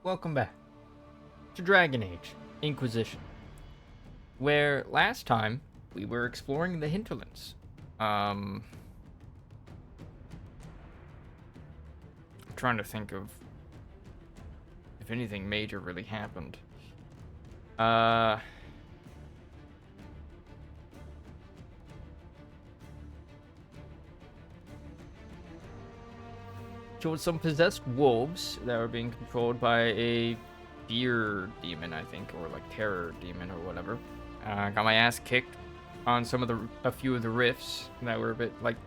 Welcome back to Dragon Age Inquisition, where last time we were exploring the hinterlands. I'm trying to think of if anything major really happened. Killed some possessed wolves that were being controlled by a fear demon, I think, or like terror demon or whatever. Got my ass kicked on a few of the rifts that were a bit like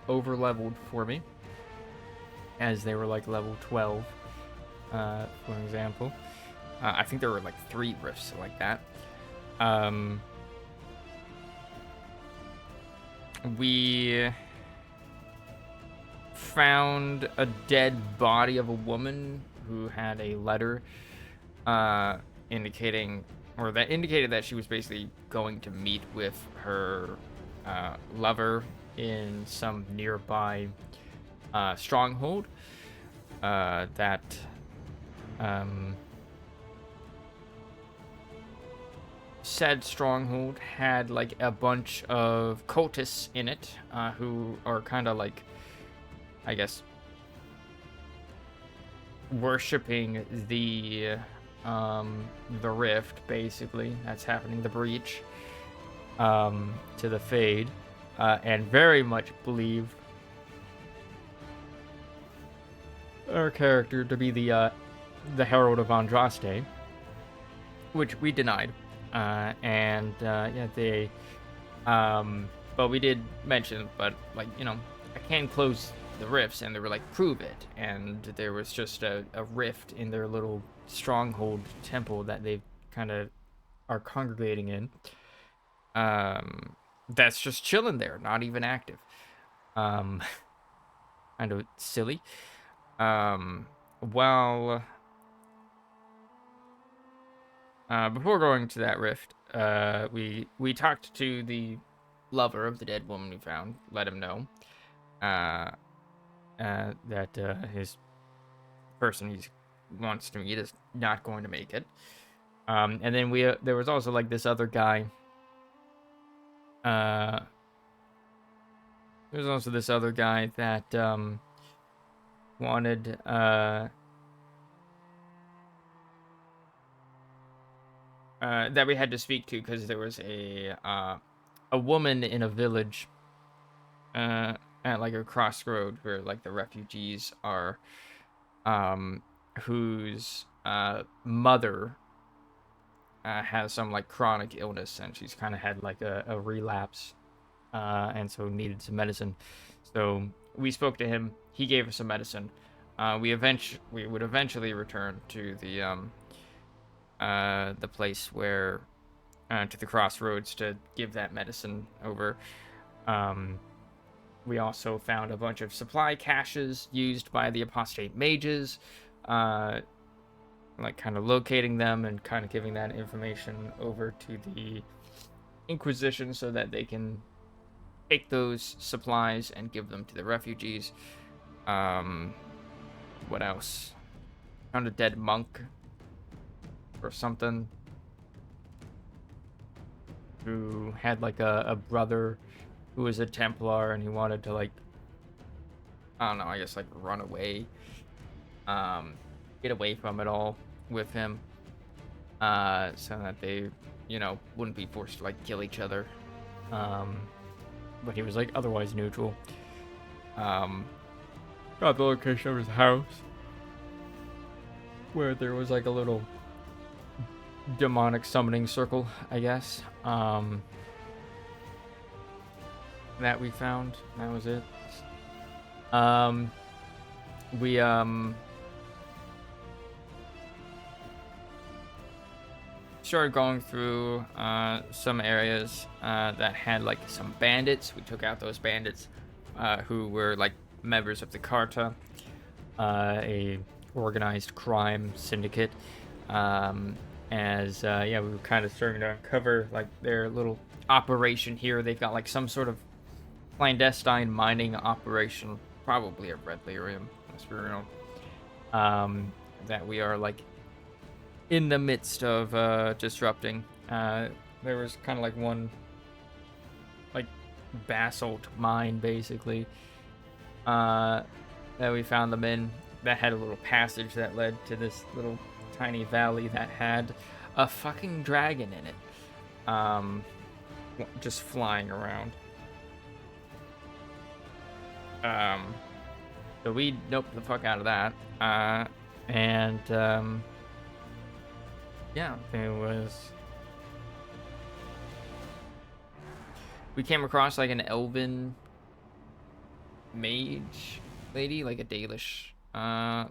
over leveled for me, as they were like level 12, for example. I think there were like 3 rifts like that. We found a dead body of a woman who had a letter indicated that she was basically going to meet with her lover in some nearby stronghold. Said stronghold had like a bunch of cultists in it who are kind of like, I guess, worshipping the rift, basically. That's happening, the breach, to the Fade, and very much believe our character to be the Herald of Andraste, which we denied. But we did mention, but like, I can close the rifts, and they were like, prove it, and there was just a rift in their little stronghold temple that they kind of are congregating in, that's just chilling there, not even active. Kind of silly. Before going to that rift, we talked to the lover of the dead woman we found, let him know that his person he wants to meet is not going to make it. And then there was also like this other guy. There's also this other guy that wanted that we had to speak to, because there was a woman in a village at like a crossroad where like the refugees are, whose mother has some like chronic illness, and she's kind of had like a relapse, and so needed some medicine. So we spoke to him. He gave us some medicine. We would eventually return to the place where, to the crossroads, to give that medicine over. We also found a bunch of supply caches used by the apostate mages, like kind of locating them and kind of giving that information over to the Inquisition so that they can take those supplies and give them to the refugees. What else? Found a dead monk or something who had like a brother who was a Templar, and he wanted to, like, I don't know, I guess like run away, get away from it all with him, so that they wouldn't be forced to like kill each other, but he was like otherwise neutral. Got the location of his house, where there was like a little demonic summoning circle, I guess, that we found. That was it. We started going through some areas that had like some bandits. We took out those bandits who were like members of the Carta, a organized crime syndicate. We were kind of starting to uncover like their little operation here. They've got like some sort of clandestine mining operation, probably a red lyrium, let's be real, that we are like in the midst of disrupting. There was kind of like one like basalt mine basically that we found them in, that had a little passage that led to this little tiny valley that had a fucking dragon in it, just flying around. So we noped the fuck out of that, and yeah, we came across like an elven mage lady, like a Dalish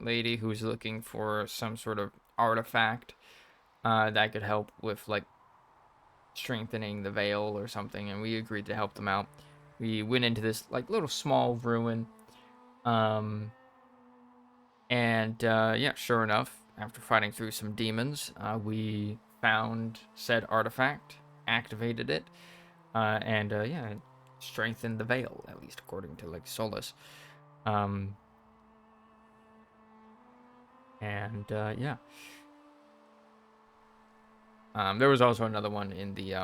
lady who was looking for some sort of artifact that could help with like strengthening the veil or something, and we agreed to help them out. We went into this like little small ruin, and yeah, sure enough, after fighting through some demons, we found said artifact, activated it, and yeah, strengthened the veil, at least according to like Solus. And yeah, there was also another one in the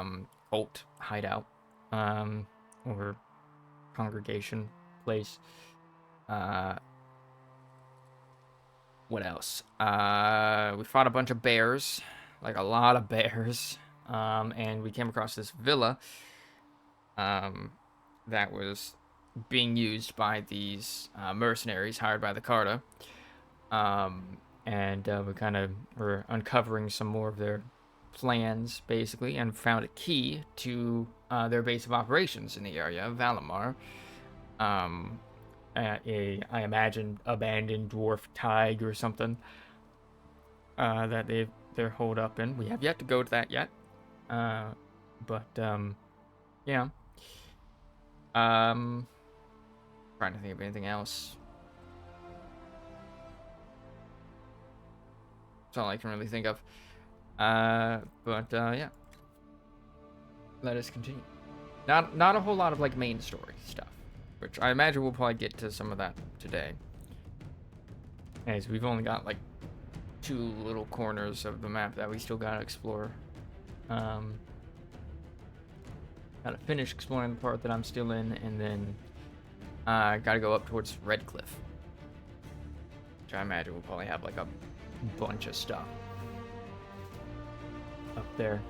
cult hideout, or congregation place. What else? We fought a bunch of bears, like a lot of bears, and we came across this villa that was being used by these mercenaries hired by the Carta. And we kind of were uncovering some more of their plans, basically, and found a key to their base of operations in the area, Valimar. I imagine abandoned dwarf tag or something that they're holed up in. We have yet to go to that yet, but yeah. Trying to think of anything else. That's all I can really think of. But yeah. Let us continue. Not a whole lot of like main story stuff, which I imagine we'll probably get to some of that today. As we've only got like 2 little corners of the map that we still gotta explore. Gotta finish exploring the part that I'm still in, and then gotta go up towards Redcliffe, which I imagine we'll probably have like a bunch of stuff up there.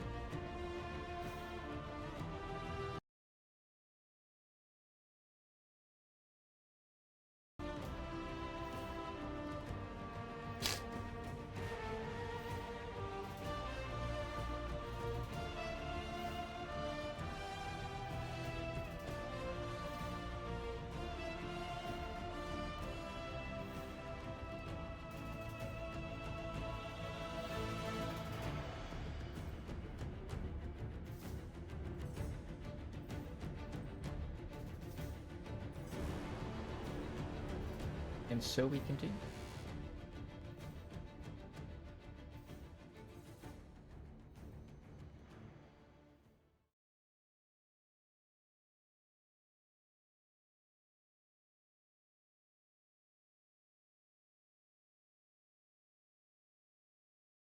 And so we continue.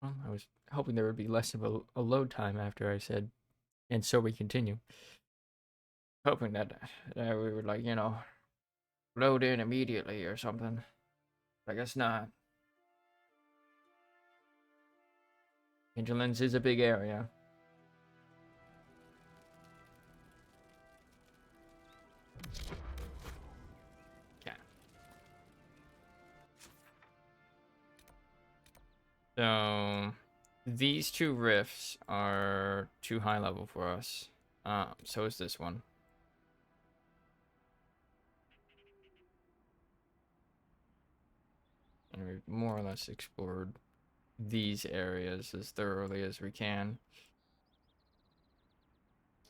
Well, I was hoping there would be less of a load time after I said, and so we continue. Hoping that we would, like, load in immediately or something. I guess not. Hinterlands is a big area. Yeah. So these 2 rifts are too high level for us. So is this one. And we've more or less explored these areas as thoroughly as we can.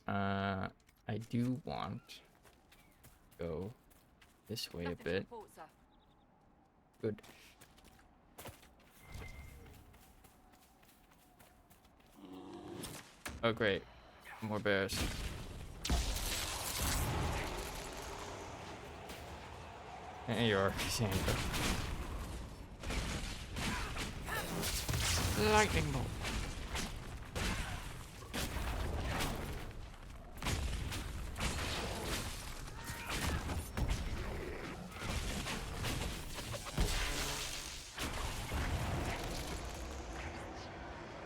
I do want to go this way a bit. Good. Oh, great. More bears. There you are, Sandra. Lightning bolt.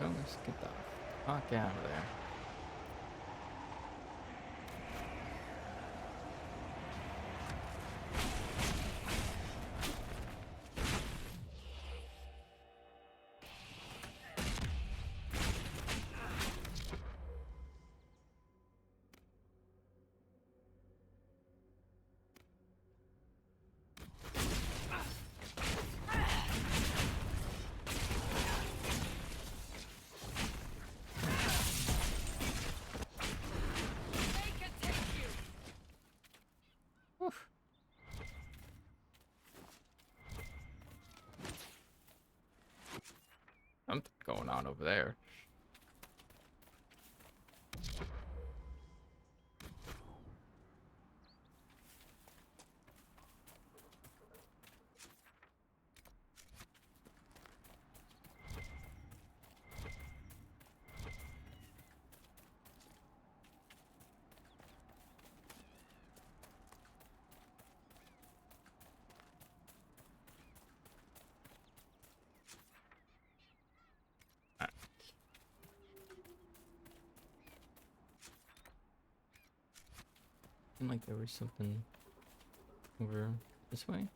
Oh, let's get the fuck out of there. Oof. Something going on over there. Seemed like there was something over this way.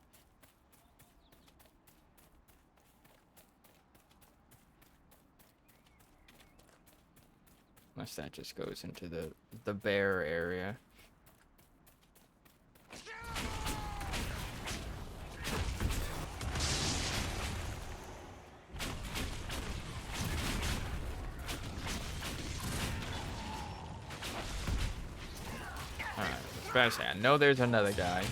Unless that just goes into the bear area. Alright, especially I know there's another guy.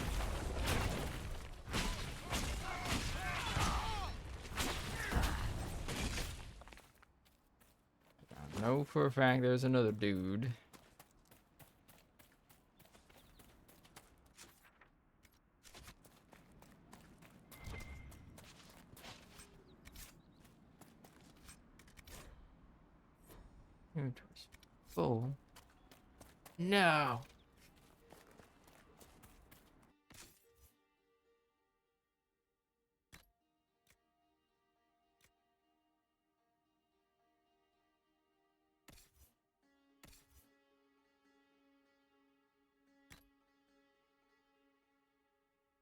I know for a fact there's another dude. Inventory's full. No.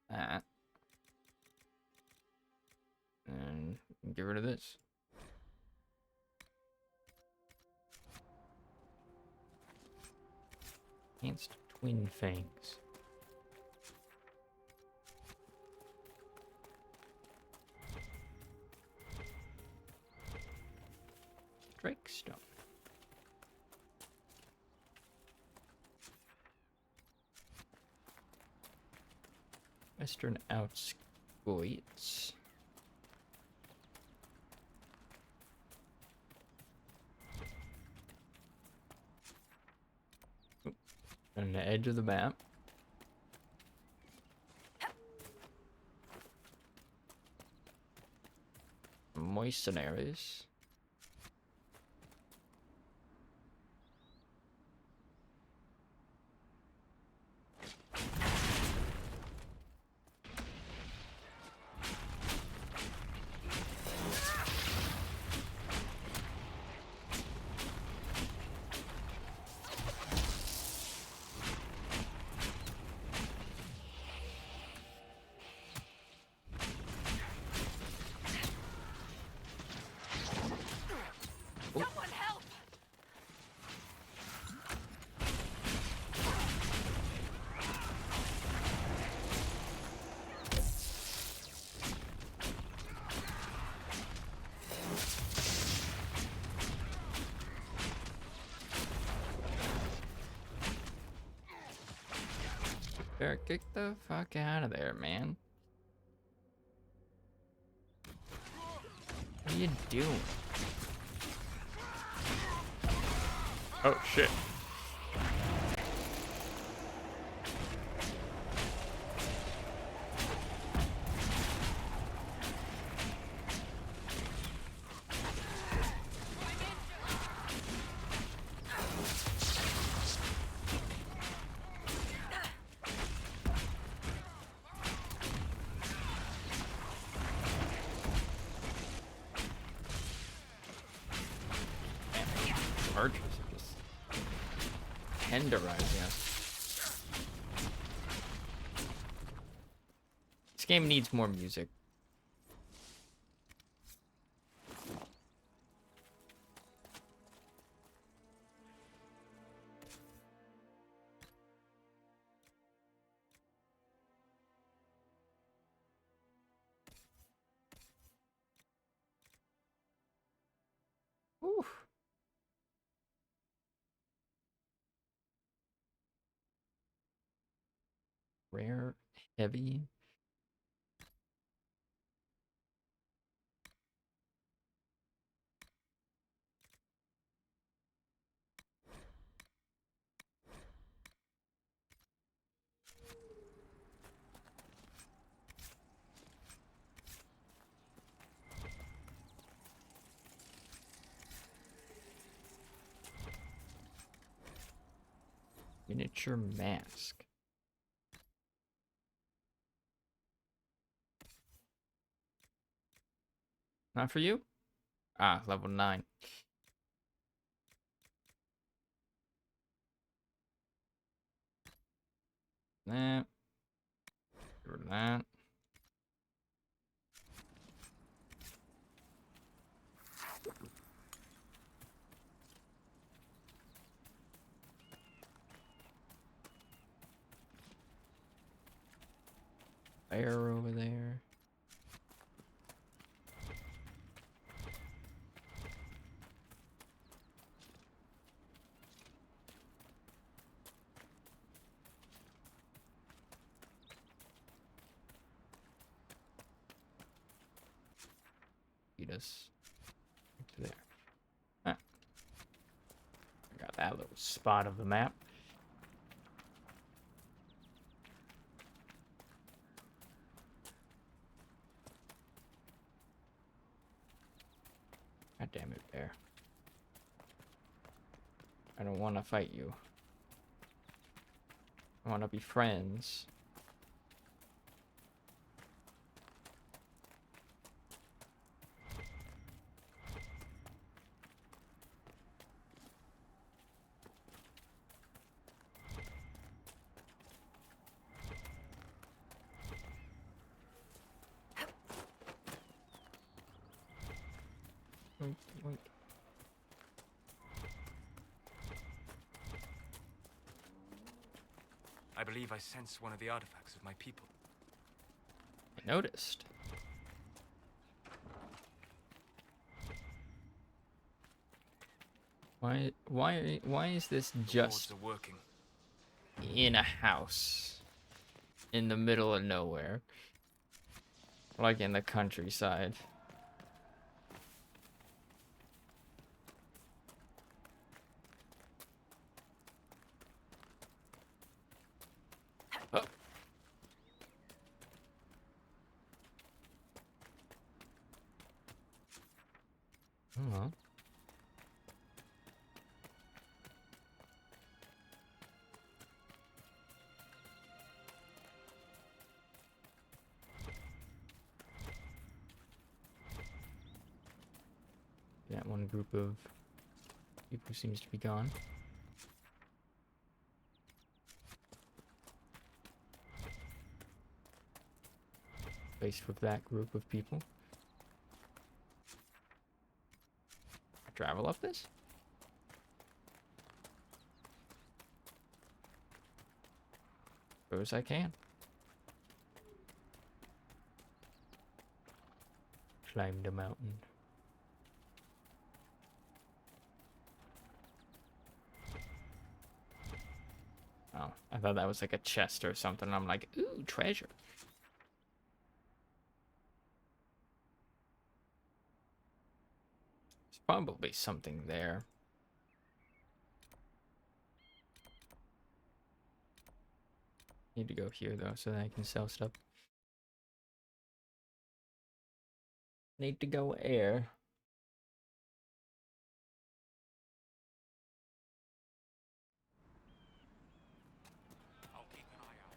That. And get rid of this. Enhanced twin fangs. Drake stone. Western outskirts. On the edge of the map. Mercenaries. Someone help! Better get the fuck out of there, man. What are you doing? Oh shit. archers are just tenderizing us. This game needs more music. Oof. Rare, heavy. Miniature mask. Not for you? Ah, level 9. That. Or that. Bear over there. Lead us to there. Ah, I got that little spot of the map. God damn it, bear. I don't want to fight you. I want to be friends. Oink, oink. I believe I sense one of the artifacts of my people. I noticed. Why is this just Wards are working. in a house in the middle of nowhere? Like in the countryside. Oh. Uh-huh. That one group of people seems to be gone. Faced with that group of people. I travel up this? Suppose I can. Climb the mountain. Oh, I thought that was like a chest or something. I'm like, ooh, treasure. There's probably something there. Need to go here though, so that I can sell stuff. Need to go air. I'll keep an eye out.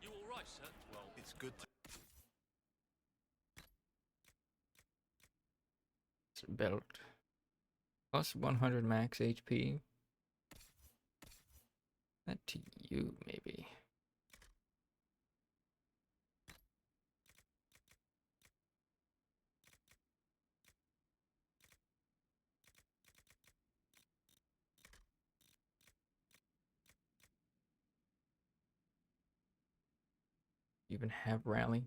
You all right, sir? Well, it's good to... It's a belt. Plus 100 max HP. That to you, maybe. Even have rally.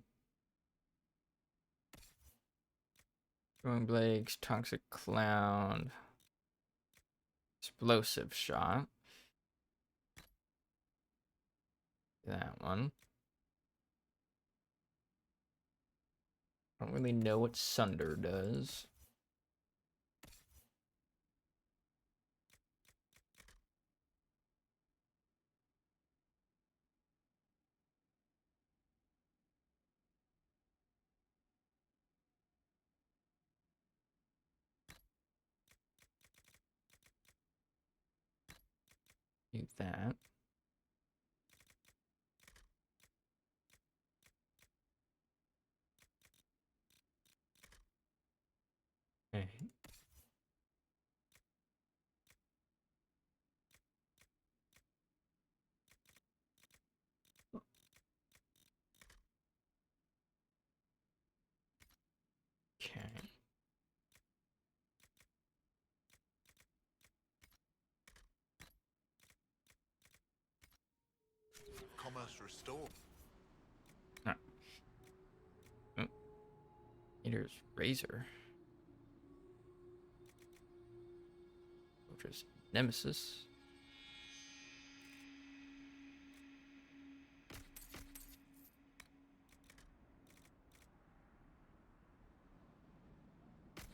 Throwing blades, toxic cloud, explosive shot. That one. I don't really know what Sunder does. Do that. Okay. Okay. Commerce restored. Alright. Oh. Here's Razor. Which is Nemesis.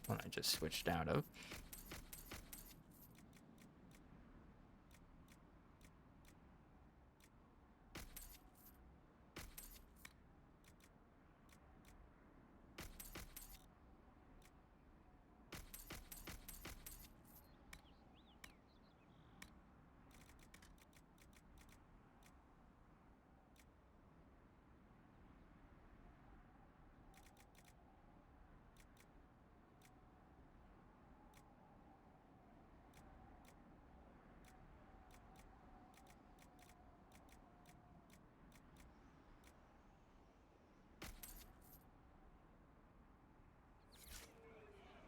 One I just switched out of.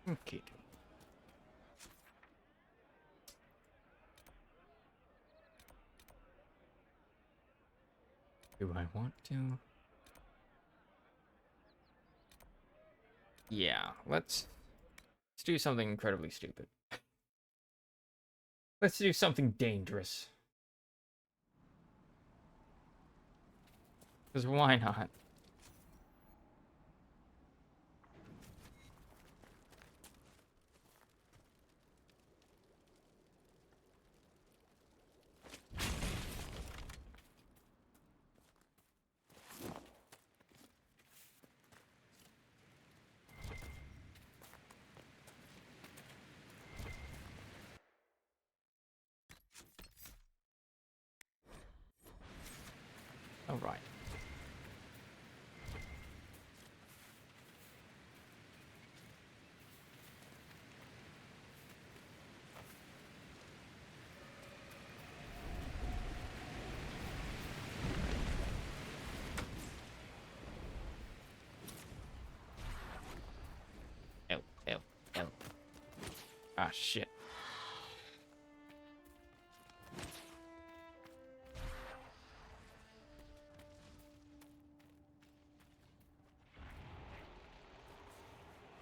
Okay. Do I want to? Yeah, let's do something incredibly stupid. Let's do something dangerous. Because why not? All right. L, L, L. Ah, shit.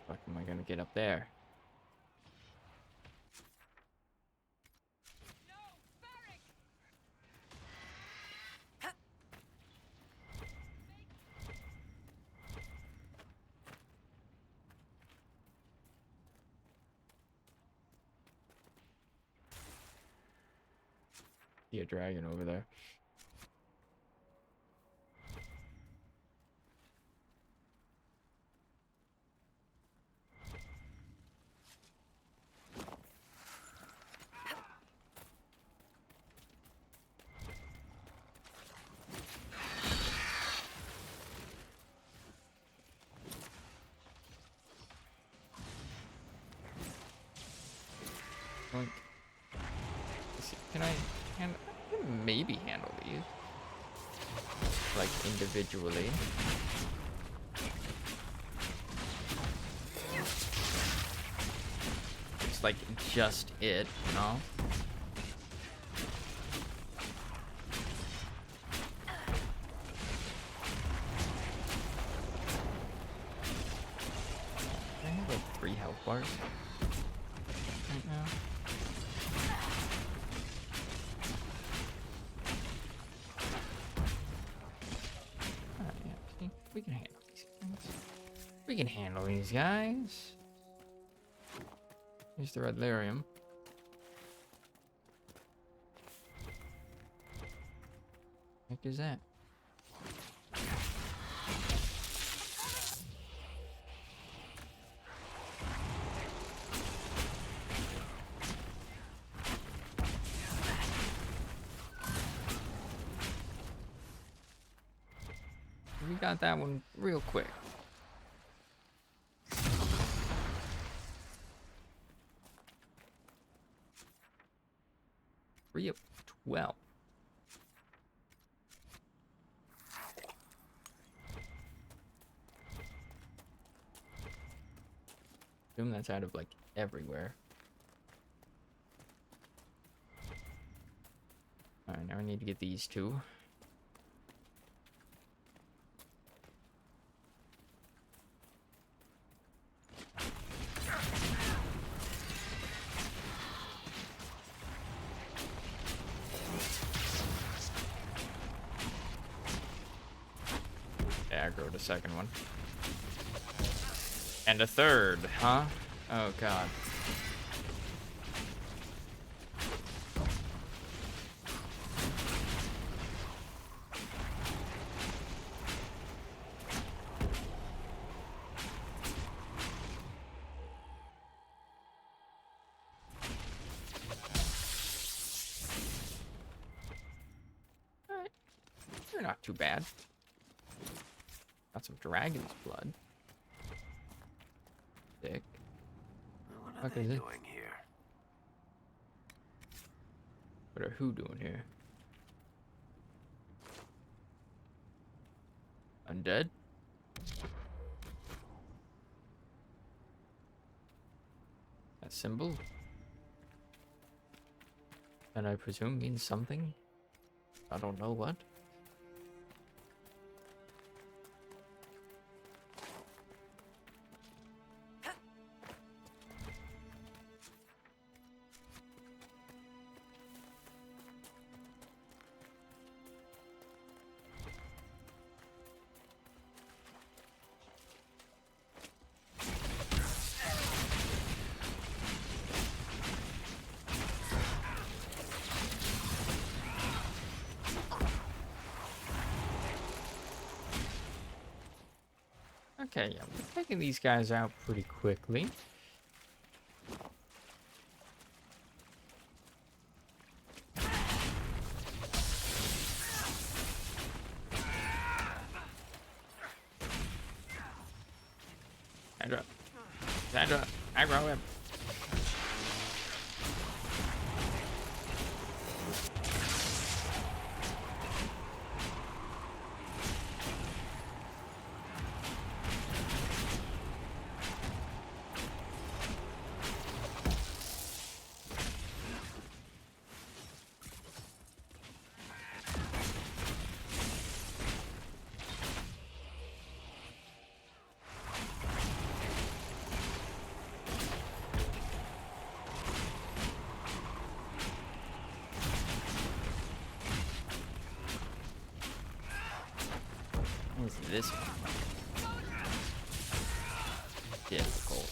Fuck am I gonna get up there? No, Barrick! See a dragon over there. I can maybe handle these like individually. It's like just it, you know? I have like 3 health bars right now. Yeah, see? We can handle these guys. We can handle these guys. Here's the red lyrium. Heck is that? We got that one real quick. Three of 12. Assume that's out of like everywhere. Alright, now I need to get these 2. Aggroed a second one. And a third, huh? Oh god. Alright. They're not too bad. Got some dragon's blood. Sick. What are they doing here? What are who doing here? Undead? That symbol? And I presume means something? I don't know what. Okay, yeah, we're taking these guys out pretty quickly. Sandra, aggro him. What's this one? Difficult.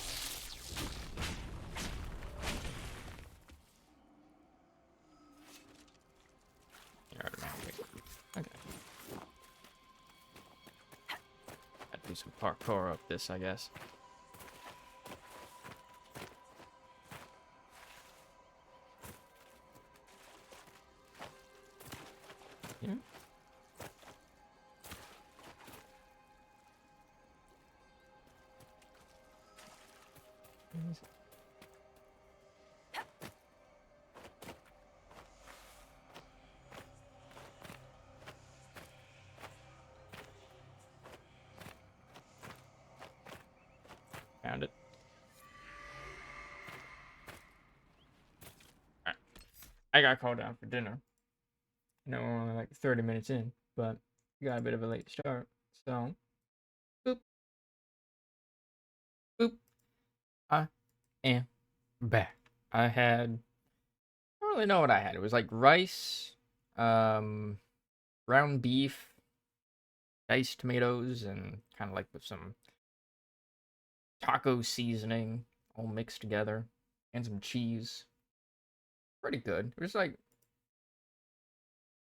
You're automatic. Okay. Gotta do some parkour up this, I guess. Yeah. Found it. Alright. I got called out for dinner. I know we're only like 30 minutes in, but we got a bit of a late start. So, boop, boop. I am back. I don't really know what I had. It was like rice, ground beef, diced tomatoes, and kind of like with some taco seasoning all mixed together, and some cheese. Pretty good. It was like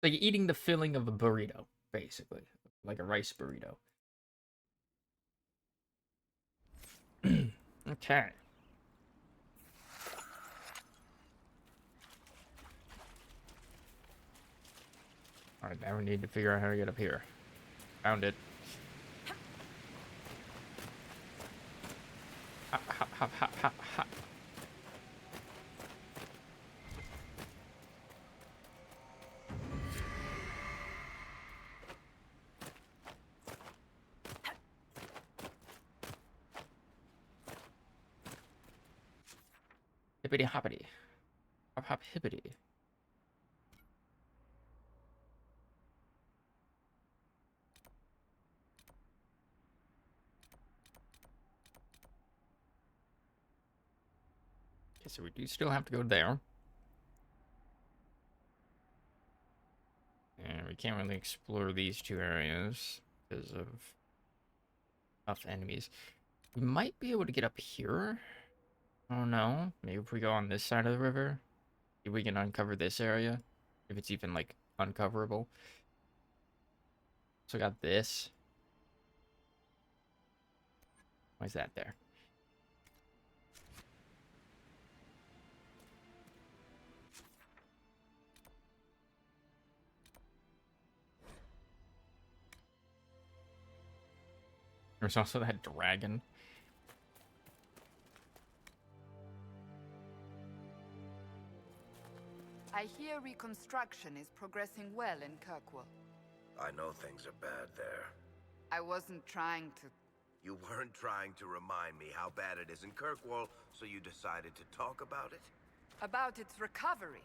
eating the filling of a burrito, basically, like a rice burrito. Okay. All right, now we need to figure out how to get up here. Found it. Hop, hop, hop, hop, hop, hop. Hippity hoppity. Hop hop hippity. Okay, so we do still have to go there. And we can't really explore these two areas because of tough enemies. We might be able to get up here. I don't know. Maybe if we go on this side of the river, if we can uncover this area. If it's even, like, uncoverable. So I got this. Why is that there? There's also that dragon. I hear reconstruction is progressing well in Kirkwall. I know things are bad there. I wasn't trying to... You weren't trying to remind me how bad it is in Kirkwall, so you decided to talk about it? About its recovery.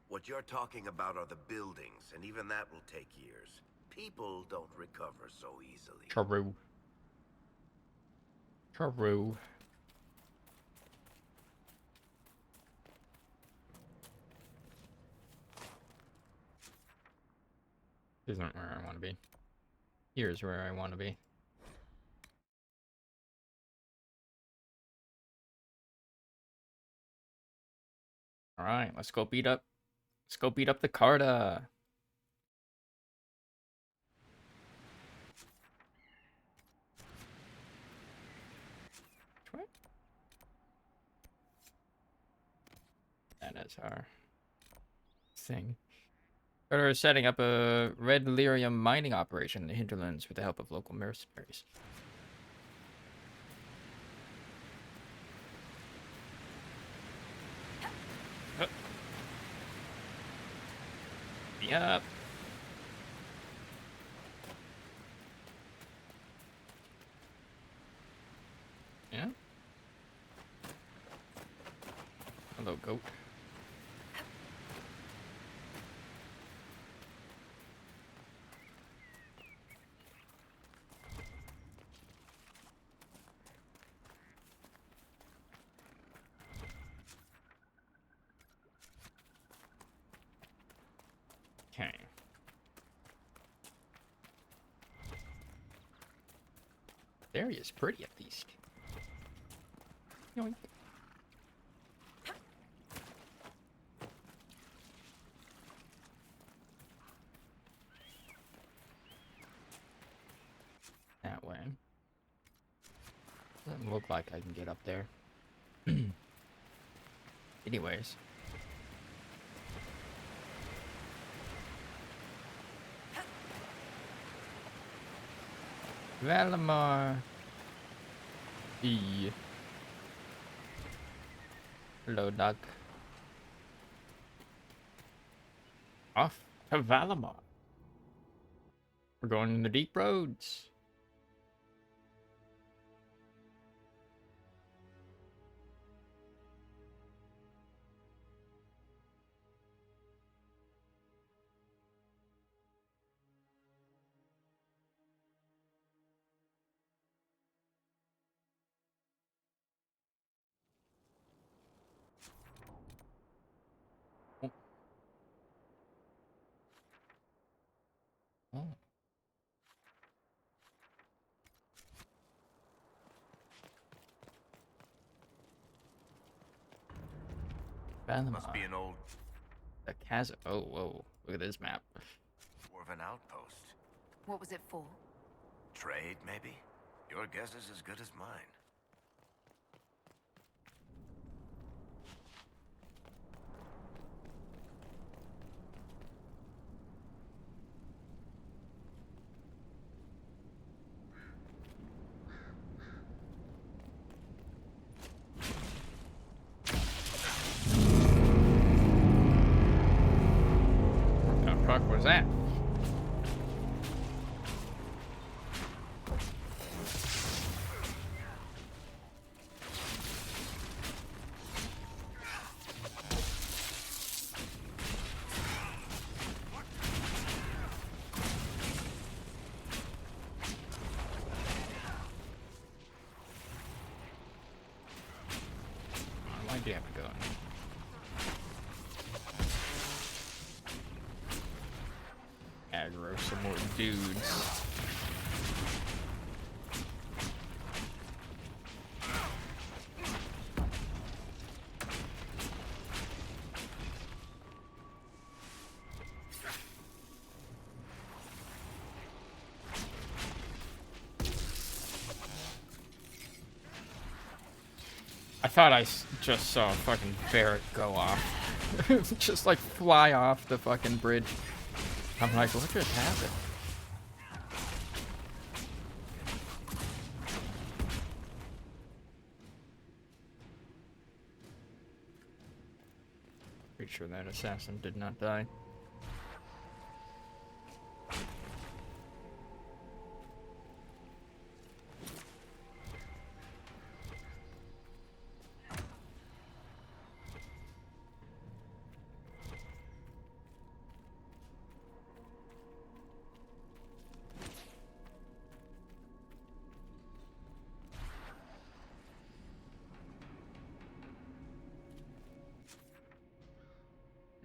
What you're talking about are the buildings, and even that will take years. People don't recover so easily. True. True. This isn't where I want to be. Here's where I want to be. All right, let's go beat up. Let's go beat up the Carta. Which way? That is our thing. We're setting up a red lyrium mining operation in the hinterlands with the help of local mercenaries. Yep. Yeah. Hello, goat. Okay. The area is pretty, at least. Yoink. That way. Doesn't look like I can get up there. Anyways. Valimar. E. Hello, duck. Off to Valimar. We're going in the deep roads. Must be an old The chasm. Oh, whoa. Look at this map. dwarven outpost. What was it for? Trade, maybe? Your guess is as good as mine. What the fuck was that? Why'd you have to go in? Aggro some more dudes. I thought I just saw a fucking ferret go off. Just like fly off the fucking bridge. I'm like, what just happened? Pretty sure that assassin did not die.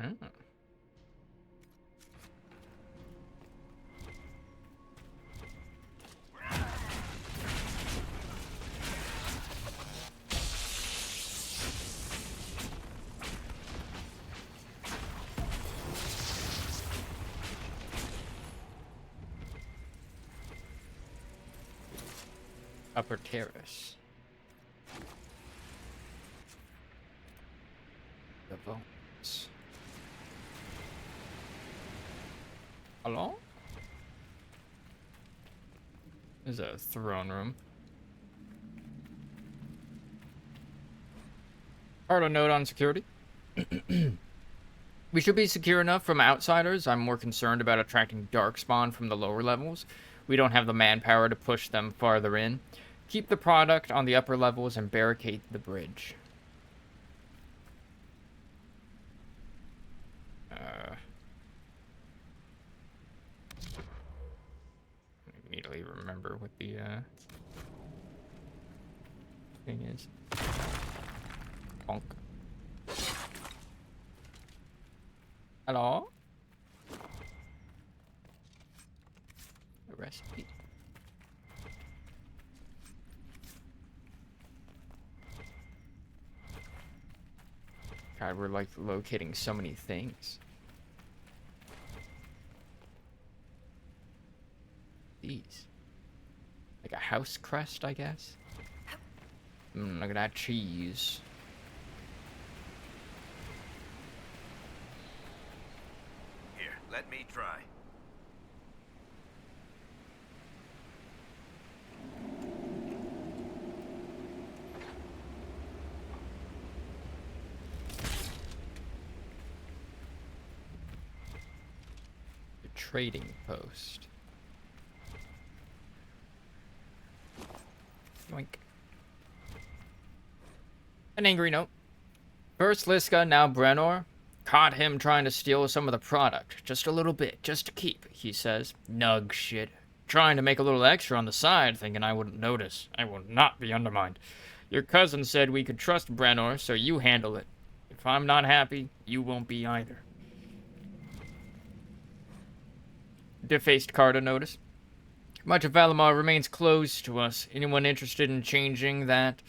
Oh. Upper terrace. The bones. Hello? There's a throne room. Part of note on security. We should be secure enough from outsiders. I'm more concerned about attracting darkspawn from the lower levels. We don't have the manpower to push them farther in. Keep the product on the upper levels and barricade the bridge. Immediately remember what the thing is. Bonk. Hello? A recipe. God, we're like locating so many things. These. Like a house crest, I guess. Look at that cheese. Here, let me try. The trading post. Yoink. An angry note. First Liska, now Brenor. Caught him trying to steal some of the product. Just a little bit, just to keep, he says. Nug shit. Trying to make a little extra on the side, thinking I wouldn't notice. I will not be undermined. Your cousin said we could trust Brenor, so you handle it. If I'm not happy, you won't be either. Defaced Carta notice. Much of Valimar remains closed to us. Anyone interested in changing that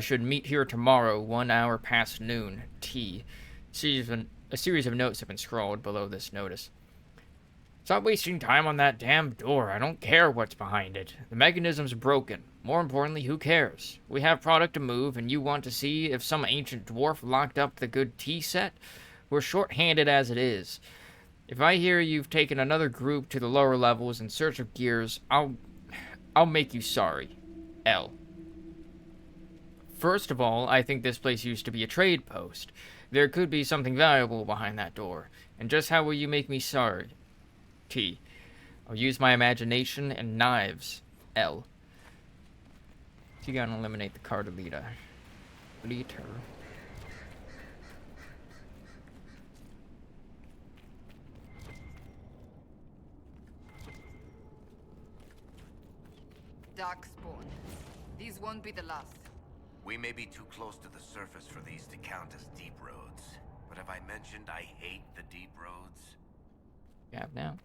should meet here tomorrow, 1 hour past noon. T. A series of notes have been scrawled below this notice. Stop wasting time on that damn door. I don't care what's behind it. The mechanism's broken. More importantly, who cares? We have product to move, and you want to see if some ancient dwarf locked up the good tea set? We're short-handed as it is. If I hear you've taken another group to the lower levels in search of gears, I'll make you sorry. L. First of all, I think this place used to be a trade post. There could be something valuable behind that door. And just how will you make me sorry? T. I'll use my imagination and knives. L. So you gotta eliminate the card leader. Darkspawn. These won't be the last. We may be too close to the surface for these to count as deep roads. But have I mentioned I hate the deep roads? You have now.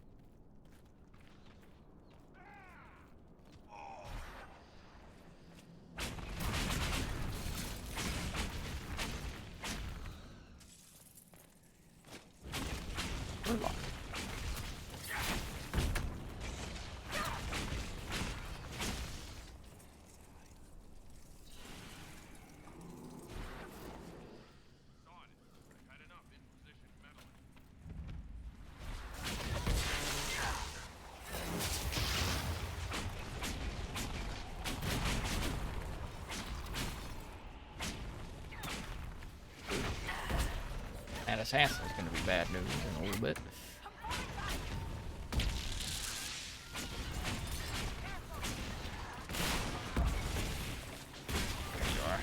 That assassin's gonna be bad news in a little bit. There you are.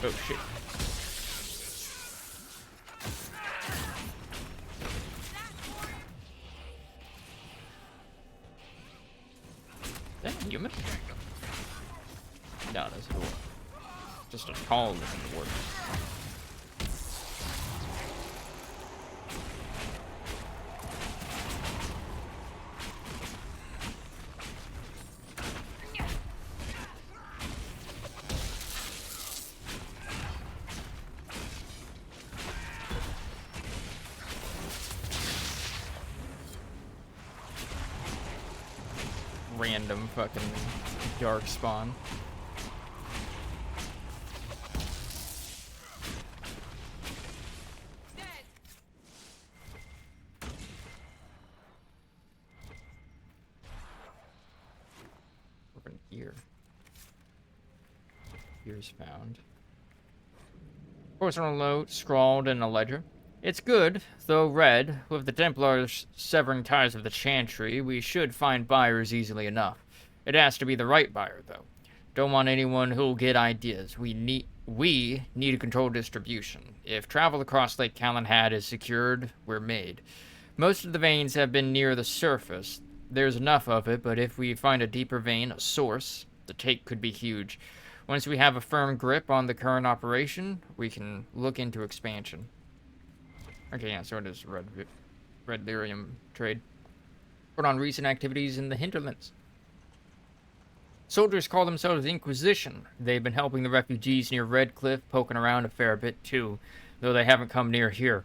Oh shit. Is that human? No, that's a dwarf. Just a tall looking dwarf. Random fucking dark spawn. Gears found. Personal note scrawled in a ledger. It's good, though red. With the Templars severing ties with the Chantry, we should find buyers easily enough. It has to be the right buyer, though. Don't want anyone who'll get ideas. We need to control distribution. If travel across Lake Calenhad is secured, we're made. Most of the veins have been near the surface. There's enough of it, but if we find a deeper vein, a source, the take could be huge. Once we have a firm grip on the current operation, we can look into expansion. Okay, yeah, so it is red lyrium trade. Put on recent activities in the hinterlands. Soldiers call themselves Inquisition. They've been helping the refugees near Redcliffe, poking around a fair bit too, though they haven't come near here.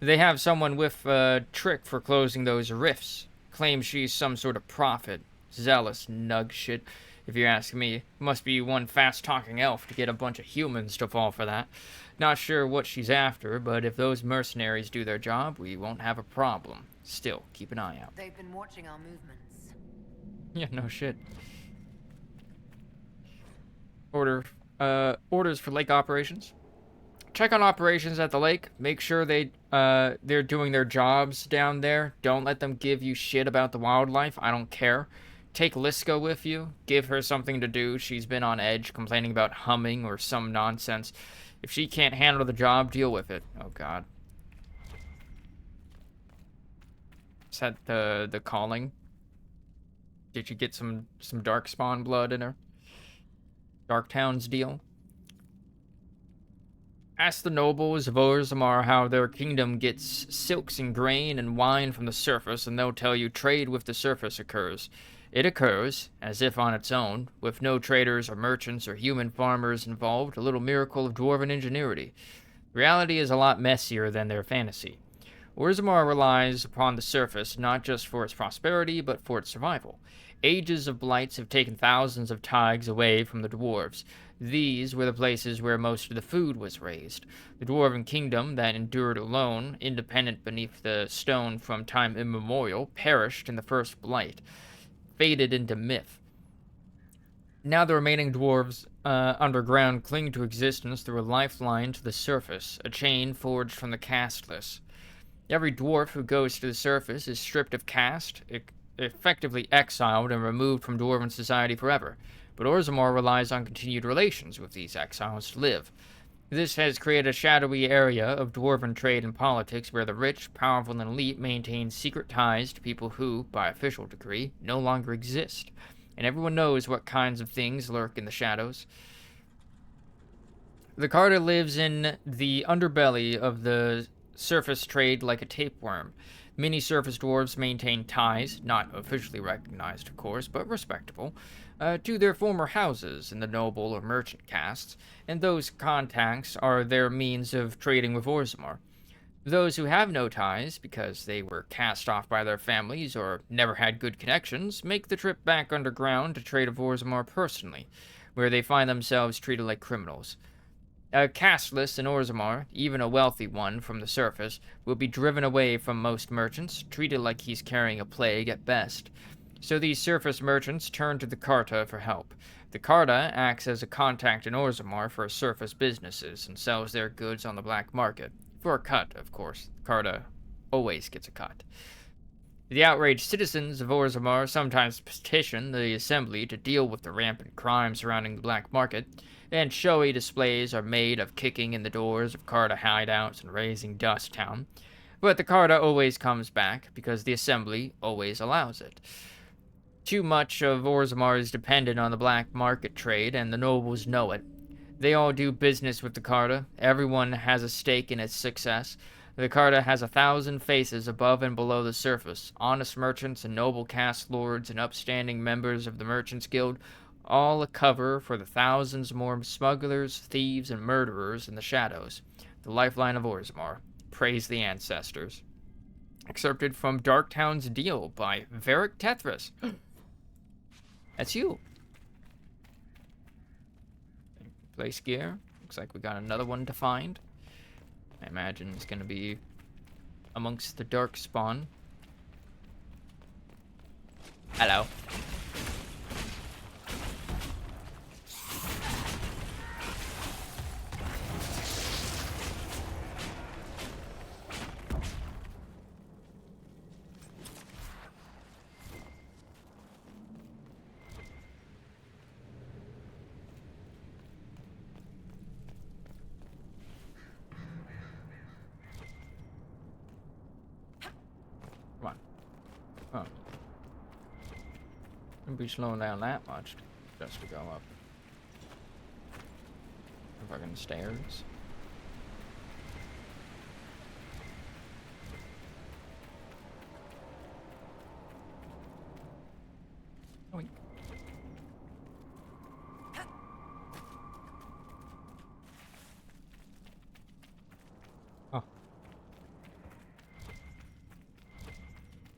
They have someone with a trick for closing those rifts. Claims she's some sort of prophet. Zealous nug shit. If you ask me, must be one fast-talking elf to get a bunch of humans to fall for that. Not sure what she's after, but if those mercenaries do their job, we won't have a problem. Still, keep an eye out. They've been watching our movements. Yeah, no shit. Orders for lake operations. Check on operations at the lake. Make sure they're doing their jobs down there. Don't let them give you shit about the wildlife. I don't care. Take Liska with you. Give her something to do. She's been on edge, complaining about humming or some nonsense. If she can't handle the job, deal with it. Oh, God. Is that the calling? Did you get some Darkspawn blood in her? Darktowns deal? Ask the nobles of Orzammar how their kingdom gets silks and grain and wine from the surface, and they'll tell you trade with the surface occurs. It occurs, as if on its own, with no traders or merchants or human farmers involved, a little miracle of dwarven ingenuity. Reality is a lot messier than their fantasy. Orzammar relies upon the surface not just for its prosperity, but for its survival. Ages of blights have taken thousands of taigs away from the dwarves. These were the places where most of the food was raised. The dwarven kingdom that endured alone, independent beneath the stone from time immemorial, perished in the first blight, faded into myth. Now the remaining dwarves underground cling to existence through a lifeline to the surface, a chain forged from the casteless. Every dwarf who goes to the surface is stripped of caste, effectively exiled and removed from dwarven society forever. But Orzammar relies on continued relations with these exiles to live. This has created a shadowy area of dwarven trade and politics where the rich, powerful, and elite maintain secret ties to people who, by official decree, no longer exist. And everyone knows what kinds of things lurk in the shadows. The Carta lives in the underbelly of the surface trade like a tapeworm. Many surface dwarves maintain ties, not officially recognized, of course, but respectable, to their former houses in the noble or merchant castes, and those contacts are their means of trading with Orzammar. Those who have no ties, because they were cast off by their families or never had good connections, make the trip back underground to trade with Orzammar personally, where they find themselves treated like criminals. A casteless in Orzammar, even a wealthy one from the surface, will be driven away from most merchants, treated like he's carrying a plague at best. So these surface merchants turn to the Carta for help. The Carta acts as a contact in Orzammar for surface businesses and sells their goods on the black market. For a cut, of course. Carta always gets a cut. The outraged citizens of Orzammar sometimes petition the Assembly to deal with the rampant crime surrounding the black market, and showy displays are made of kicking in the doors of Carta hideouts and raising dust town. But the Carta always comes back, because the Assembly always allows it. Too much of Orzammar is dependent on the black market trade, and the nobles know it. They all do business with the Carta. Everyone has a stake in its success. The Carta has 1,000 faces above and below the surface, honest merchants and noble caste lords and upstanding members of the Merchants' Guild, all a cover for the thousands more smugglers, thieves, and murderers in the shadows. The lifeline of Orzammar. Praise the ancestors. Excerpted from Darktown's Deal by Varric Tethras. That's you. Place gear. Looks like we got another one to find. I imagine it's going to be amongst the dark spawn. Hello. Huh. Wouldn't be slowing down that much just to go up. Fucking stairs. Oink. Oh.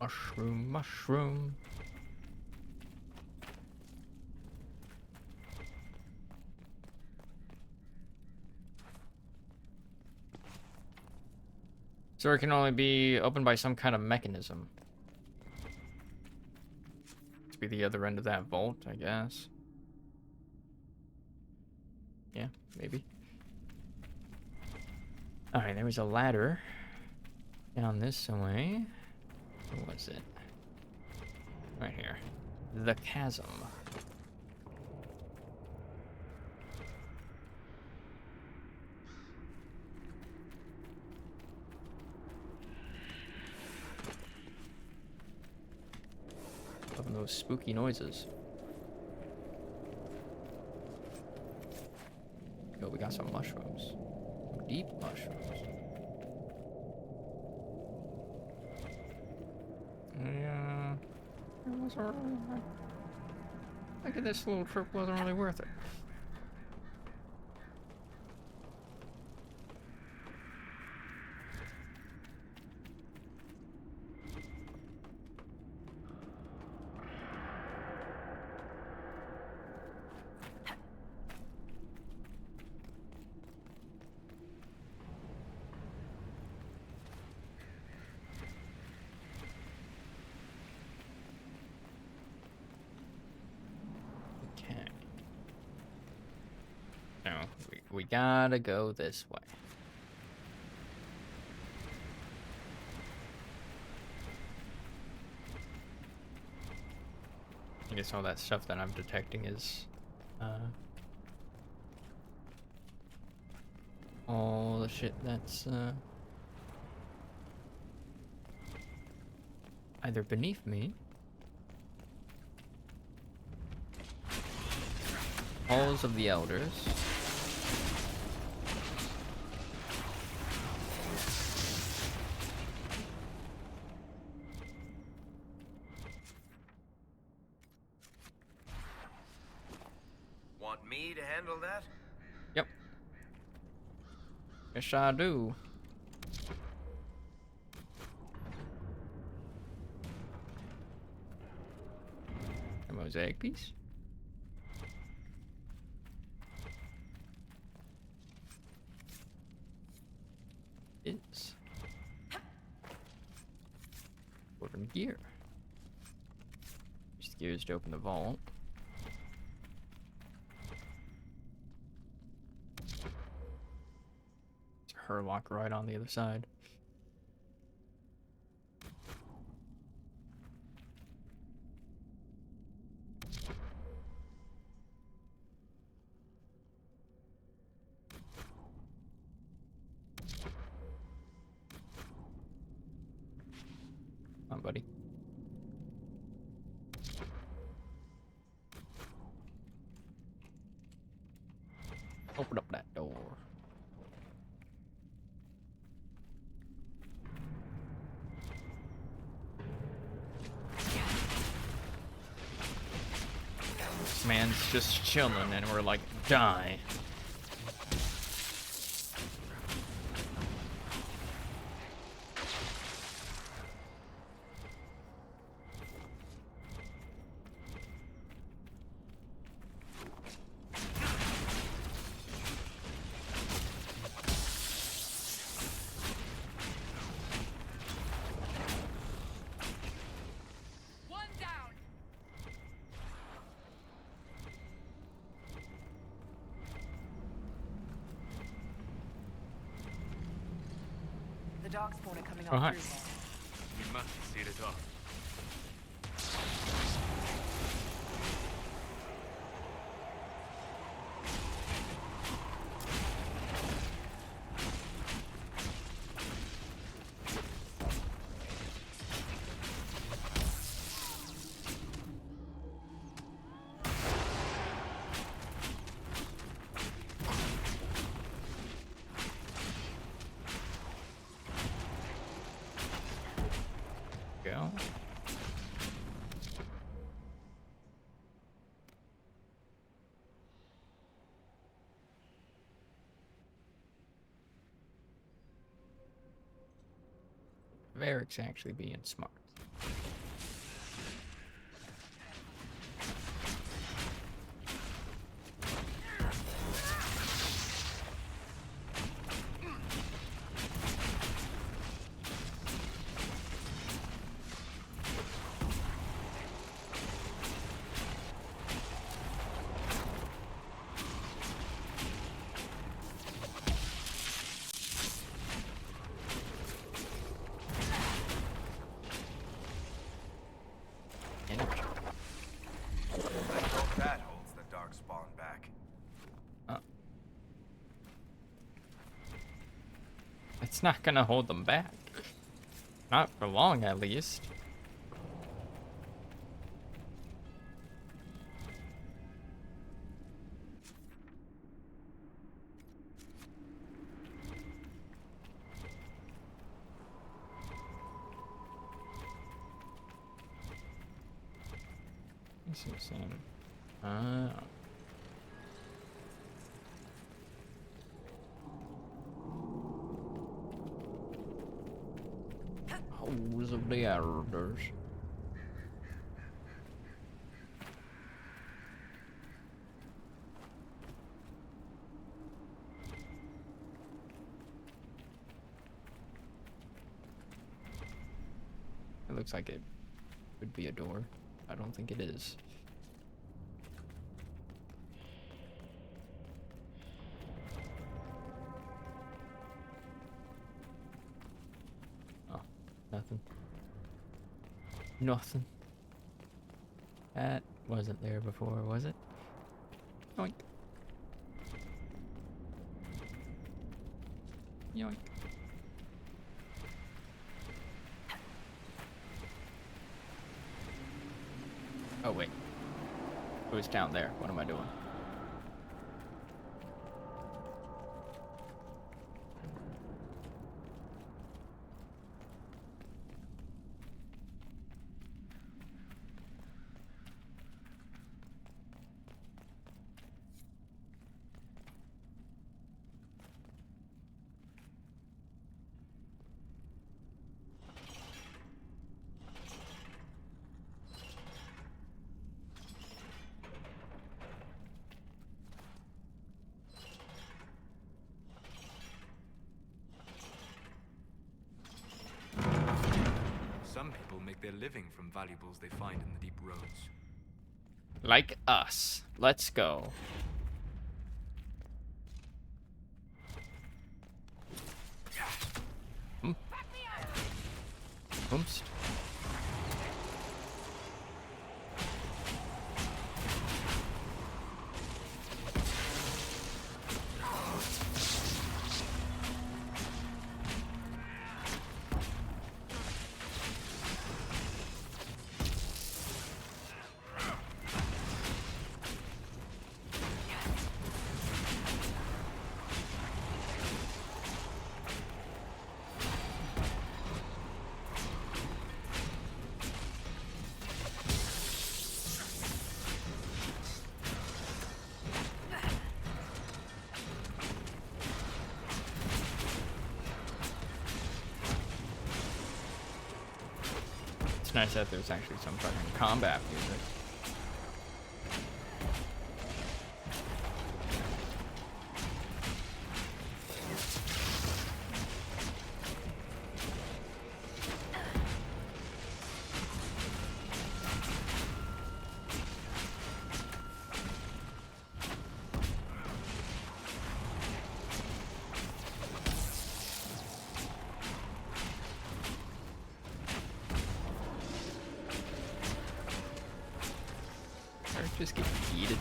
Mushroom, mushroom. So it can only be opened by some kind of mechanism. To be the other end of that vault, I guess. Yeah, maybe. Alright, there was a ladder down this way. What was it? Right here. The chasm. Loving those spooky noises. Oh, we got some mushrooms. Deep mushrooms. Yeah. It wasn't really, I think this little trip wasn't really worth it. Okay. No, we gotta go this way. I guess all that stuff that I'm detecting is all the shit that's either beneath me, Halls of the Elders, Want me to handle that? yep, yes I do. A mosaic piece. Is wooden gear. Use the gears to open the vault. It's a herlock right on the other side. Come on, buddy. Open up that door. This man's just chilling and we're like, die. One down. The dog spawn are coming Oh, up hi. through here. You must see it off. Go. Varric's actually being smart. Energy. I hope that holds the dark spawn back. It's not gonna hold them back. Not for long, at least. It's the same. Ah. Hose of the elders. It looks like it would be a door. I don't think it is. Oh, nothing. Nothing. That wasn't there before, was it? Yoink. Yoink. Oh, wait. It was down there. What am I doing? Some people make their living from valuables they find in the deep roads. Like us. Let's go. Oops. It's nice that there's actually some fucking combat music. Just get yeeted.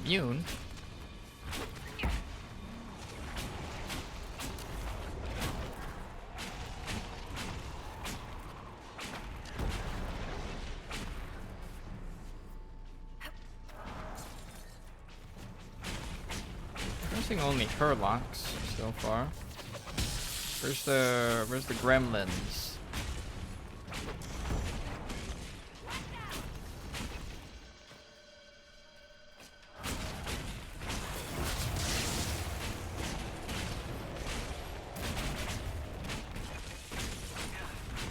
Immune? I'm guessing only Herlocks so far. Where's the gremlins?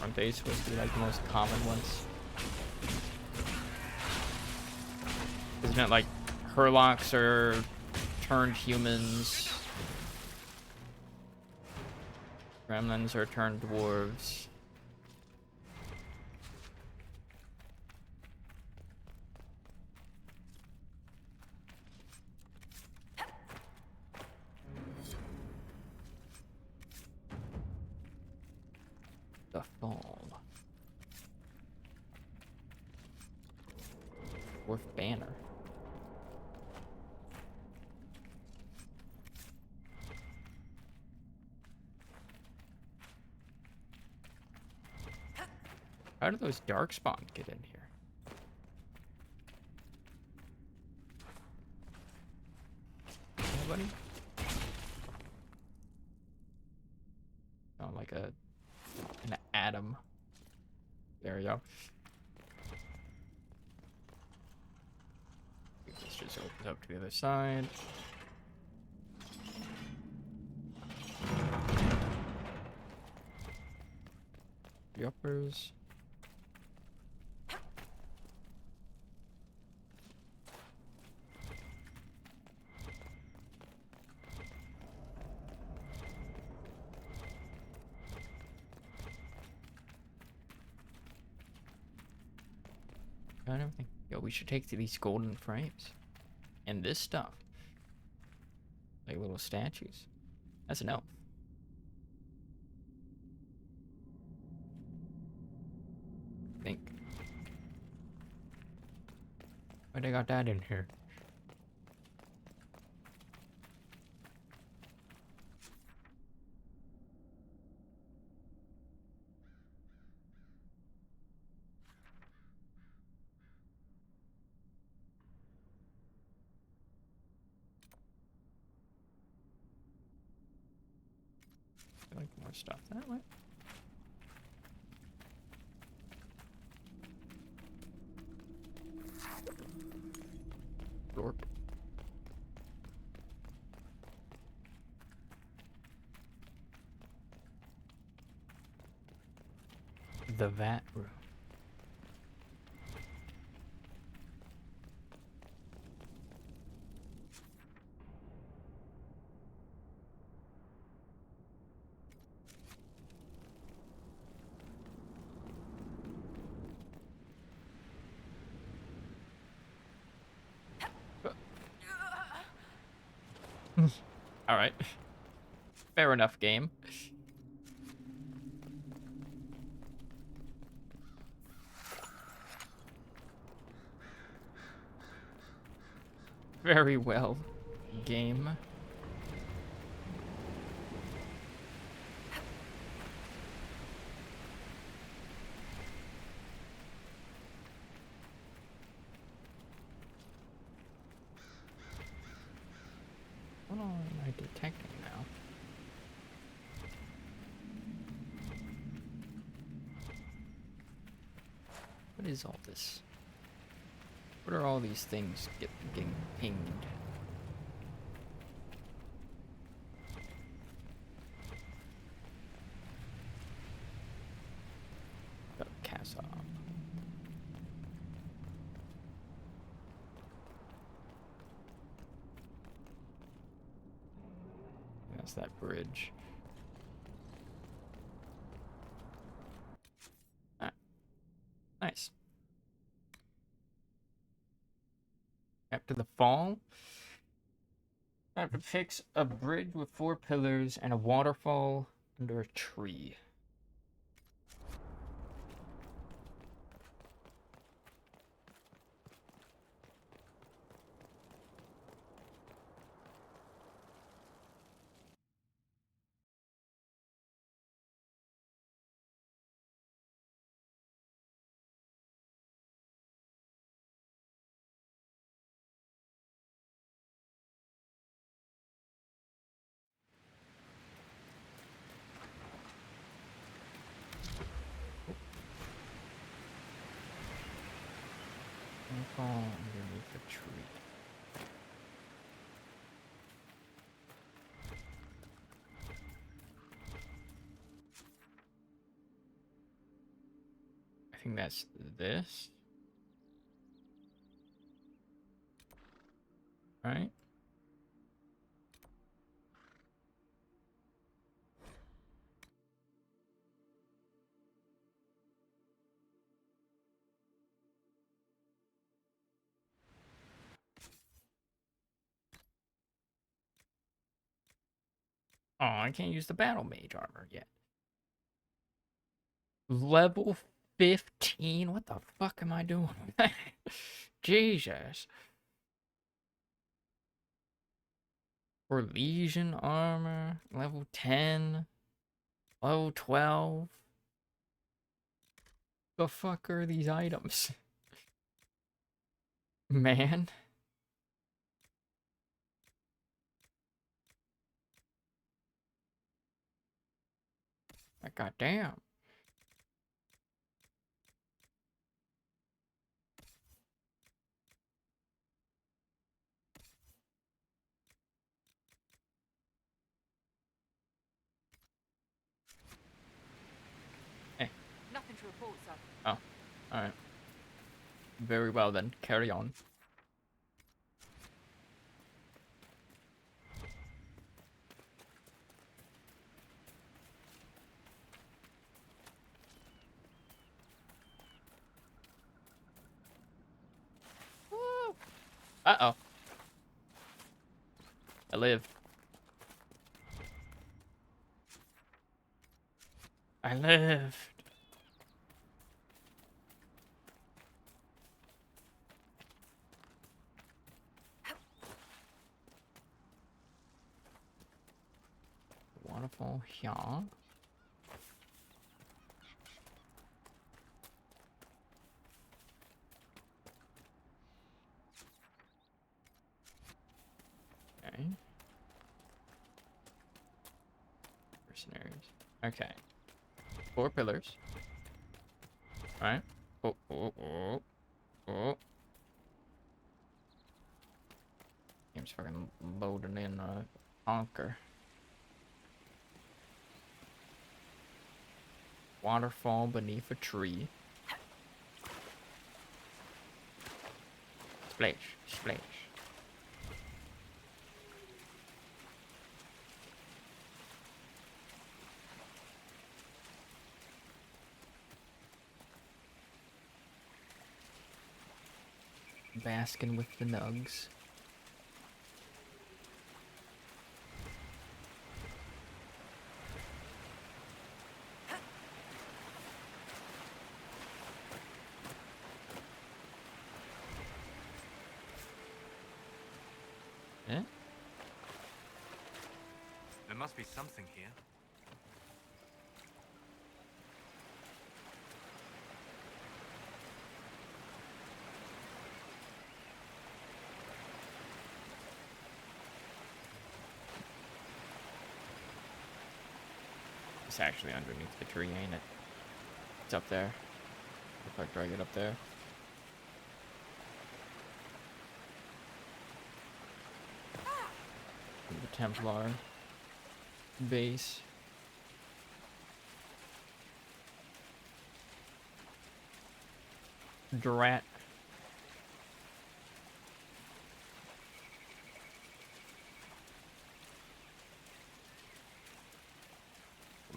Aren't they supposed to be like the most common ones? Isn't it like Herlocks are turned humans? Gremlins are turned dwarves. The fall. Dwarf banner. How do those darkspawn get in here? Nobody? Oh, like an atom. There we go. This just opens up to the other side. The uppers. Got everything. Yo, we should take these golden frames and this stuff, like little statues. That's an elf. I think. Why they got that in here? I feel like more stuff that way. Lord. The vat room. All right. Fair enough, game. Very well, game. What am I detecting now? What is all this? What are all these things getting pinged? The castle. That's that bridge. Ah, nice. After the fall, map depicts a bridge with 4 pillars and a waterfall under a tree. Waterfall underneath a tree. I think that's this. Right? Oh, I can't use the battle mage armor yet. Level 15? What the fuck am I doing? Jesus. For Legion armor, level 10, level 12. The fuck are these items? Man. Like, goddamn. Reports are Oh, alright. Very well then. Carry on. Uh-oh. I lived. I lived. Waterfall here. Okay. Mercenaries. Okay. 4 pillars. Alright. Oh, oh, oh. Oh. Game's fucking loading in honker. Waterfall beneath a tree. Splash, splash. Basking with the nugs. Eh? There must be something here. It's actually underneath the tree, ain't it? It's up there. If I drag it up there. The Templar base. Drat.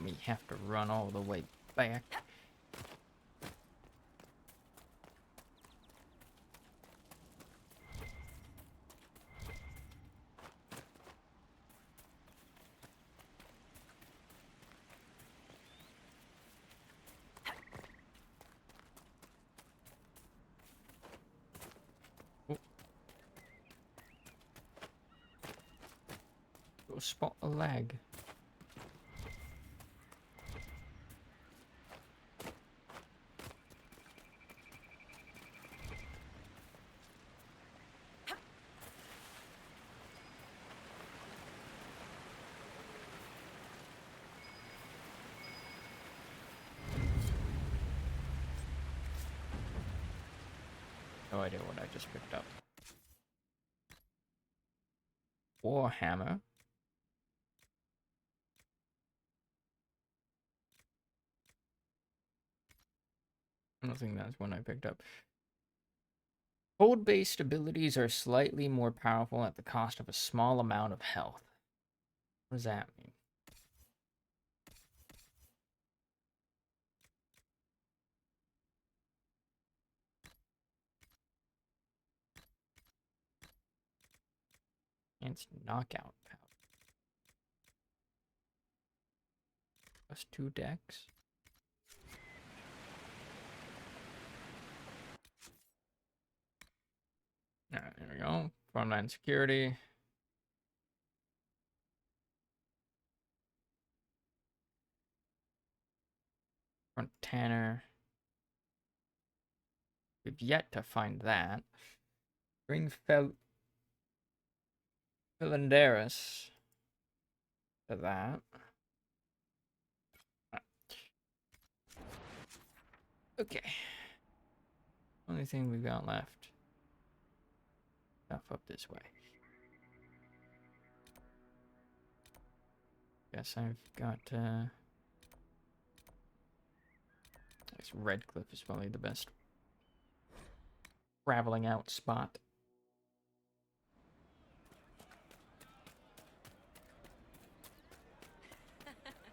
We have to run all the way back. Oh. Go spot a lag. No idea what I just picked up. Warhammer. I don't think that's one I picked up. Hold-based abilities are slightly more powerful at the cost of a small amount of health. What does that mean? It's knockout power. Plus 2 decks. Alright, there we go. Frontline security. Front Tanner. We've yet to find that. Bring Philanderis to that. Okay. Only thing we've got left. Stuff up this way. Guess I've got guess Redcliffe is probably the best traveling out spot.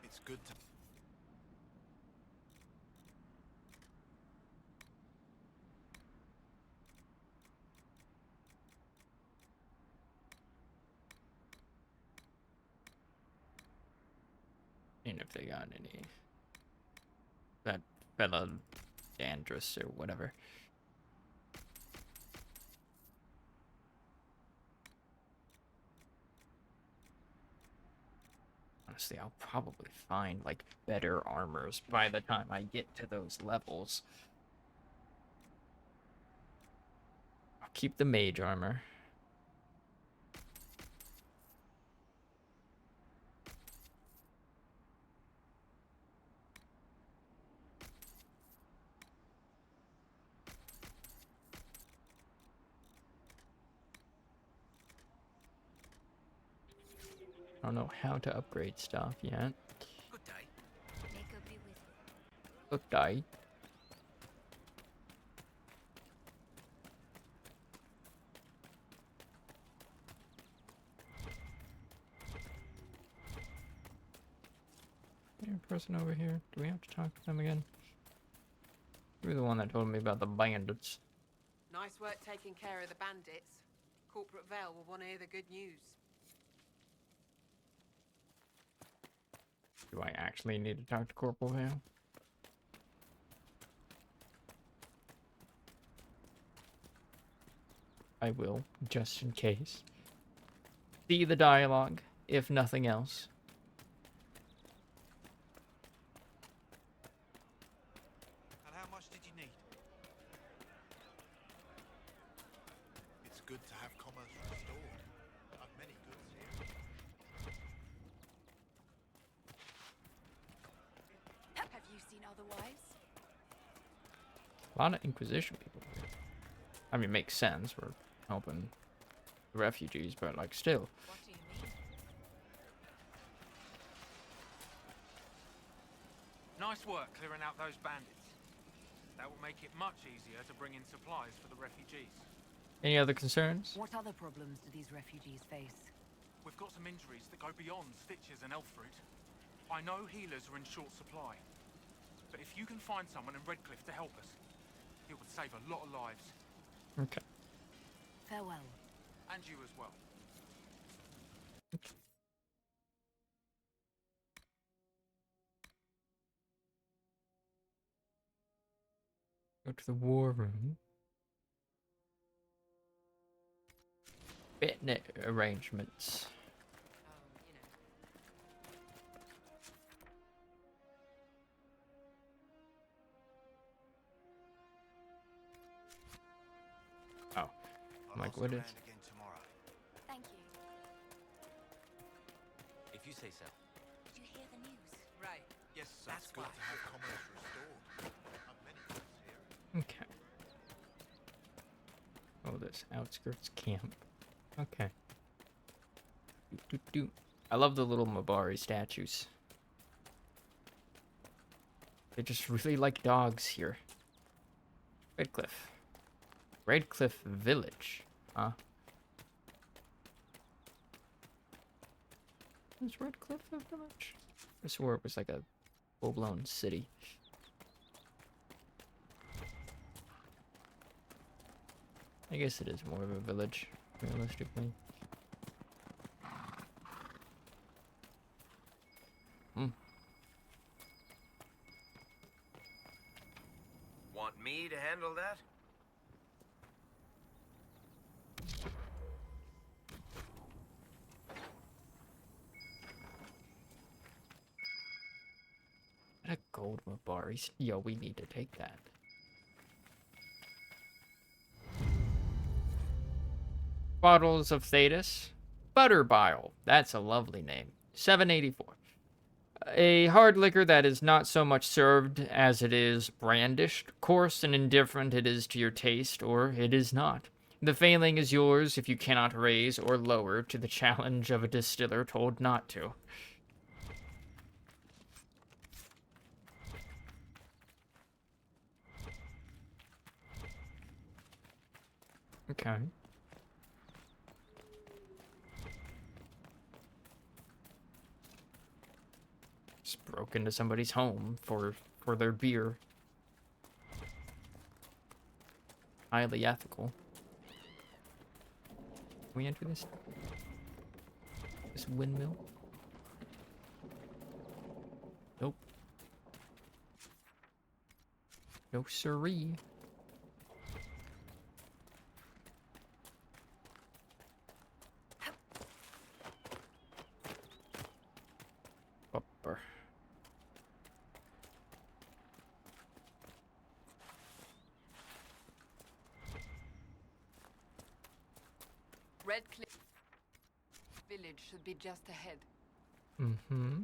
It's good to... And if they got any... That fella Dandrus or whatever. Honestly, I'll probably find, like, better armors by the time I get to those levels. I'll keep the mage armor. I don't know how to upgrade stuff yet. Good day. May God be with you. Look, die. Is there a person over here? Do we have to talk to them again? You're the one that told me about the bandits. Nice work taking care of the bandits. Corporate Vale will want to hear the good news. Do I actually need to talk to Corporal Vale? I will, just in case. See the dialogue, if nothing else. And how much did you need? It's good to have commerce restored. I've many goods here. Have you seen otherwise? A lot of Inquisition people here. I mean, it makes sense. We're helping the refugees, but, like, still. What do you mean? Nice work clearing out those bandits. That will make it much easier to bring in supplies for the refugees. Any other concerns? What other problems do these refugees face? We've got some injuries that go beyond stitches and elf fruit. I know healers are in short supply. But if you can find someone in Redcliffe to help us, it would save a lot of lives. Okay. Farewell. And you as well. Go to the war room. Fitnet arrangements. Oh, I'm like, what is? Again tomorrow. Thank you. If you say so. Did you hear the news? Right. Yes, That's it's good why. to have commerce restored. I've many goods here. Okay. Oh, this outskirts camp. Okay. Doo. I love the little Mabari statues. They're just really like dogs here. Redcliffe. Redcliffe Village. Huh? Is Redcliffe a village? I swore it was like a full-blown city. I guess it is more of a village, realistically. Want me to handle that? A gold Mabari. Yo, we need to take that. Bottles of Thetis. Butter Bile. That's a lovely name. 784. A hard liquor that is not so much served as it is brandished. Coarse and indifferent it is to your taste, or it is not. The failing is yours if you cannot raise or lower to the challenge of a distiller told not to. Okay. Just broke into somebody's home for their beer. Highly ethical. Can we enter this windmill? Nope. No siree. Upper. Redcliffe village should be just ahead. Mm-hmm.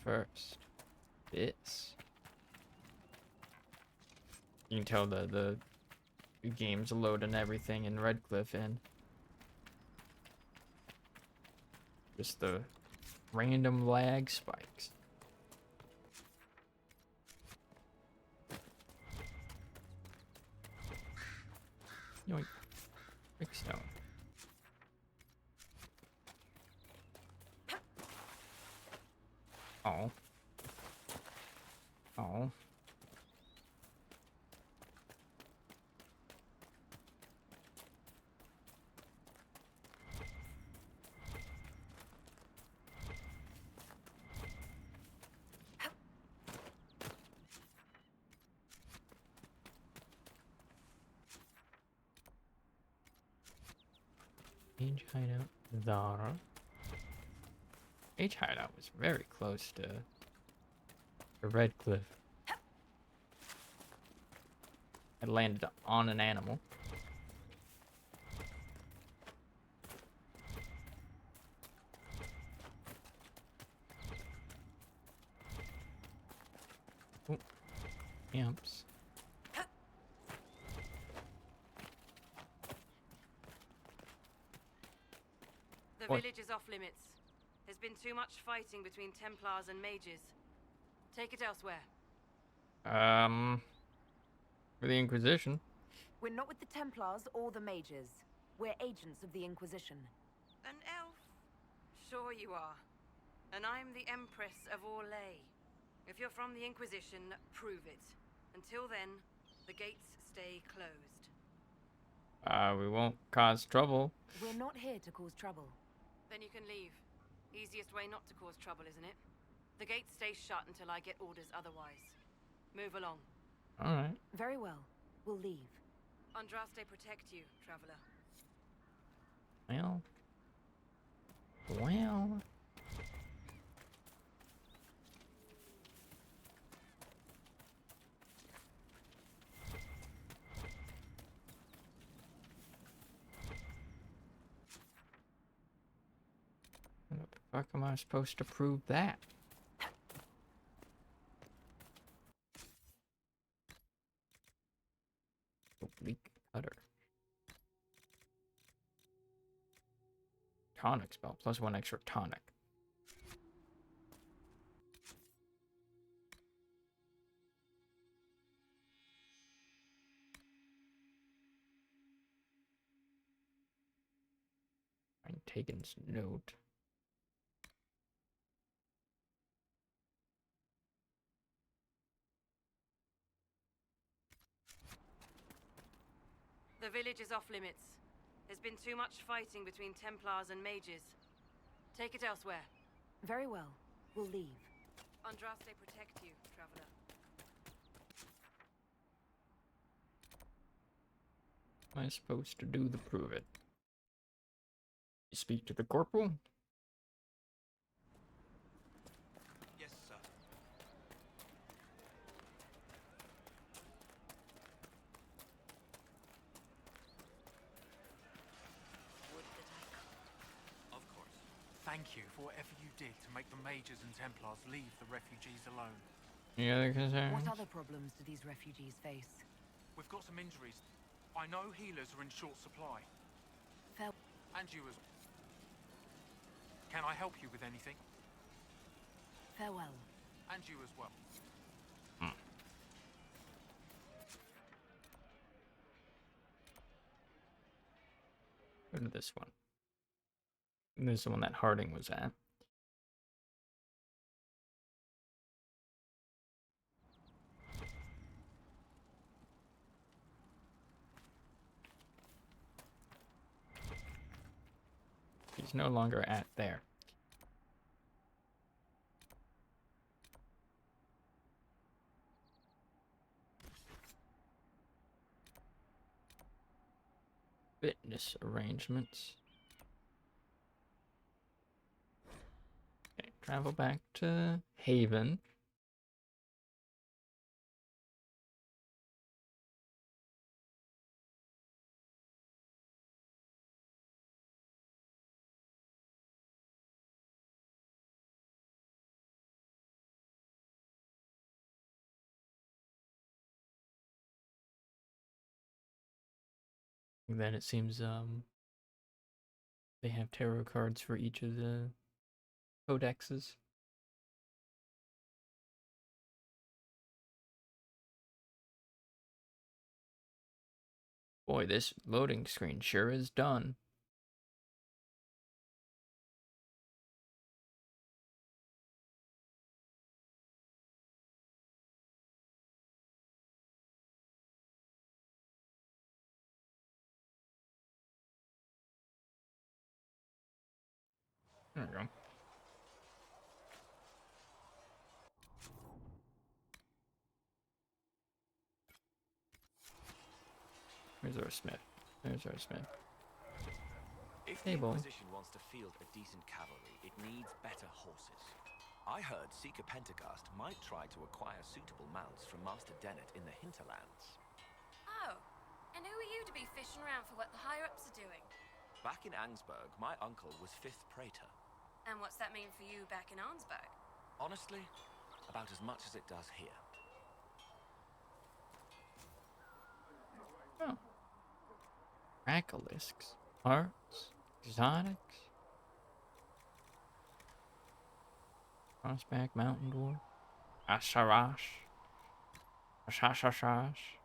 First, this. You can tell the game's loading everything in Redcliffe in. Just the random lag spikes. Yoink. Big stone. Oh. Oh. Age hideout. Zara. Age hideout was very close to Redcliffe. I landed on an animal. Oh, amps. The What? village is off limits. There's been too much fighting between Templars and mages. Take it elsewhere. For the Inquisition. We're not with the Templars or the mages. We're agents of the Inquisition. An elf? Sure you are. And I'm the Empress of Orlais. If you're from the Inquisition, prove it. Until then, the gates stay closed. We won't cause trouble. We're not here to cause trouble. Then you can leave. Easiest way not to cause trouble, isn't it? The gates stay shut until I get orders otherwise. Move along. Alright. Very well. We'll leave. Andraste protect you, traveler. Well. Well. What the fuck am I supposed to prove that? Oblique cutter. Tonic spell. Plus 1 extra tonic. I'm taking note. The village is off limits. There's been too much fighting between Templars and mages. Take it elsewhere. Very well. We'll leave. Andraste protect you, traveler. What am I supposed to do to prove it? You speak to the corporal? Yes, sir. Of course. Thank you for whatever you did to make the mages and Templars leave the refugees alone. Any other concerns? What other problems do these refugees face? We've got some injuries. I know healers are in short supply. Fair. And you as... Can I help you with anything? Farewell. And you as well. Hmm. Go to this one. This is the one that Harding was at. He's no longer at there. Fitness arrangements. Okay, travel back to Haven. And then it seems they have tarot cards for each of the codexes. Boy, this loading screen sure is done. There we go. Here's our smith. There's our smith. If the Table. Inquisition wants to field a decent cavalry, it needs better horses. I heard Seeker Pentagast might try to acquire suitable mounts from Master Dennett in the hinterlands. Oh, and who are you to be fishing around for what the higher-ups are doing? Back in Angsburg, my uncle was 5th Praetor. And what's that mean for you back in Arnsberg? Honestly, about as much as it does here. Oh. Rackalisks. Arts. Exotics. Crossback Mountain Dwarf. Asharash. Ashashashash.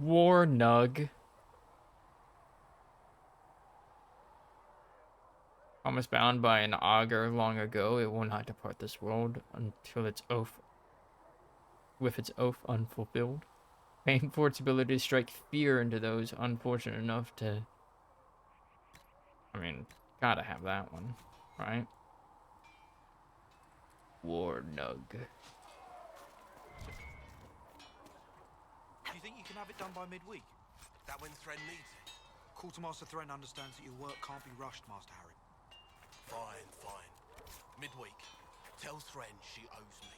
War Nug. Promise bound by an augur long ago, it will not depart this world until its oath, with its oath unfulfilled. Paying for its ability to strike fear into those unfortunate enough to. I mean, gotta have that one, right? War Nug. Do you think you can have it done by midweek? That when Thren needs it? Quartermaster Thren understands that your work can't be rushed, Master Harry. Fine, fine. Midweek. Tell Thren she owes me.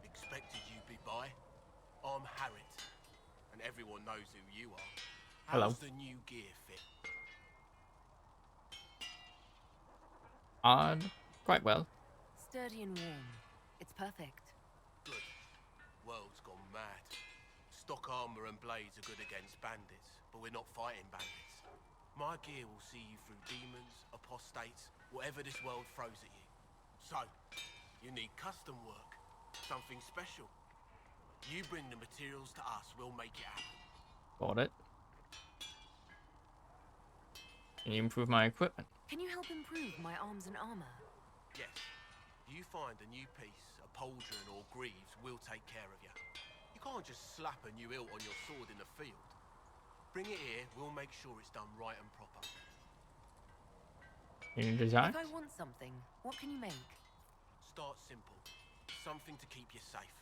Expected you'd be by. I'm Harriet, and everyone knows who you are. Hello. How's the new gear fit? Odd. Quite well. Sturdy and warm. It's perfect. Good. World's gone mad. Stock armor and blades are good against bandits, but we're not fighting bandits. My gear will see you through demons, apostates, whatever this world throws at you. So, you need custom work, something special. You bring the materials to us, we'll make it happen. Got it. Can you improve my equipment? Can you help improve my arms and armor? Yes. You find a new piece, a pauldron or greaves, we'll take care of you. You can't just slap a new hilt on your sword in the field. Bring it here, we'll make sure it's done right and proper. Any designs? If I want something, what can you make? Start simple. Something to keep you safe.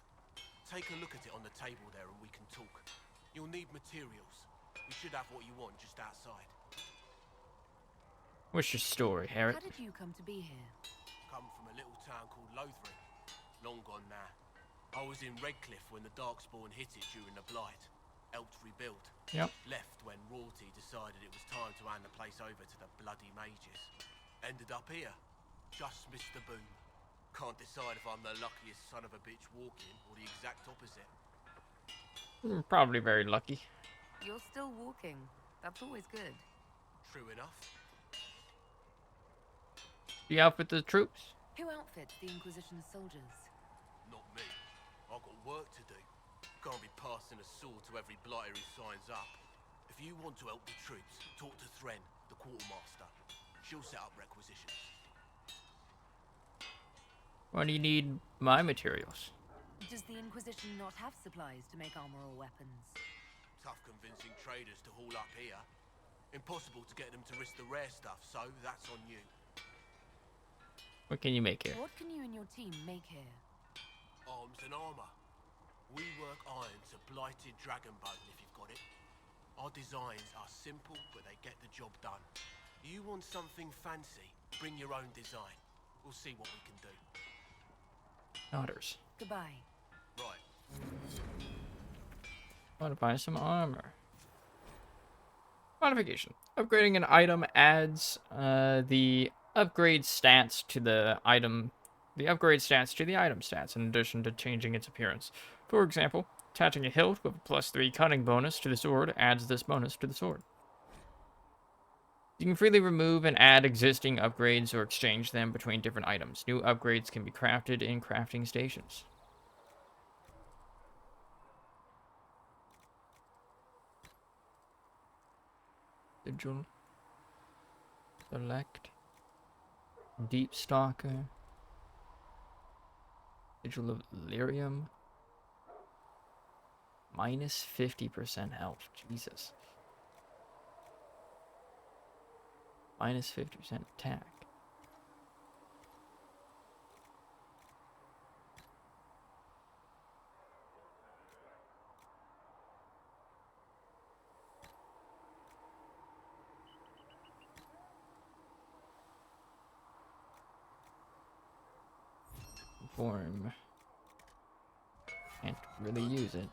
Take a look at it on the table there and we can talk. You'll need materials. We should have what you want just outside. What's your story, Harriet? How did you come to be here? Come from a little town called Lothring. Long gone now. I was in Redcliffe when the Darkspawn hit it during the Blight. Helped rebuild. Yep. Left when royalty decided it was time to hand the place over to the bloody mages. Ended up here. Just missed the boom. Can't decide if I'm the luckiest son of a bitch walking or the exact opposite. Probably very lucky. You're still walking. That's always good. True enough. You outfit the troops? Who outfits the Inquisition's soldiers? Not me. I've got work to do. Can't be passing a sword to every blighter who signs up. If you want to help the troops, talk to Thren, the quartermaster. She'll set up requisitions. Why do you need my materials? Does the Inquisition not have supplies to make armor or weapons? Tough convincing traders to haul up here. Impossible to get them to risk the rare stuff, so that's on you. What can you make here? What can you and your team make here? Arms and armor. We work iron to blighted dragonbone if you've got it. Our designs are simple, but they get the job done. You want something fancy? Bring your own design. We'll see what we can do. Daughters. Goodbye. Right. Want to buy some armor. Modification. Upgrading an item adds the upgrade stats to the item. The upgrade stats to the item stats in addition to changing its appearance. For example, attaching a hilt with a +3 cutting bonus to the sword adds this bonus to the sword. You can freely remove and add existing upgrades or exchange them between different items. New upgrades can be crafted in crafting stations. Sigil. Select. Deep Stalker. Sigil of Lyrium. Minus 50% health. Jesus. Minus 50% attack. Form. Can't really use it.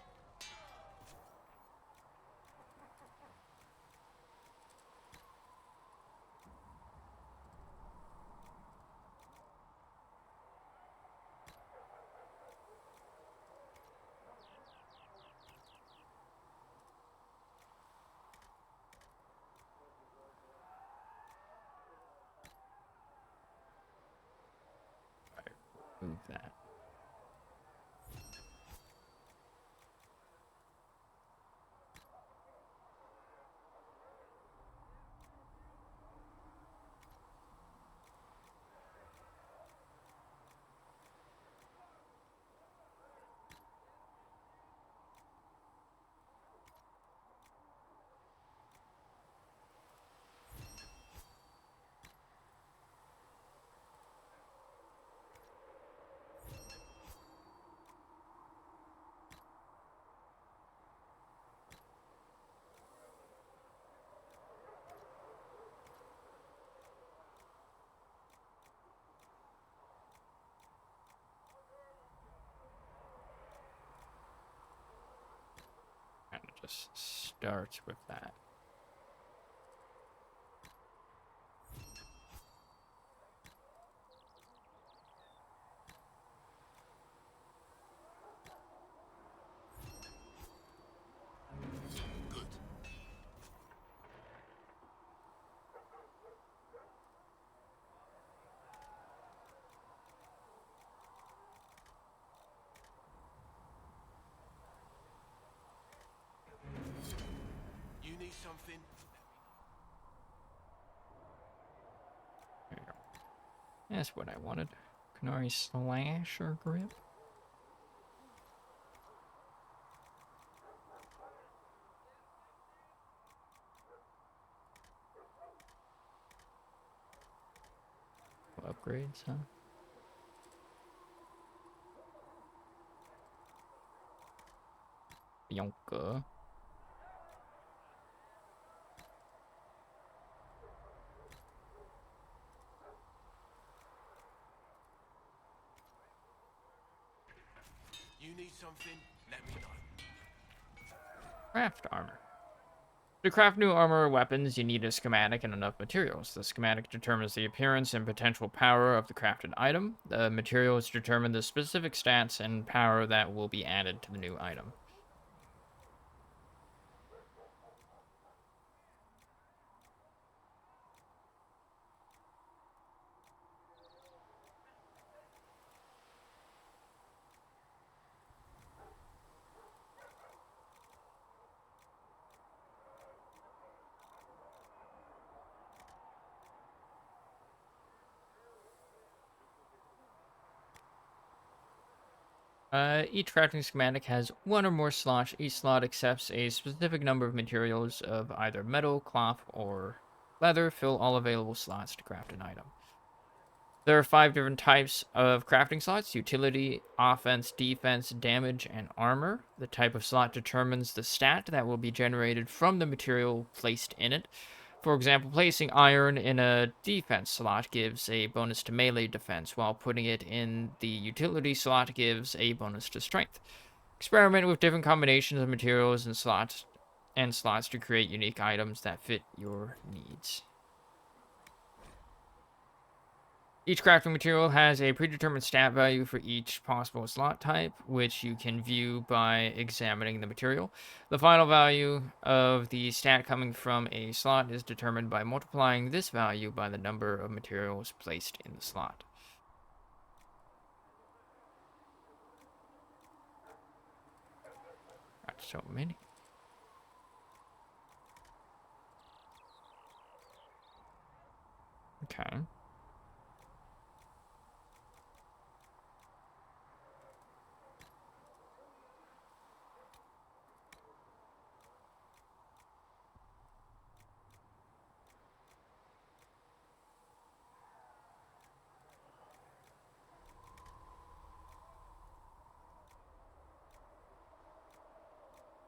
Move that. And it just starts with that. Good. You need something? There you go. That's what I wanted. Canary slasher grip. Upgrades, huh? Yonka. You need something? Let me know. Craft armor. To craft new armor or weapons, you need a schematic and enough materials. The schematic determines the appearance and potential power of the crafted item. The materials determine the specific stats and power that will be added to the new item. Each crafting schematic has one or more slots. Each slot accepts a specific number of materials of either metal, cloth, or leather. Fill all available slots to craft an item. There are 5 different types of crafting slots: utility, offense, defense, damage, and armor. The type of slot determines the stat that will be generated from the material placed in it. For example, placing iron in a defense slot gives a bonus to melee defense, while putting it in the utility slot gives a bonus to strength. Experiment with different combinations of materials and slots to create unique items that fit your needs. Each crafting material has a predetermined stat value for each possible slot type, which you can view by examining the material. The final value of the stat coming from a slot is determined by multiplying this value by the number of materials placed in the slot. Got so many. Okay.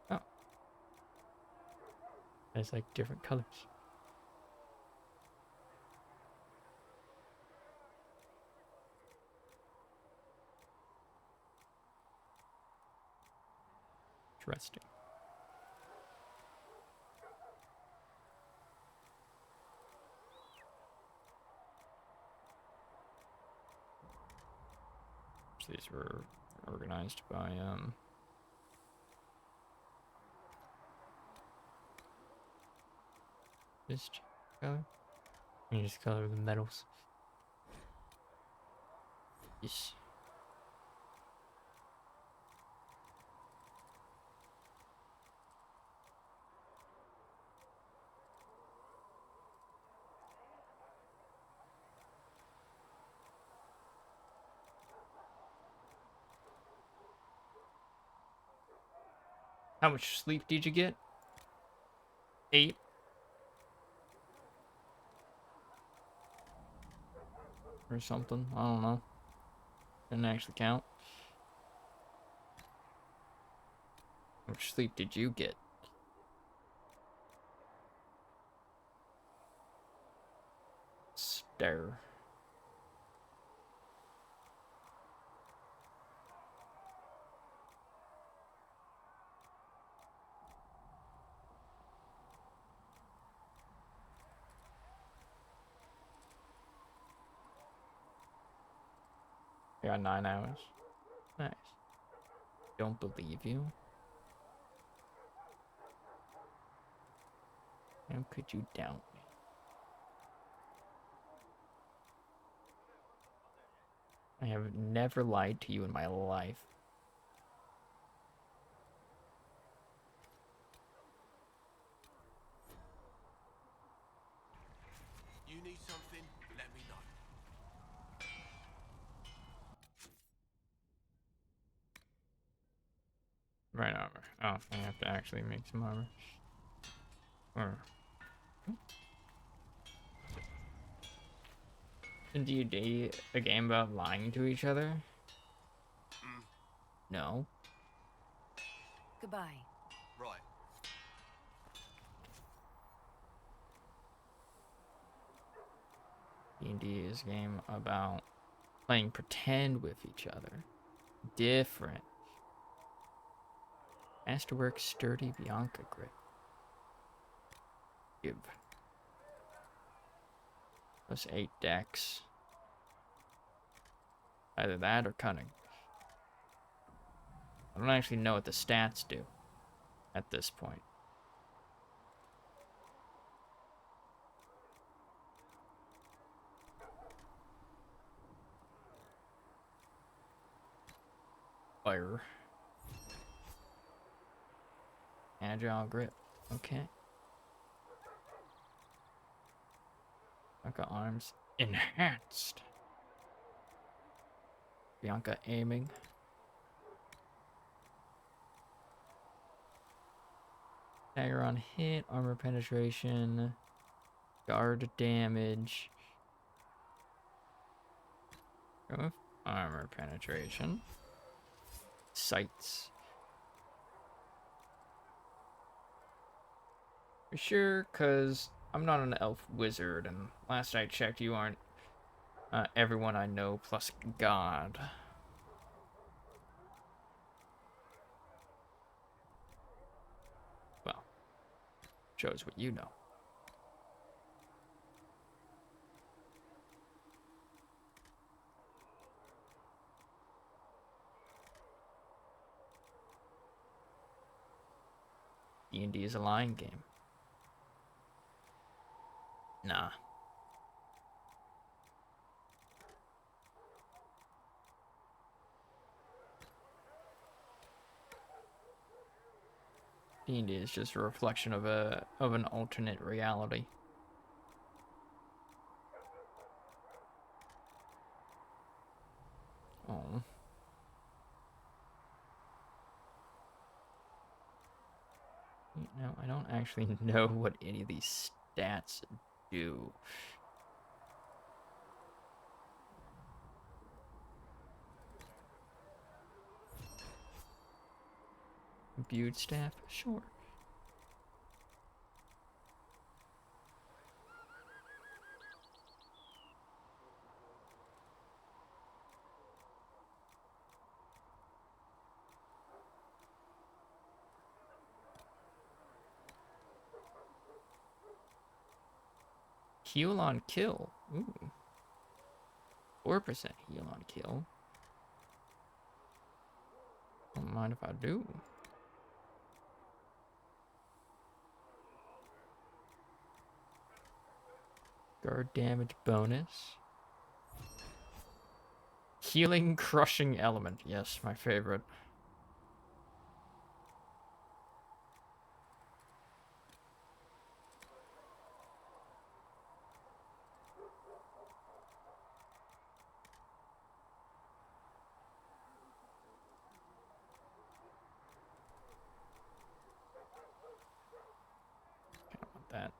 Oh. There's like different colors. Interesting. These were organized by this color. You just color the metals. Yes. How much sleep did you get? 8. Or something. I don't know. Didn't actually count. How much sleep did you get? Stare. I got 9 hours. Nice. Don't believe you. How could you doubt me? I have never lied to you in my life. You need something? Let me know. Right armor. Oh, I have to actually make some armor. Or... Do you date a game about lying to each other? No. Goodbye. Right. D&D is a game about playing pretend with each other. Different. Masterwork sturdy Bianca grip. Give. Plus 8 dex. Either that or cunning. I don't actually know what the stats do at this point. Fire. Agile grip. Okay. Bianca arms enhanced. Bianca aiming. Dagger on hit, armor penetration, guard damage. Go with armor penetration. Sights. For sure, because I'm not an elf wizard, and last I checked, you aren't everyone I know plus God. Well, shows what you know. D&D is a lying game. Nah. D&D is just a reflection of an alternate reality. Oh. No, I don't actually know what any of these stats do. Imbued staff? Sure. Heal on kill. Ooh. 4% heal on kill. Don't mind if I do. Guard damage bonus. Healing crushing element. Yes, my favorite. I don't want that.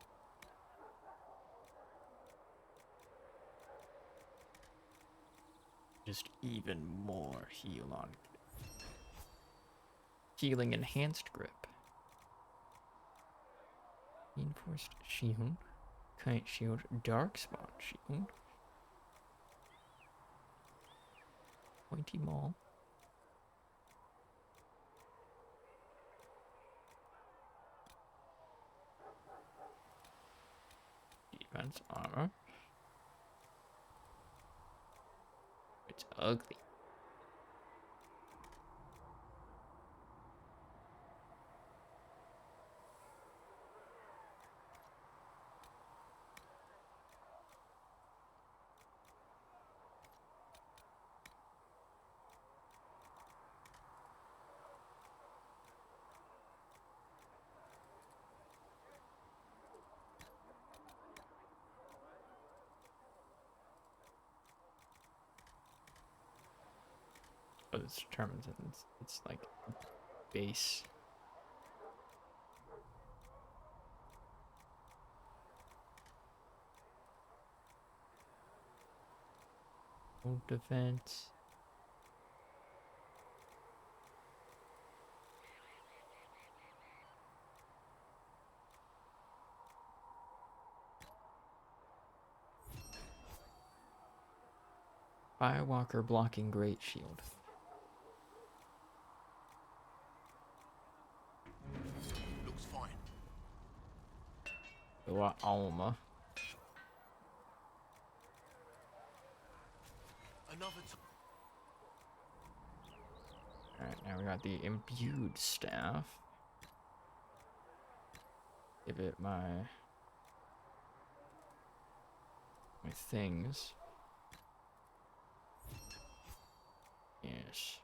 Just even more heal on. Healing enhanced grip. Reinforced shield. Kite shield. Dark spot shield. Pointy maul. Defense armor. It's ugly. Oh, this determines it. It's like base. Full defense. Firewalker blocking great shield. Looks fine. What Alma? Another Alright, now we got the imbued staff. Give it my things. Yes.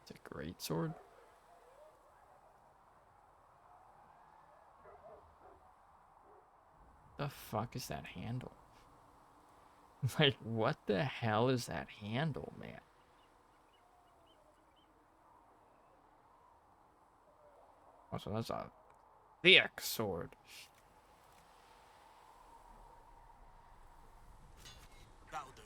It's a great sword. The fuck is that handle? Like, what the hell is that handle, man? Oh, so that's a thick sword. That'll do.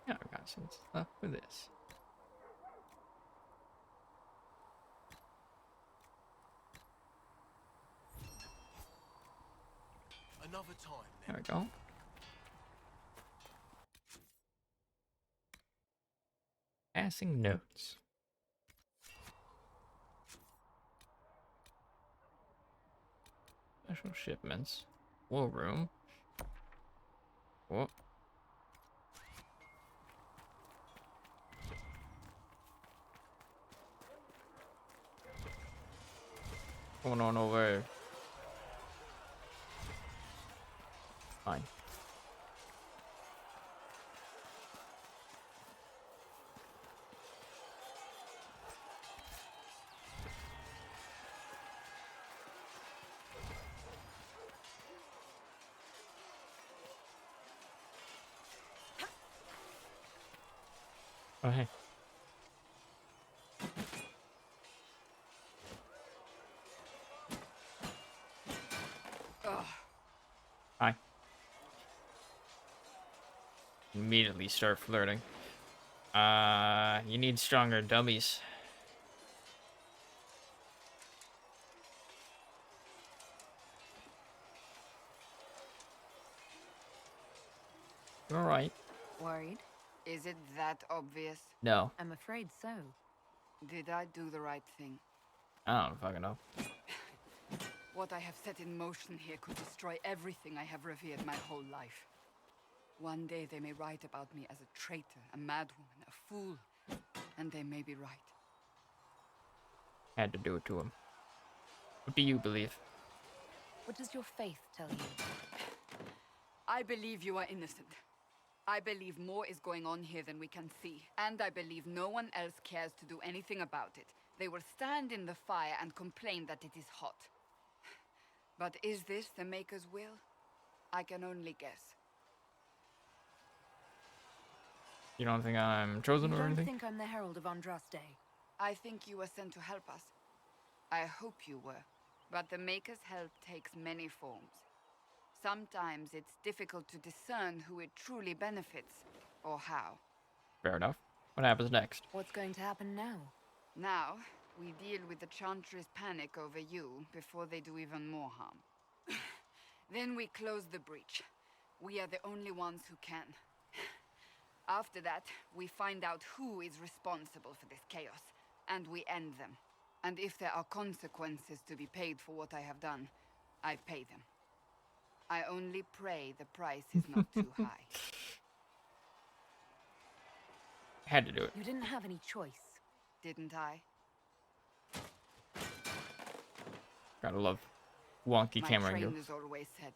Yeah, I got some stuff for this. Another time There then. we go. Passing notes. Special shipments. War room. What? Going on over? Fine. Oh, hey. Hi. Immediately start flirting. You need stronger dummies. All right. Worried? Is it that obvious? No. I'm afraid so. Did I do the right thing? I don't fucking know. What I have set in motion here could destroy everything I have revered my whole life. One day they may write about me as a traitor, a madwoman, a fool, and they may be right. Had to do it to him. What do you believe? What does your faith tell you? I believe you are innocent. I believe more is going on here than we can see, and I believe no one else cares to do anything about it. They will stand in the fire and complain that it is hot. But is this the Maker's will? I can only guess. You don't think I'm chosen You or don't anything? think I'm the Herald of Andraste? I think you were sent to help us. I hope you were. But the Maker's help takes many forms. Sometimes it's difficult to discern who it truly benefits, or how. Fair enough. What happens next? What's going to happen now? Now, we deal with the Chantry's panic over you before they do even more harm. Then we close the breach. We are the only ones who can. After that, we find out who is responsible for this chaos, and we end them. And if there are consequences to be paid for what I have done, I pay them. I only pray the price is not too high. Had to do it. You didn't have any choice. Didn't I? Gotta love wonky My camera angles. trainers always said,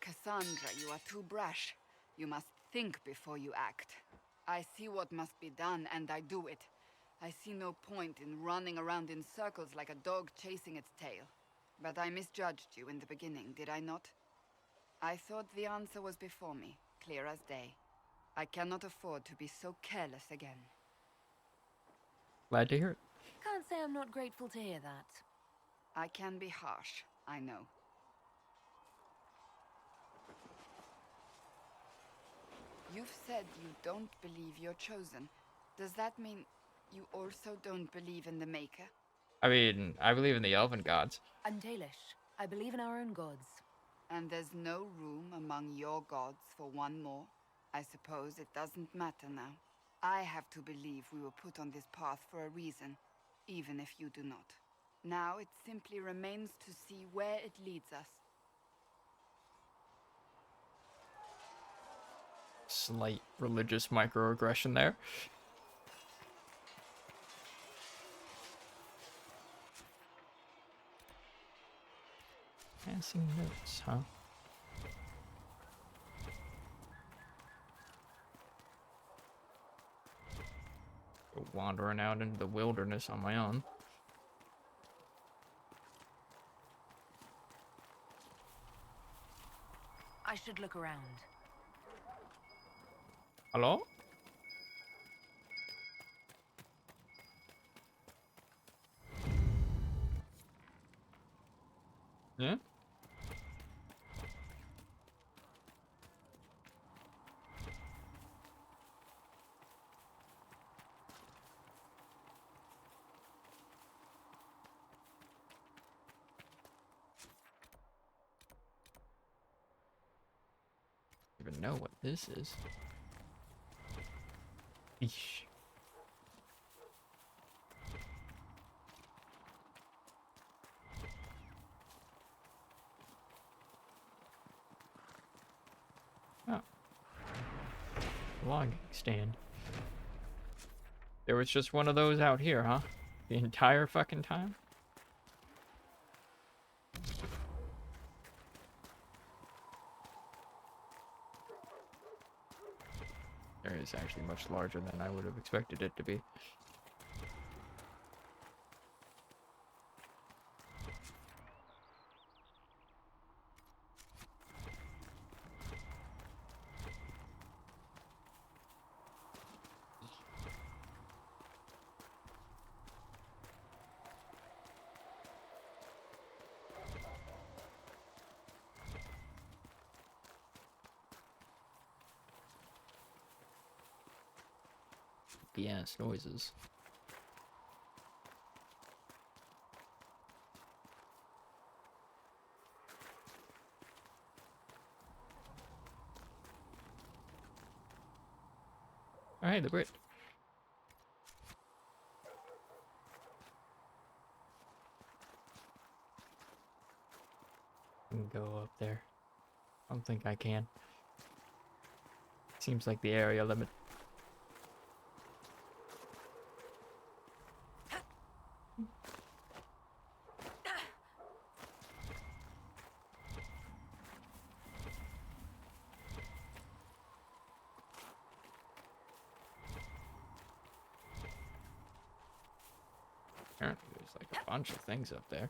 Cassandra, you are too brash. You must think before you act. I see what must be done, and I do it. I see no point in running around in circles like a dog chasing its tail. But I misjudged you in the beginning, did I not? I thought the answer was before me, clear as day. I cannot afford to be so careless again. Glad to hear it. Can't say I'm not grateful to hear that. I can be harsh, I know. You've said you don't believe you're chosen. Does that mean you also don't believe in the Maker? I mean, I believe in the elven gods. I'm Dalish. I believe in our own gods. And there's no room among your gods for one more? I suppose it doesn't matter now. I have to believe we were put on this path for a reason, even if you do not. Now it simply remains to see where it leads us. Slight religious microaggression there. Passing notes, huh? Go wandering out into the wilderness on my own. I should look around. Hello? Yeah? Even know what this is. Eesh. Oh. Logging stand. There was just one of those out here, huh? The entire fucking time? Area is actually much larger than I would have expected it to be. Yes, noises. Alright, the bridge. I can go up there. I don't think I can. Seems like the area limit. Apparently there's like a bunch of things up there.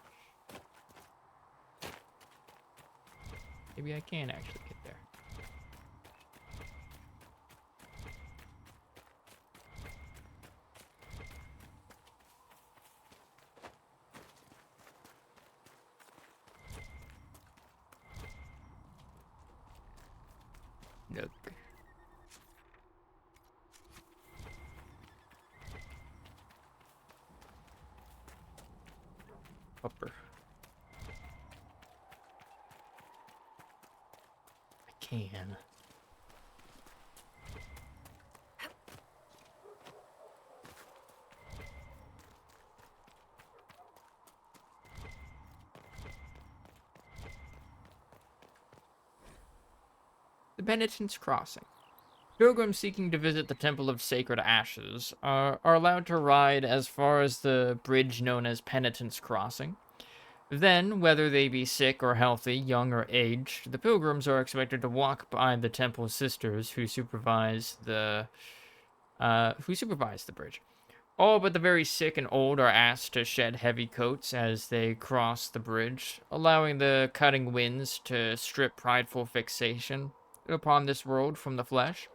Maybe I can actually get there. Nook. Upper. I can. The Penitent's Crossing. Pilgrims seeking to visit the Temple of Sacred Ashes are allowed to ride as far as the bridge known as Penitent's Crossing. Then, whether they be sick or healthy, young or aged, the pilgrims are expected to walk by the temple sisters who supervise the bridge. All but the very sick and old are asked to shed heavy coats as they cross the bridge, allowing the cutting winds to strip prideful fixation upon this world from the flesh.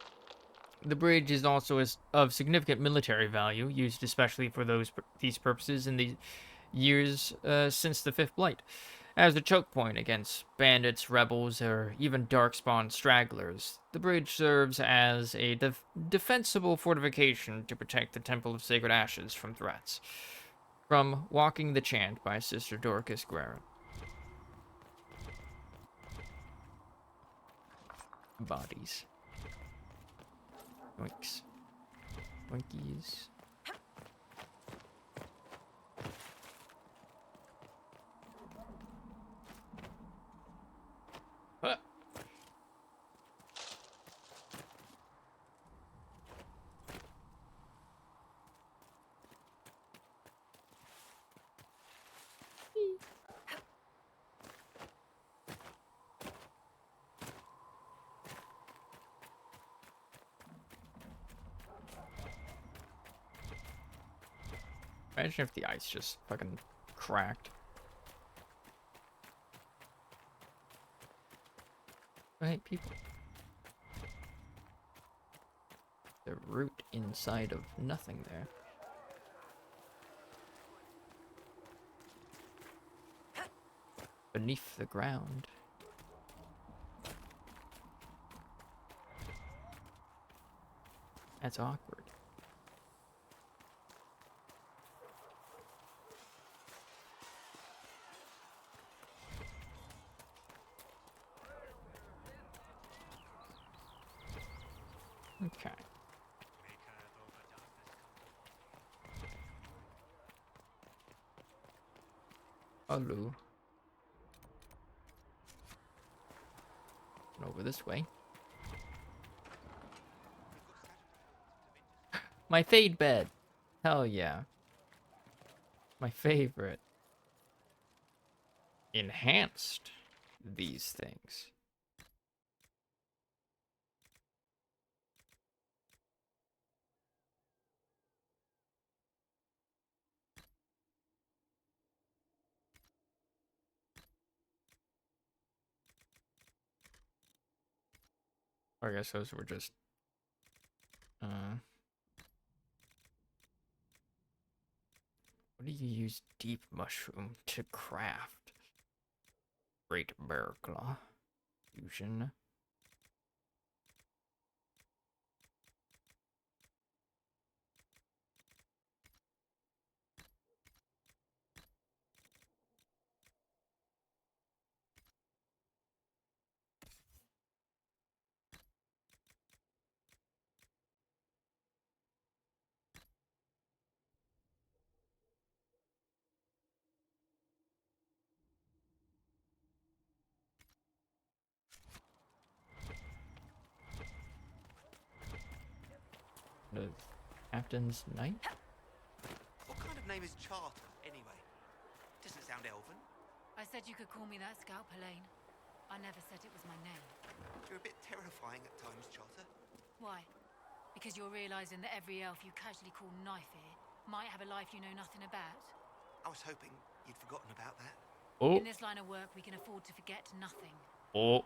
The bridge is also of significant military value, used especially for these purposes in the years since the Fifth Blight, as a choke point against bandits, rebels, or even darkspawn stragglers. The bridge serves as a defensible fortification to protect the Temple of Sacred Ashes from threats. From Walking the Chant by Sister Dorcas Guerra. Bodies. Oinks. Oinkies. Huh. Imagine if the ice just fucking cracked. Oh, hey, people. The root inside of nothing there. Beneath the ground. That's awkward. Okay. Hello. And over this way. My fade bed. Hell yeah. My favorite. Enhanced these things. I guess those were just what do you use deep mushroom to craft? Great bear claw. Fusion. The captain's knight? What kind of name is Charter, anyway? Doesn't sound elven. I said you could call me that, Scout Helene. I never said it was my name. You're a bit terrifying at times, Charter. Why? Because you're realizing that every elf you casually call Knife Ear might have a life you know nothing about? I was hoping you'd forgotten about that. Oh. In this line of work, we can afford to forget nothing. Oh.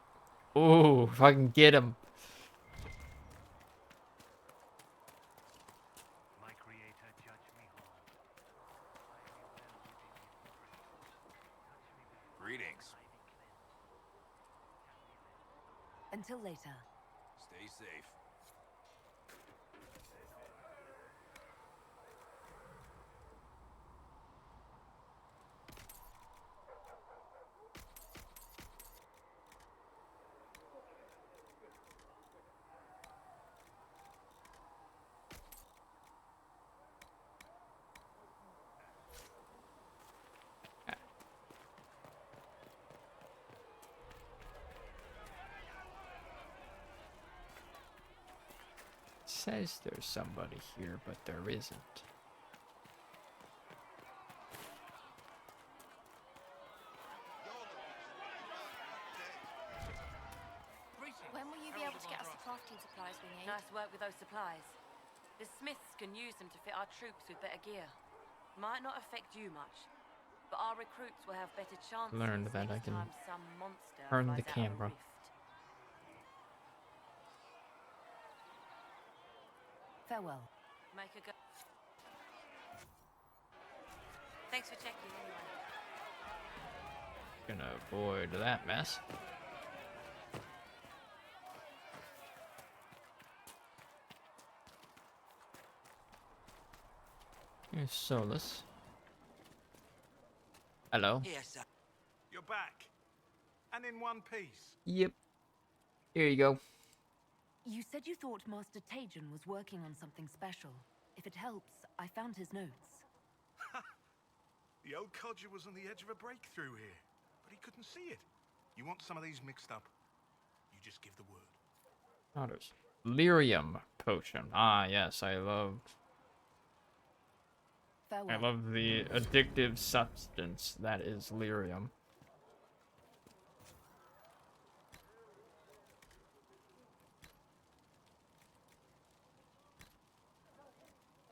Oh, if I can get him. My creator judge me whole. Greetings. Until later. Stay safe. Says there's somebody here, but there isn't. When will you be able to get us the crafting supplies we need? Nice work with those supplies. The smiths can use them to fit our troops with better gear. Might not affect you much, but our recruits will have better chances Learned that I next can time some monster turn flies the out of a camera. rift. Farewell. Make a go. Thanks for checking anyway. Gonna avoid that mess. Here's Solus. Hello. Yes, sir. You're back. And in one piece. Yep. Here you go. You said you thought Master Tajan was working on something special. If it helps, I found his notes. The old codger was on the edge of a breakthrough here, but he couldn't see it. You want some of these mixed up? You just give the word. Otters. Lyrium potion. Ah, yes, I love Farewell. the addictive substance that is lyrium.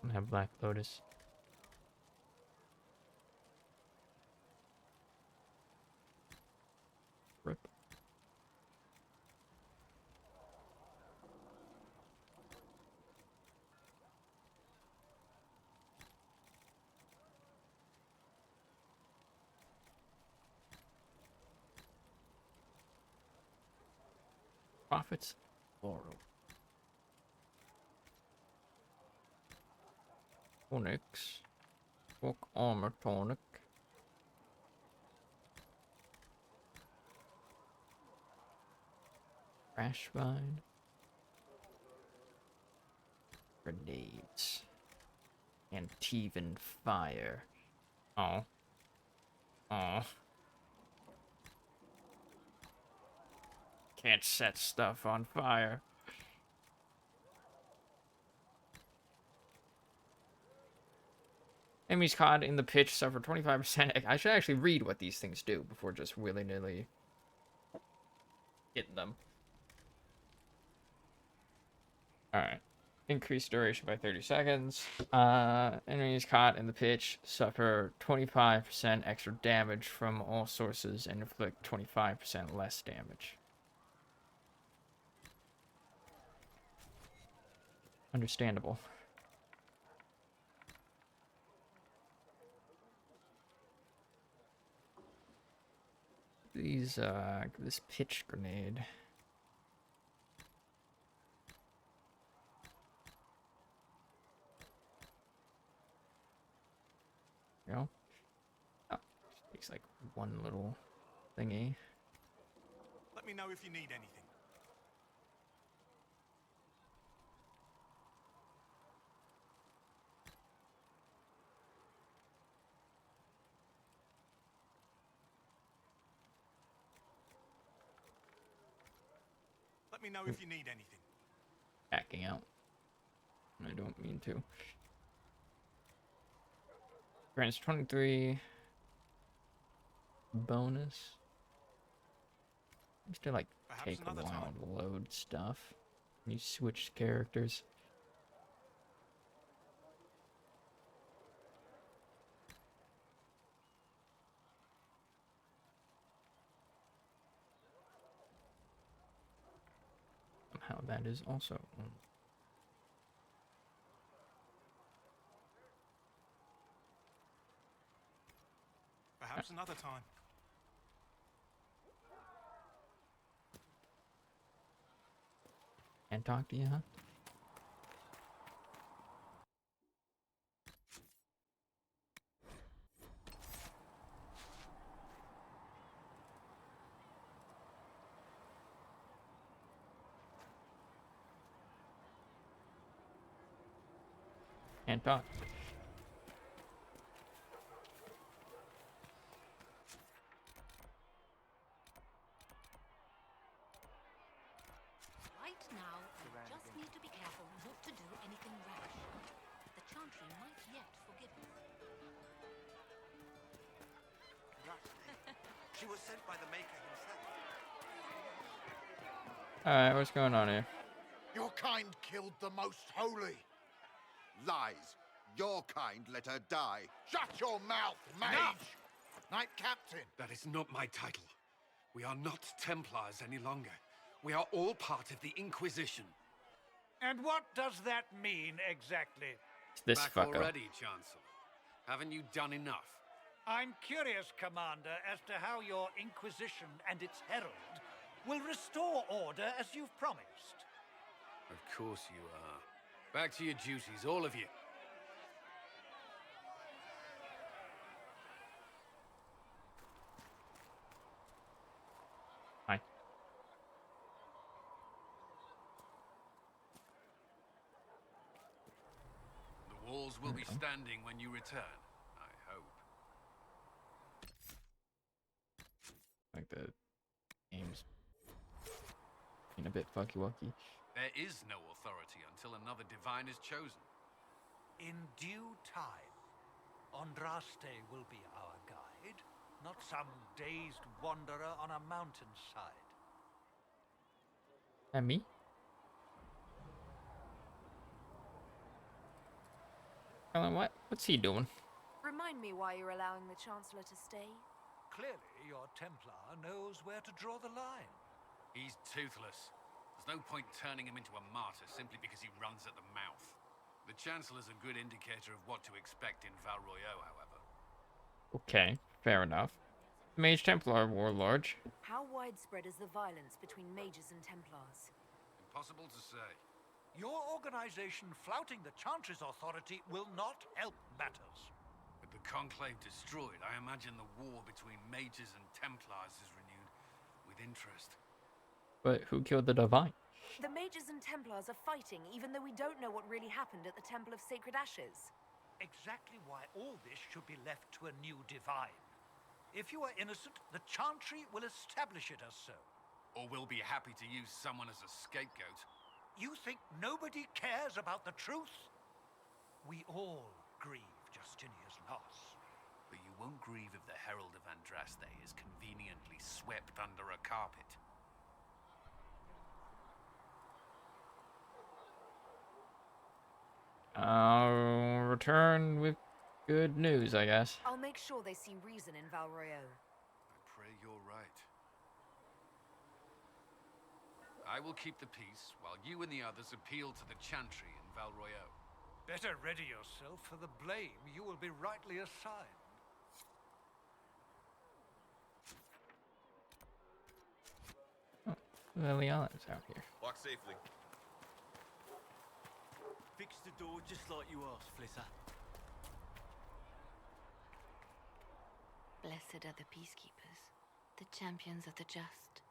I have Black Lotus. Prophets Laurel. Tonics. Book armor tonic. Crash vine. Grenades. Antivan fire. Oh. Oh. Can't set stuff on fire. Enemies caught in the pitch suffer 25%. I should actually read what these things do before just willy-nilly hitting them. Alright. Increased duration by 30 seconds. Enemies caught in the pitch suffer 25% extra damage from all sources and inflict 25% less damage. Understandable. These, this pitch grenade. You know? Oh, takes like one little thingy. Let me know if you need anything. Let me know if you need anything. Backing out. I don't mean to. Grants 23 bonus. Used to like take a while to load stuff. You switch characters. Somehow that is also on. Perhaps another time. Can't talk to you, huh? Can't talk. Right now, I just need to be careful not to do anything rash. The Chantry might yet forgive us. She was sent by the Maker himself. Alright, what's going on here? Your kind killed the most holy. Lies. Your kind let her die. Shut your mouth, mage! Enough! Knight Captain. That is not my title. We are not Templars any longer. We are all part of the Inquisition. And what does that mean exactly? This Back fucker. already, Chancellor. Haven't you done enough? I'm curious, Commander, as to how your Inquisition and its herald will restore order as you've promised. Of course you are. Back to your duties, all of you. Hi. The walls will be standing when you return, I hope. Like the game's being a bit fucky-wucky. There is no authority until another divine is chosen. In due time, Andraste will be our guide, not some dazed wanderer on a mountainside. And me? What's he doing? Remind me why you're allowing the Chancellor to stay. Clearly, your Templar knows where to draw the line. He's toothless. There's no point turning him into a martyr simply because he runs at the mouth. The Chancellor's a good indicator of what to expect in Val Royeaux, however. Okay, fair enough. Mage Templar warlord. How widespread is the violence between mages and Templars? Impossible to say. Your organization flouting the Chantry's authority will not help matters. With the Conclave destroyed, I imagine the war between mages and Templars is renewed with interest. But who killed the Divine? The mages and Templars are fighting, even though we don't know what really happened at the Temple of Sacred Ashes. Exactly why all this should be left to a new divine. If you are innocent, the Chantry will establish it as so. Or we'll be happy to use someone as a scapegoat. You think nobody cares about the truth? We all grieve Justinia's loss. But you won't grieve if the Herald of Andraste is conveniently swept under a carpet. I'll return with good news, I guess. I'll make sure they see reason in Val Royeaux. I pray you're right. I will keep the peace while you and the others appeal to the Chantry in Val Royeaux. Better ready yourself for the blame you will be rightly assigned. Liliana's out here. Walk safely. Fix the door just like you asked, Flitter. Blessed are the peacekeepers, the champions of the just.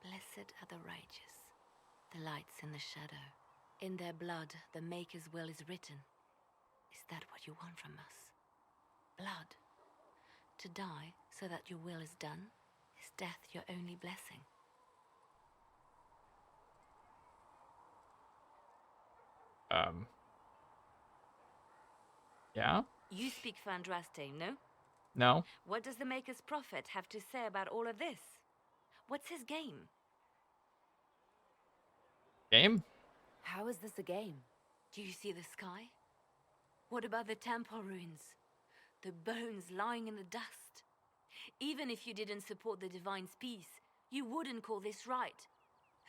Blessed are the righteous, the lights in the shadow. In their blood, the Maker's will is written. Is that what you want from us? Blood. To die so that your will is done? Is death your only blessing? Yeah? You speak for Andraste, no? No? What does the Maker's prophet have to say about all of this? What's his game? Game? How is this a game? Do you see the sky? What about the temple ruins? The bones lying in the dust? Even if you didn't support the Divine's peace, you wouldn't call this right.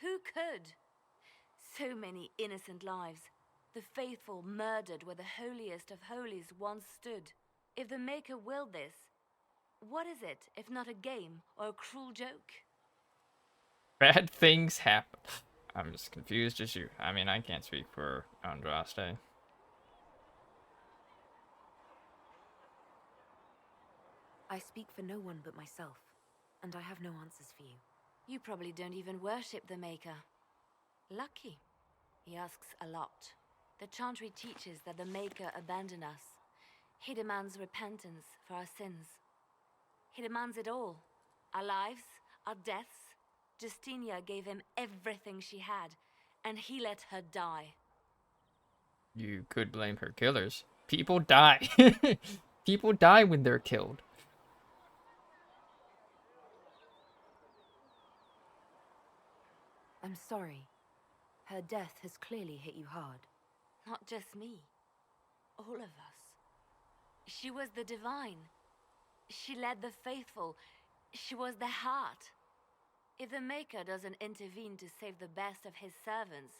Who could? So many innocent lives. The faithful murdered where the holiest of holies once stood. If the Maker willed this, what is it if not a game or a cruel joke? Bad things happen. I'm just confused as you. I mean, I can't speak for Andraste. I speak for no one but myself, and I have no answers for you. You probably don't even worship the Maker. Lucky. He asks a lot. The Chantry teaches that the Maker abandoned us. He demands repentance for our sins. He demands it all. Our lives, our deaths. Justinia gave him everything she had, and he let her die. You could blame her killers. People die. People die when they're killed. I'm sorry. Her death has clearly hit you hard. Not just me. All of us. She was the Divine. She led the faithful. She was their heart. If the Maker doesn't intervene to save the best of his servants,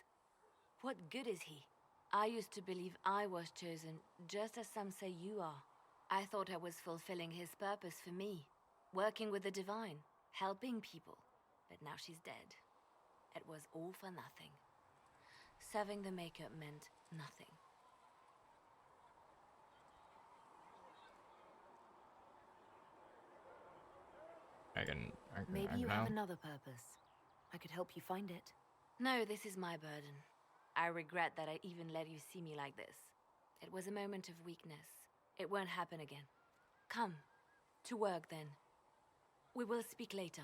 what good is he? I used to believe I was chosen, just as some say you are. I thought I was fulfilling his purpose for me, working with the Divine, helping people. But now she's dead. It was all for nothing. Serving the Maker meant nothing. Maybe you have another purpose. I could help you find it. No, this is my burden. I regret that I even let you see me like this. It was a moment of weakness. It won't happen again. Come, to work then. We will speak later.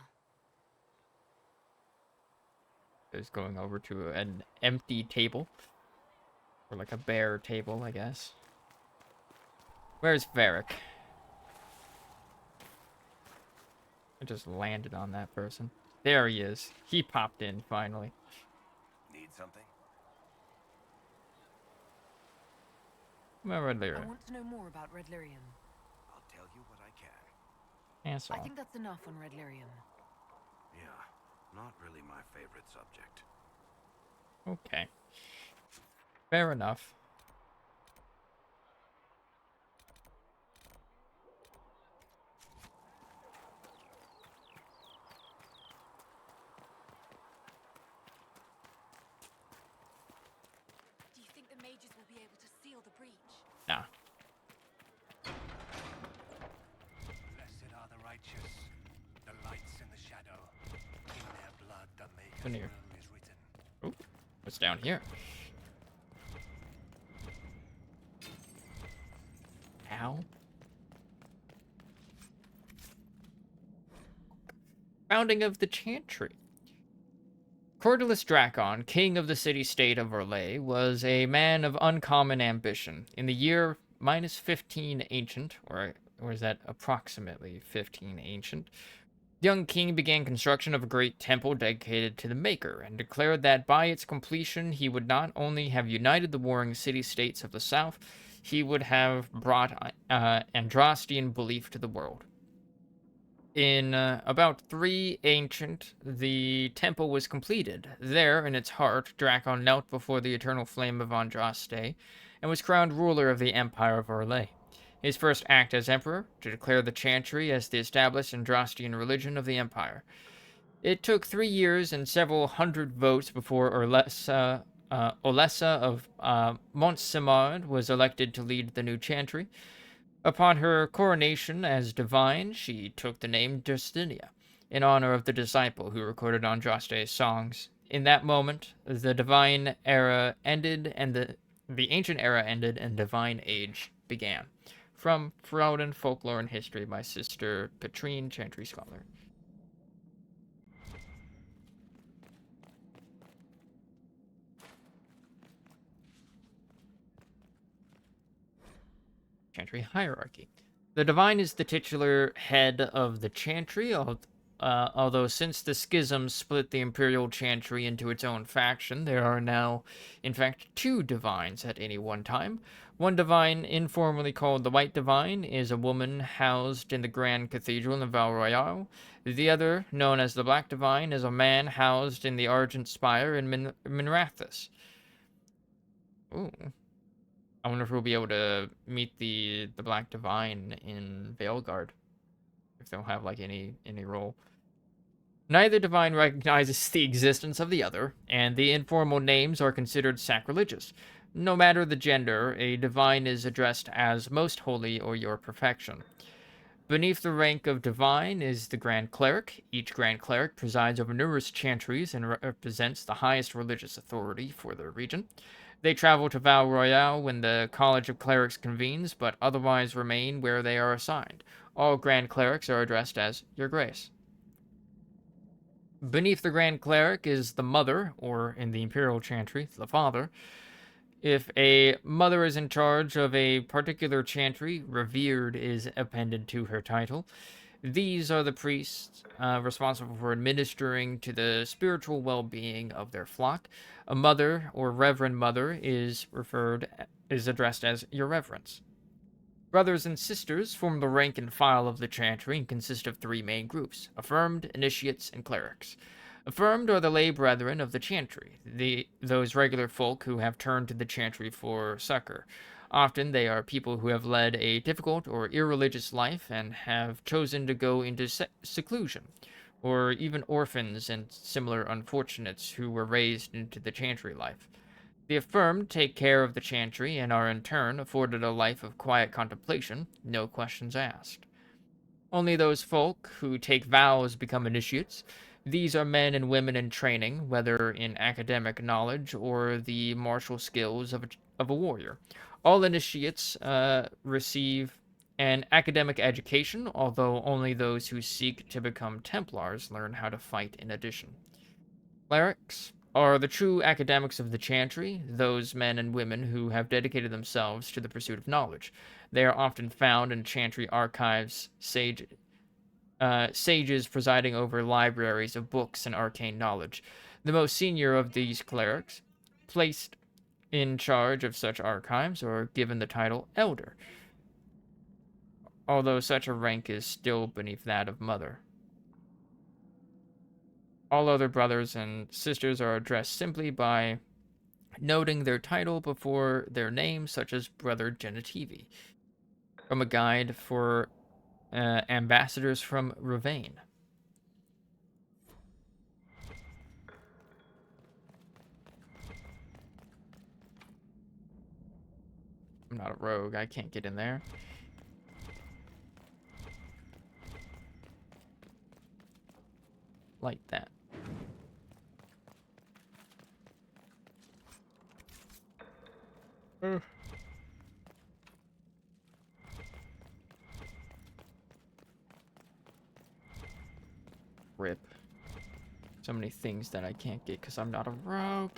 Is going over to an empty table. Or like a bare table, I guess. Where's Varric? I just landed on that person. There he is. He popped in, finally. Need something? About Red Lyrium. I want to know more about Red Lyrium. I'll tell you what I can. Ansel. I think that's enough on Red Lyrium. Yeah, not really my favorite subject. Okay. Fair enough. seal the breach. Nah. Blessed are the righteous, the lights in the shadow. In their blood the Maker's In here. will is written. Ooh, what's down here? Ow. Founding of the Chantry. Cordulus Dracon, king of the city-state of Orlais, was a man of uncommon ambition. In the year -15 ancient, or is that approximately 15 ancient, the young king began construction of a great temple dedicated to the Maker, and declared that by its completion he would not only have united the warring city-states of the south, he would have brought Andrastian belief to the world. In about 3 ancient, the temple was completed. There, in its heart, Dracon knelt before the eternal flame of Andraste, and was crowned ruler of the Empire of Orlais. His first act as emperor, to declare the Chantry as the established Andrastian religion of the Empire. It took 3 years and several hundred votes before Olessa of Montsemard was elected to lead the new Chantry. Upon her coronation as divine, she took the name Justinia, in honor of the disciple who recorded Andraste's songs. In that moment, the divine era ended, and the ancient era ended, and divine age began. From Ferelden Folklore and History by Sister Petrine, Chantry Scholar. Chantry hierarchy. The divine is the titular head of the Chantry, although since the schism split the Imperial Chantry into its own faction, there are now, in fact, 2 divines at any one time. One divine, informally called the White Divine, is a woman housed in the Grand Cathedral in Val Royale. The other, known as the Black Divine, is a man housed in the Argent Spire in Minrathous. Ooh. I wonder if we'll be able to meet the Black Divine in Veilguard. If they'll have, like, any role. Neither divine recognizes the existence of the other, and the informal names are considered sacrilegious. No matter the gender, a divine is addressed as Most Holy or Your Perfection. Beneath the rank of divine is the Grand Cleric. Each Grand Cleric presides over numerous chantries and represents the highest religious authority for their region. They travel to Val Royale when the College of Clerics convenes, but otherwise remain where they are assigned. All Grand Clerics are addressed as Your Grace. Beneath the Grand Cleric is the Mother, or in the Imperial Chantry, the Father. If a mother is in charge of a particular chantry, Revered is appended to her title. These are the priests responsible for administering to the spiritual well-being of their flock. A mother or Reverend Mother is addressed as Your Reverence. Brothers and sisters form the rank and file of the Chantry and consist of 3 main groups: Affirmed, Initiates, and Clerics. Affirmed are the lay brethren of the Chantry, those regular folk who have turned to the Chantry for succor. Often they are people who have led a difficult or irreligious life and have chosen to go into seclusion, or even orphans and similar unfortunates who were raised into the Chantry life. The Affirmed take care of the Chantry and are in turn afforded a life of quiet contemplation, no questions asked. Only those folk who take vows become initiates. These are men and women in training, whether in academic knowledge or the martial skills of a warrior. All initiates receive an academic education, although only those who seek to become Templars learn how to fight in addition. Clerics are the true academics of the Chantry, those men and women who have dedicated themselves to the pursuit of knowledge. They are often found in Chantry archives, sages presiding over libraries of books and arcane knowledge. The most senior of these clerics, placed in charge of such archives, are given the title Elder, although such a rank is still beneath that of Mother. All other brothers and sisters are addressed simply by noting their title before their name, such as Brother Genitivi, from a guide for ambassadors from Ravane. not a rogue. I can't get in there. Like that. Rip. So many things that I can't get because I'm not a rogue.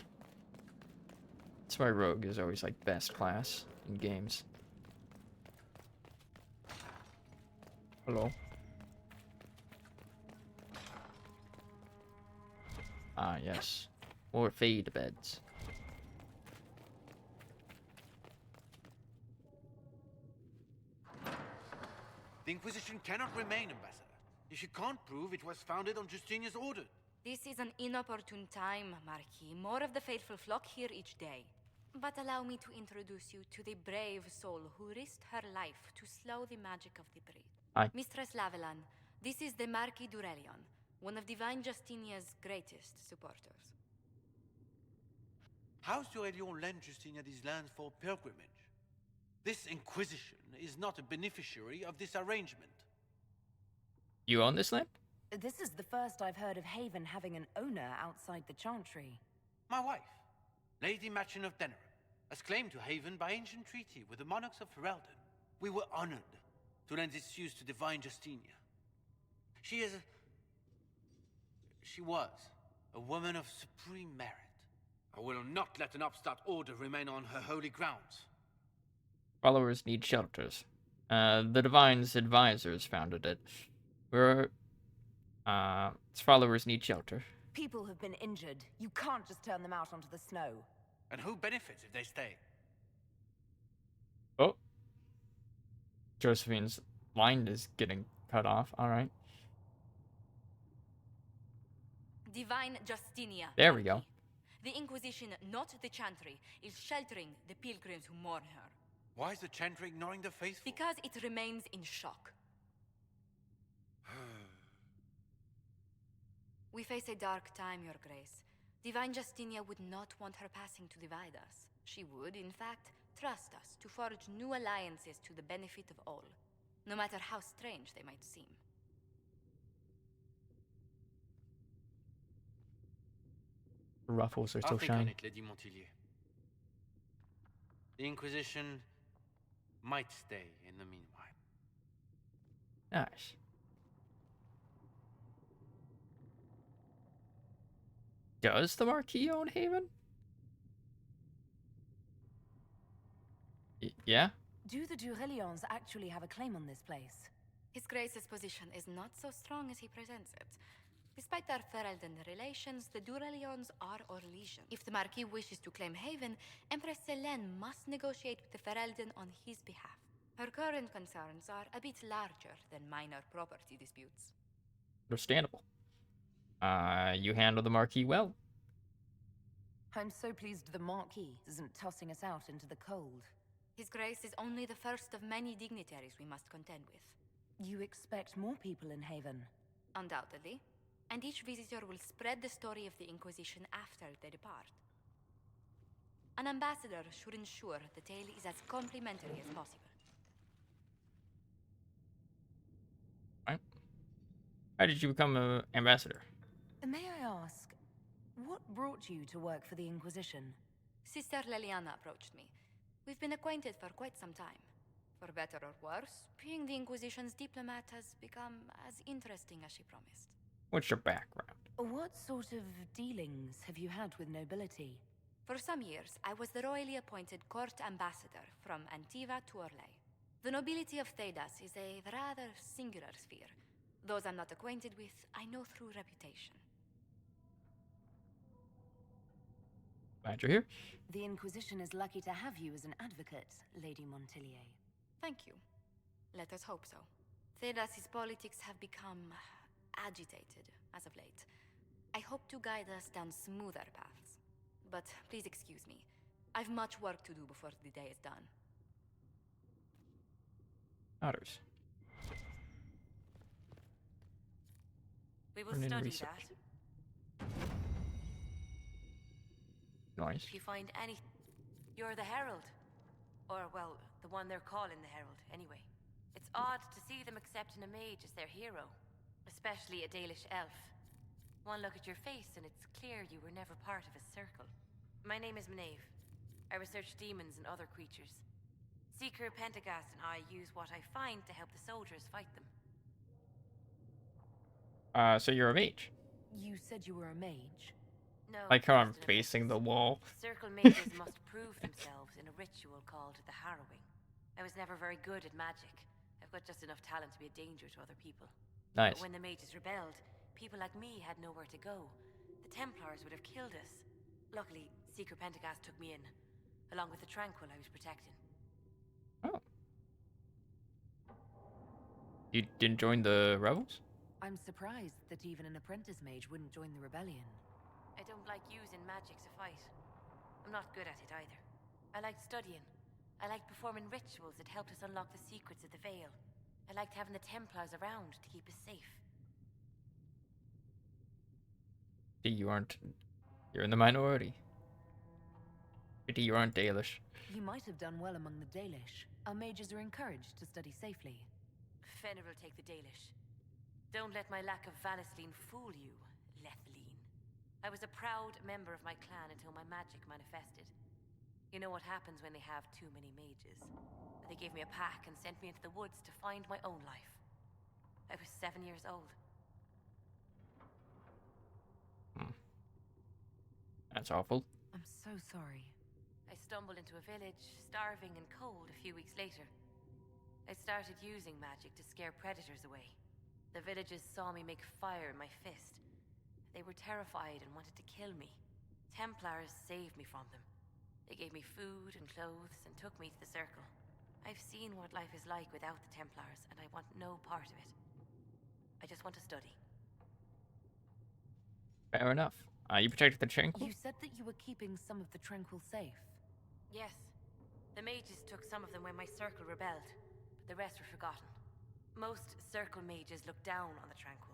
That's why rogue is always like best class in games. Hello. Ah, yes. More fade beds. The Inquisition cannot remain, Ambassador, if you can't prove it was founded on Justinia's order. This is an inopportune time, Marquis. More of the faithful flock here each day. But allow me to introduce you to the brave soul who risked her life to slow the magic of the breed. Hi. Mistress Lavelan, this is the Marquis d'Aurelion, one of Divine Justinia's greatest supporters. How's Aurelion lend Justinia these lands for pilgrimage? This Inquisition is not a beneficiary of this arrangement. You own this land? This is the first I've heard of Haven having an owner outside the Chantry. My wife, Lady Machin of Denerim, has claimed to Haven by ancient treaty with the monarchs of Ferelden. We were honored to lend its use to Divine Justinia. She was a woman of supreme merit. I will not let an upstart order remain on her holy grounds. Followers need shelters. The Divine's advisors founded it. Its followers need shelter. People have been injured. You can't just turn them out onto the snow. And who benefits if they stay? Oh. Josephine's line is getting cut off. Alright. Divine Justinia. There we go. The Inquisition, not the Chantry, is sheltering the pilgrims who mourn her. Why is the Chantry ignoring the faithful? Because it remains in shock. We face a dark time, Your Grace. Divine Justinia would not want her passing to divide us. She would, in fact, trust us to forge new alliances to the benefit of all, no matter how strange they might seem. The ruffles are I'll so think on shiny. it, Lady Montillier. The Inquisition might stay in the meanwhile. Nice. Does the Marquis own Haven? Yeah? Do the Durelions actually have a claim on this place? His Grace's position is not so strong as he presents it. Despite our Ferelden relations, the Durelions are our legion. If the Marquis wishes to claim Haven, Empress Selene must negotiate with the Ferelden on his behalf. Her current concerns are a bit larger than minor property disputes. Understandable. You handle the Marquis well. I'm so pleased the Marquis isn't tossing us out into the cold. His Grace is only the first of many dignitaries we must contend with. You expect more people in Haven? Undoubtedly. And each visitor will spread the story of the Inquisition after they depart. An ambassador should ensure the tale is as complimentary as possible. Right. How did you become an ambassador? May I ask, what brought you to work for the Inquisition? Sister Leliana approached me. We've been acquainted for quite some time. For better or worse, being the Inquisition's diplomat has become as interesting as she promised. What's your background? What sort of dealings have you had with nobility? For some years, I was the royally appointed court ambassador from Antiva to Orlais. The nobility of Thedas is a rather singular sphere. Those I'm not acquainted with, I know through reputation. Glad you're here. The Inquisition is lucky to have you as an advocate, Lady Montillier. Thank you. Let us hope so. Thedas's politics have become agitated as of late. I hope to guide us down smoother paths. But please excuse me. I've much work to do before the day is done. Otters. We will Learn and study research. that. Nice. If you find any... You're the Herald. Or, well, the one they're calling the Herald, anyway. It's odd to see them accepting a mage as their hero, especially a Dalish elf. One look at your face and it's clear you were never part of a circle. My name is Maeve. I research demons and other creatures. Seeker Pentagast and I use what I find to help the soldiers fight them. So you're a mage? You said you were a mage? No. Like how I'm facing the wall. Circle mages must prove themselves in a ritual called the Harrowing. I was never very good at magic. I've got just enough talent to be a danger to other people. Nice. But when the mages rebelled, people like me had nowhere to go. The Templars would have killed us. Luckily, Seeker Pentagast took me in, along with the Tranquil I was protecting. Oh. You didn't join the rebels? I'm surprised that even an apprentice mage wouldn't join the rebellion. I don't like using magic to fight. I'm not good at it either. I liked studying. I liked performing rituals that helped us unlock the secrets of the Veil. I liked having the Templars around to keep us safe. You're in the minority. You aren't Dalish. You might have done well among the Dalish. Our mages are encouraged to study safely. Fenner will take the Dalish. Don't let my lack of Valisline fool you, Lethline. I was a proud member of my clan until my magic manifested. You know what happens when they have too many mages. They gave me a pack and sent me into the woods to find my own life. I was 7 years old. That's awful. I'm so sorry. I stumbled into a village, starving and cold a few weeks later. I started using magic to scare predators away. The villagers saw me make fire in my fist. They were terrified and wanted to kill me. Templars saved me from them. They gave me food and clothes and took me to the Circle. I've seen what life is like without the Templars, and I want no part of it. I just want to study. Fair enough. You protected the Tranquil? You said that you were keeping some of the Tranquil safe. Yes. The mages took some of them when my Circle rebelled, but the rest were forgotten. Most Circle mages look down on the Tranquil,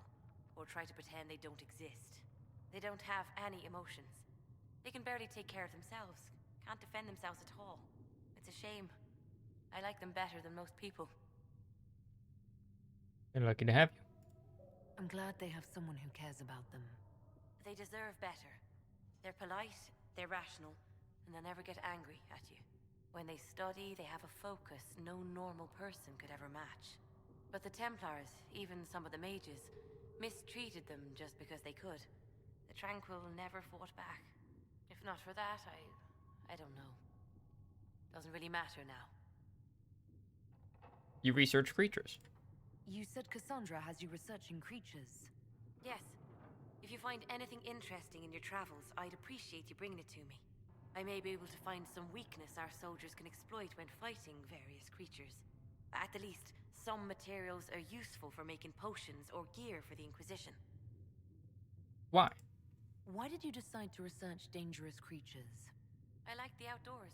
or try to pretend they don't exist. They don't have any emotions. They can barely take care of themselves, can't defend themselves at all. It's a shame. I like them better than most people. They're lucky to have you. I'm glad they have someone who cares about them. They deserve better. They're polite, they're rational, and they'll never get angry at you. When they study, they have a focus no normal person could ever match. But the Templars, even some of the mages, mistreated them just because they could. The Tranquil never fought back. If not for that, I don't know. Doesn't really matter now. You research creatures. You said Cassandra has you researching creatures. Yes. If you find anything interesting in your travels, I'd appreciate you bringing it to me. I may be able to find some weakness our soldiers can exploit when fighting various creatures. At the least, some materials are useful for making potions or gear for the Inquisition. Why? Why did you decide to research dangerous creatures? I like the outdoors.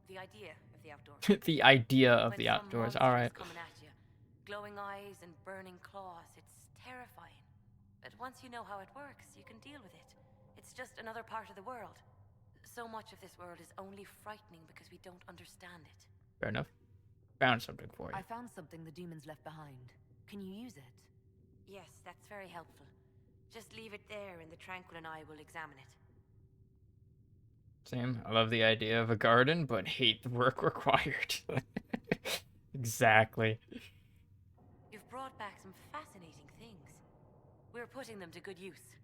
The idea of the outdoors. The idea of When the some outdoors. monster All right. is coming at you, glowing eyes and burning claws, it's terrifying. But once you know how it works, you can deal with it. It's just another part of the world. So much of this world is only frightening because we don't understand it. Fair enough. Found something for you. I found something the demons left behind. Can you use it? Yes, that's very helpful. Just leave it there and the Tranquil and I will examine it. Same. I love the idea of a garden, but hate the work required. Exactly. You've brought back some fascinating things. We're putting them to good use.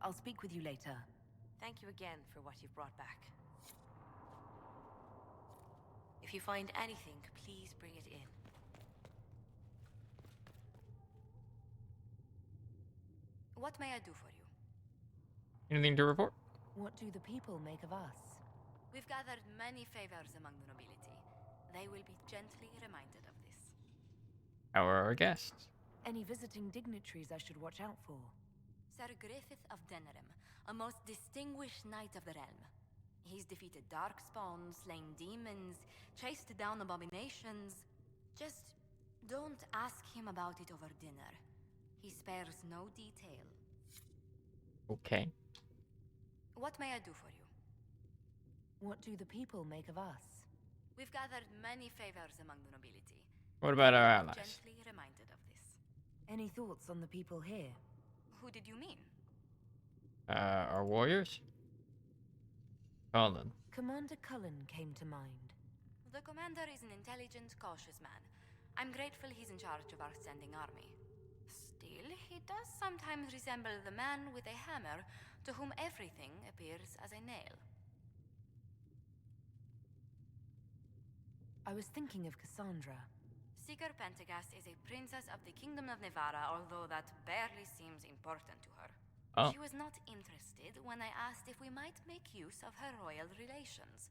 I'll speak with you later. Thank you again for what you've brought back. If you find anything, please bring it in. What may I do for you? Anything to report? What do the people make of us? We've gathered many favors among the nobility. They will be gently reminded of this. How are our guests? Any visiting dignitaries I should watch out for? Sir Griffith of Denerim, a most distinguished knight of the realm. He's defeated darkspawn, slain demons, chased down abominations. Just don't ask him about it over dinner. He spares no detail. Okay. What may I do for you? What do the people make of us? We've gathered many favors among the nobility. What about our We are allies? Gently reminded of this. Any thoughts on the people here? Who did you mean? Our warriors? Colin. Commander Cullen came to mind. The commander is an intelligent, cautious man. I'm grateful he's in charge of our standing army. Still, he does sometimes resemble the man with a hammer to whom everything appears as a nail. I was thinking of Cassandra. Seeker Pentagast is a princess of the Kingdom of Nevarra, although that barely seems important to her. Oh. She was not interested when I asked if we might make use of her royal relations.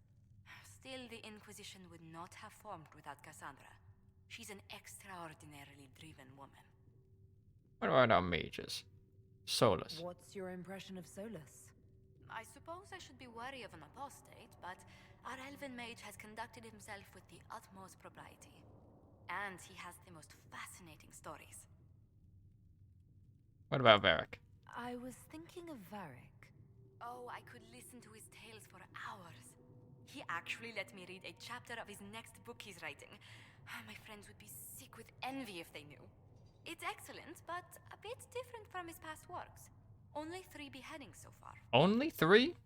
Still, the Inquisition would not have formed without Cassandra. She's an extraordinarily driven woman. What about our mages? Solus. What's your impression of Solus? I suppose I should be wary of an apostate, but our elven mage has conducted himself with the utmost propriety. And he has the most fascinating stories. What about Varric? I was thinking of Varric. Oh, I could listen to his tales for hours. He actually let me read a chapter of his next book he's writing. My friends would be sick with envy if they knew. It's excellent, but a bit different from his past works. Only 3 beheadings so far. Only 3?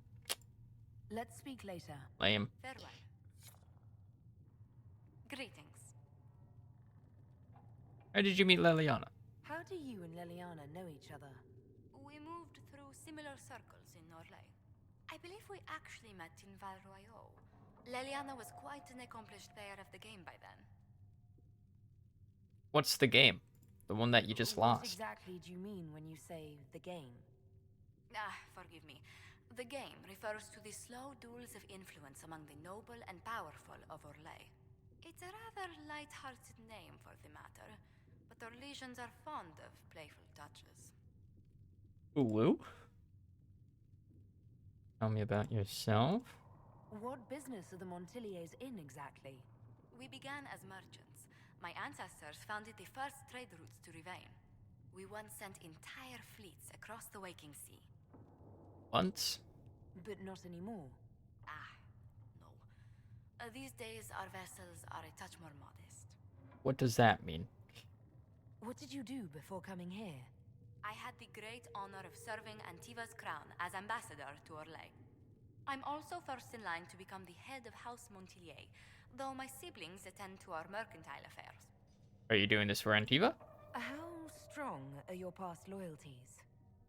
Let's speak later. Lame. Farewell. Greetings. How did you meet Leliana? How do you and Leliana know each other? We moved through similar circles in Norlay. I believe we actually met in Val Royeaux. Leliana was quite an accomplished player of the game by then. What's the game? The one that you just What lost. exactly do you mean when you say the game? Forgive me. The game refers to the slow duels of influence among the noble and powerful of Orlais. It's a rather light-hearted name for the matter, but Orlesians are fond of playful touches. Ooh. Tell me about yourself. What business are the Montiliers in exactly? We began as merchants. My ancestors founded the first trade routes to Rivain. We once sent entire fleets across the Waking Sea. Once? But not anymore. No. These days, our vessels are a touch more modest. What does that mean? What did you do before coming here? I had the great honor of serving Antiva's crown as ambassador to Orlais. I'm also first in line to become the head of House Montilier, though my siblings attend to our mercantile affairs. Are you doing this for Antiva? How strong are your past loyalties?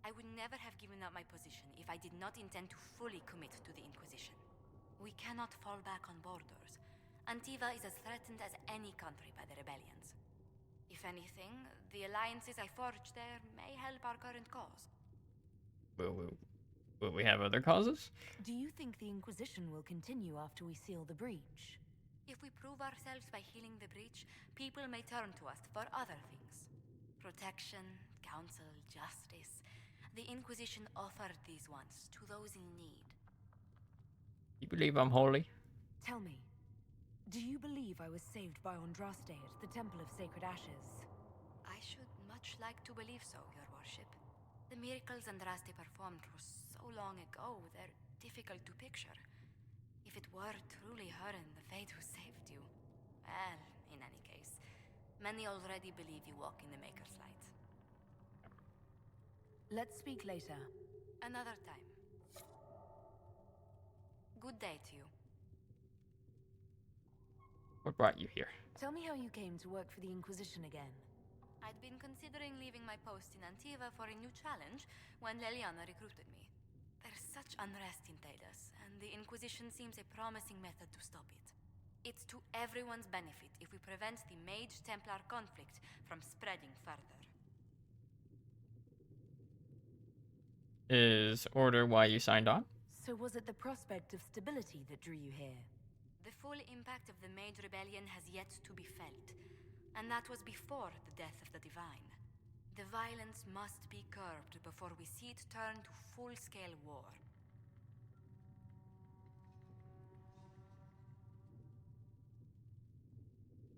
I would never have given up my position if I did not intend to fully commit to the Inquisition. We cannot fall back on borders. Antiva is as threatened as any country by the rebellions. If anything, the alliances I forged there may help our current cause. Will we have other causes? Do you think the Inquisition will continue after we seal the breach? If we prove ourselves by healing the breach, people may turn to us for other things. Protection, counsel, justice. The Inquisition offered these once to those in need. You believe I'm holy? Tell me, do you believe I was saved by Andraste at the Temple of Sacred Ashes? I should much like to believe so, Your Worship. The miracles Andraste performed were so long ago, they're difficult to picture. If it were truly her and the Fate who saved you... Well, in any case, many already believe you walk in the Maker's light. Let's speak later. Another time. Good day to you. What brought you here? Tell me how you came to work for the Inquisition again. I'd been considering leaving my post in Antiva for a new challenge when Leliana recruited me. There's such unrest in Thedas, and the Inquisition seems a promising method to stop it. It's to everyone's benefit if we prevent the Mage-Templar conflict from spreading further. Is Order why you signed on? So was it the prospect of stability that drew you here? The full impact of the Mage Rebellion has yet to be felt, and that was before the death of the Divine. The violence must be curbed before we see it turn to full-scale war.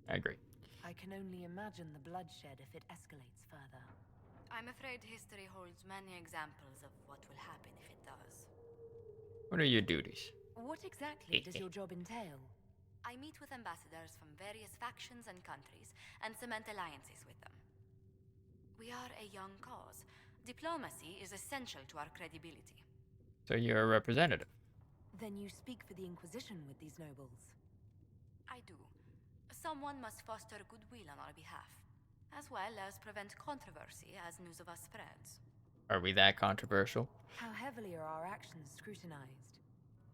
I agree. I can only imagine the bloodshed if it escalates further. I'm afraid history holds many examples of what will happen if it does. What are your duties? What exactly does your job entail? I meet with ambassadors from various factions and countries and cement alliances with them. We are a young cause. Diplomacy is essential to our credibility. So you're a representative. Then you speak for the Inquisition with these nobles. I do. Someone must foster goodwill on our behalf, as well as prevent controversy as news of us spreads. Are we that controversial? How heavily are our actions scrutinized?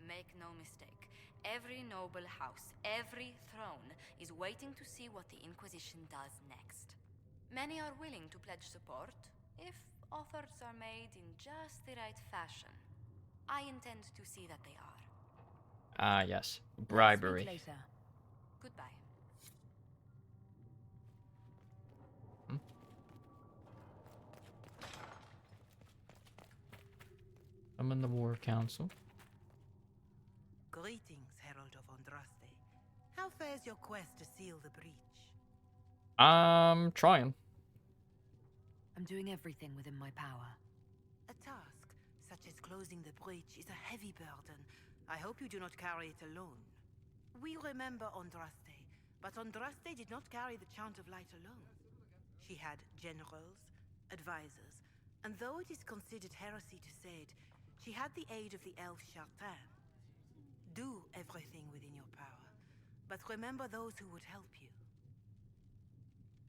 Make no mistake, every noble house, every throne is waiting to see what the Inquisition does next. Many are willing to pledge support if offers are made in just the right fashion. I intend to see that they are. Ah, yes. Bribery. Let's speak later. Goodbye. I'm in the War Council. Greetings, Herald of Andraste. How fares your quest to seal the breach? I'm trying. I'm doing everything within my power. A task such as closing the breach is a heavy burden. I hope you do not carry it alone. We remember Andraste, but Andraste did not carry the Chant of Light alone. She had generals, advisors, and though it is considered heresy to say it, she had the aid of the elf Chartan. Do everything within your power, but remember those who would help you.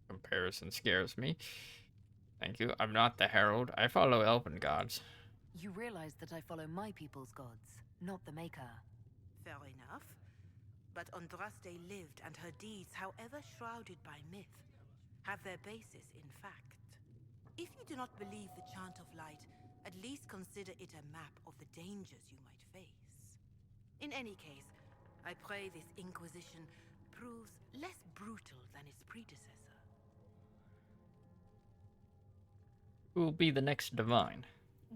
Comparison scares me. Thank you. I'm not the Herald. I follow elven gods. You realize that I follow my people's gods, not the Maker. Fair enough. But Andraste lived, and her deeds, however shrouded by myth, have their basis in fact. If you do not believe the Chant of Light, at least consider it a map of the dangers you might face. In any case, I pray this Inquisition proves less brutal than its predecessor. Who will be the next divine?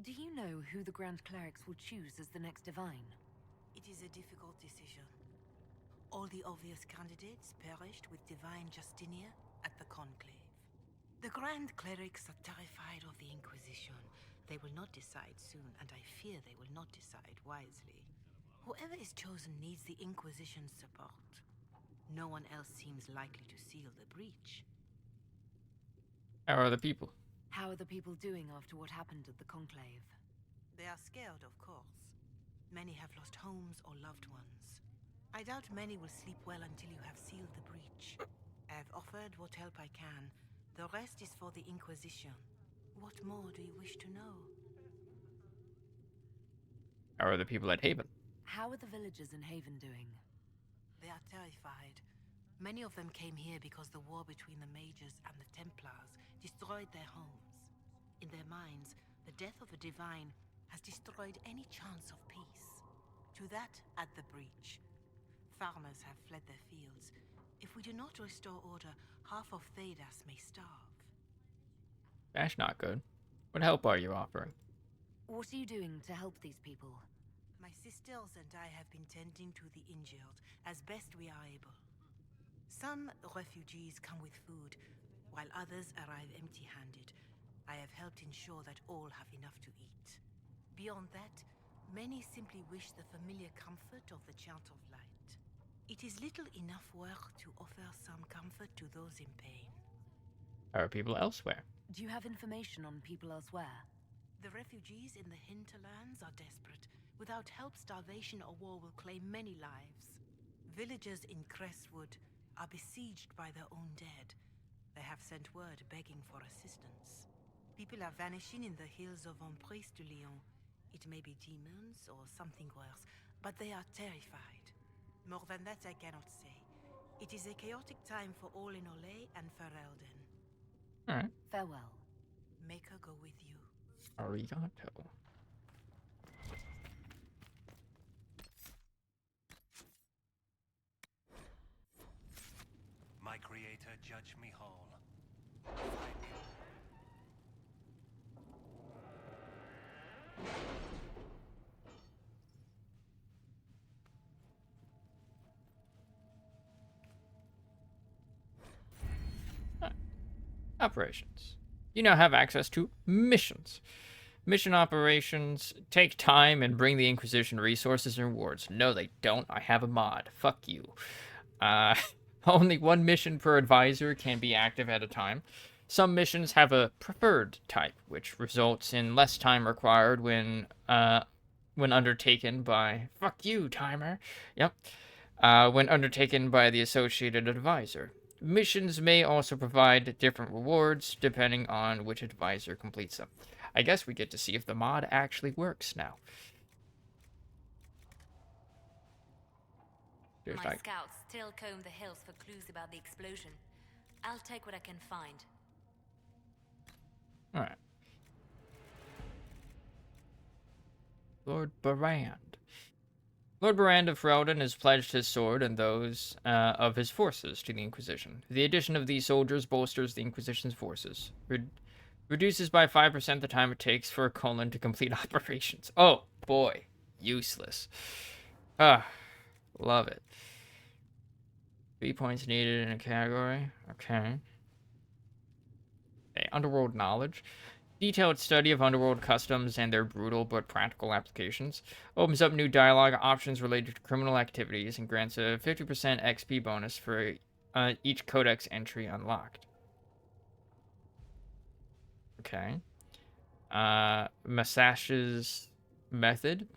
Do you know who the Grand Clerics will choose as the next divine? It is a difficult decision. All the obvious candidates perished with Divine Justinia at the Conclave. The Grand Clerics are terrified of the Inquisition. They will not decide soon, and I fear they will not decide wisely. Whoever is chosen needs the Inquisition's support. No one else seems likely to seal the breach. How are the people? How are the people doing after what happened at the Conclave? They are scared, of course. Many have lost homes or loved ones. I doubt many will sleep well until you have sealed the breach. I have offered what help I can. The rest is for the Inquisition. What more do you wish to know? How are the people at Haven? How are the villagers in Haven doing? They are terrified. Many of them came here because the war between the Mages and the Templars destroyed their homes. In their minds, the death of a divine has destroyed any chance of peace. To that, add the breach. Farmers have fled their fields. If we do not restore order, half of Thedas may starve. That's not good. What help are you offering? What are you doing to help these people? My sisters and I have been tending to the injured as best we are able. Some refugees come with food, while others arrive empty-handed. I have helped ensure that all have enough to eat. Beyond that, many simply wish the familiar comfort of the Chant of Light. It is little enough work to offer some comfort to those in pain. How are people elsewhere? Do you have information on people elsewhere? The refugees in the hinterlands are desperate. Without help, starvation or war will claim many lives. Villagers in Crestwood are besieged by their own dead. They have sent word begging for assistance. People are vanishing in the hills of Emprise de Lyon. It may be demons or something worse, but they are terrified. More than that I cannot say. It is a chaotic time for all in Olay and Ferelden. Alright. Farewell. Make her go with you. Arigato. My creator, judge me whole. Operations. You now have access to missions. Mission operations take time and bring the Inquisition resources and rewards. No, they don't. I have a mod. Fuck you. Only one mission per advisor can be active at a time. Some missions have a preferred type, which results in less time required when undertaken by... Fuck you, timer. Yep. When undertaken by the associated advisor. Missions may also provide different rewards depending on which advisor completes them. I guess we get to see if the mod actually works now. My scouts still comb the hills for clues about the explosion. I'll take what I can find. Alright. Lord Barand. Lord Barand of Ferelden has pledged his sword and those of his forces to the Inquisition. The addition of these soldiers bolsters the Inquisition's forces. Reduces by 5% the time it takes for a colon to complete operations. Oh, boy. Useless. Love it. 3 points needed in a category. Okay. Underworld knowledge. Detailed study of underworld customs and their brutal but practical applications. Opens up new dialogue options related to criminal activities and grants a 50% XP bonus for each codex entry unlocked. Okay. Massage's method.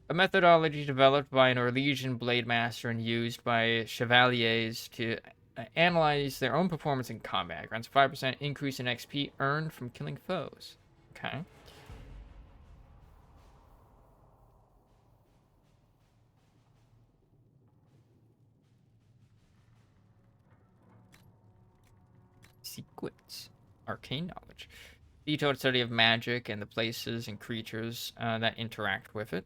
A methodology developed by an Orlesian blade master and used by chevaliers to analyze their own performance in combat. Grants a 5% increase in XP earned from killing foes. Okay. Secrets. Arcane knowledge. Detailed study of magic and the places and creatures that interact with it.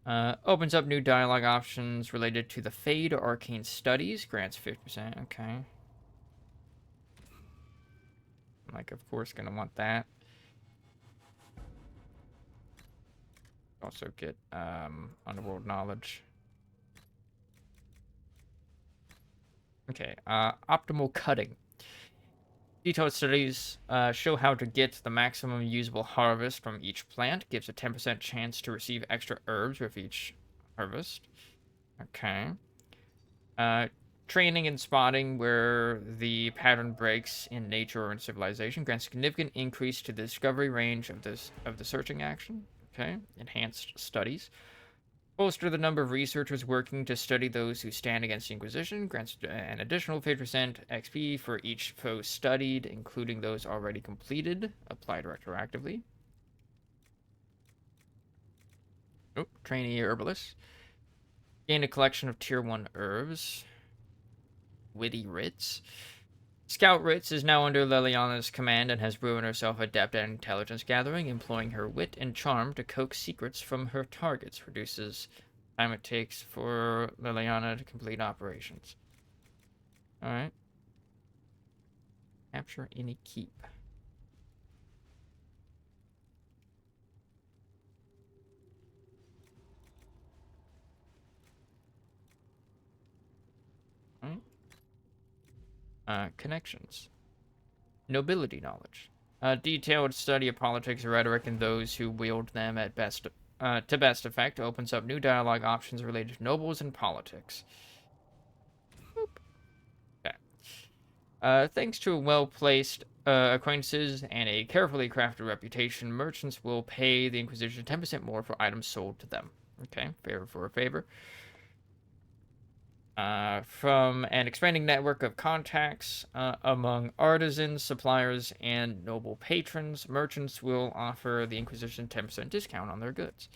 Opens up new dialogue options related to the Fade or Arcane Studies. Grants 50%. Okay. Like, of course, gonna want that. Also get underworld knowledge. Okay. Optimal cutting. Detailed studies show how to get the maximum usable harvest from each plant. Gives a 10% chance to receive extra herbs with each harvest. Okay. Training and spotting where the pattern breaks in nature or in civilization. Grants significant increase to the discovery range of the searching action. Okay. Enhanced studies. Bolster the number of researchers working to study those who stand against the Inquisition. Grants an additional 50% XP for each foe studied, including those already completed. Applied retroactively. Oh, trainee herbalist. Gain a collection of tier 1 herbs. Witty Ritz. Scout Ritz is now under Liliana's command and has proven herself adept at intelligence gathering, employing her wit and charm to coax secrets from her targets. Reduces time it takes for Liliana to complete operations. Alright. Capture any keep. Alright. Connections. Nobility knowledge. Detailed study of politics, rhetoric, and those who wield them at best to best effect. Opens up new dialogue options related to nobles and politics. Okay. Thanks to well-placed acquaintances and a carefully crafted reputation, merchants will pay the Inquisition 10% more for items sold to them. Okay, favor for a favor. From an expanding network of contacts among artisans, suppliers, and noble patrons, merchants will offer the Inquisition 10% discount on their goods.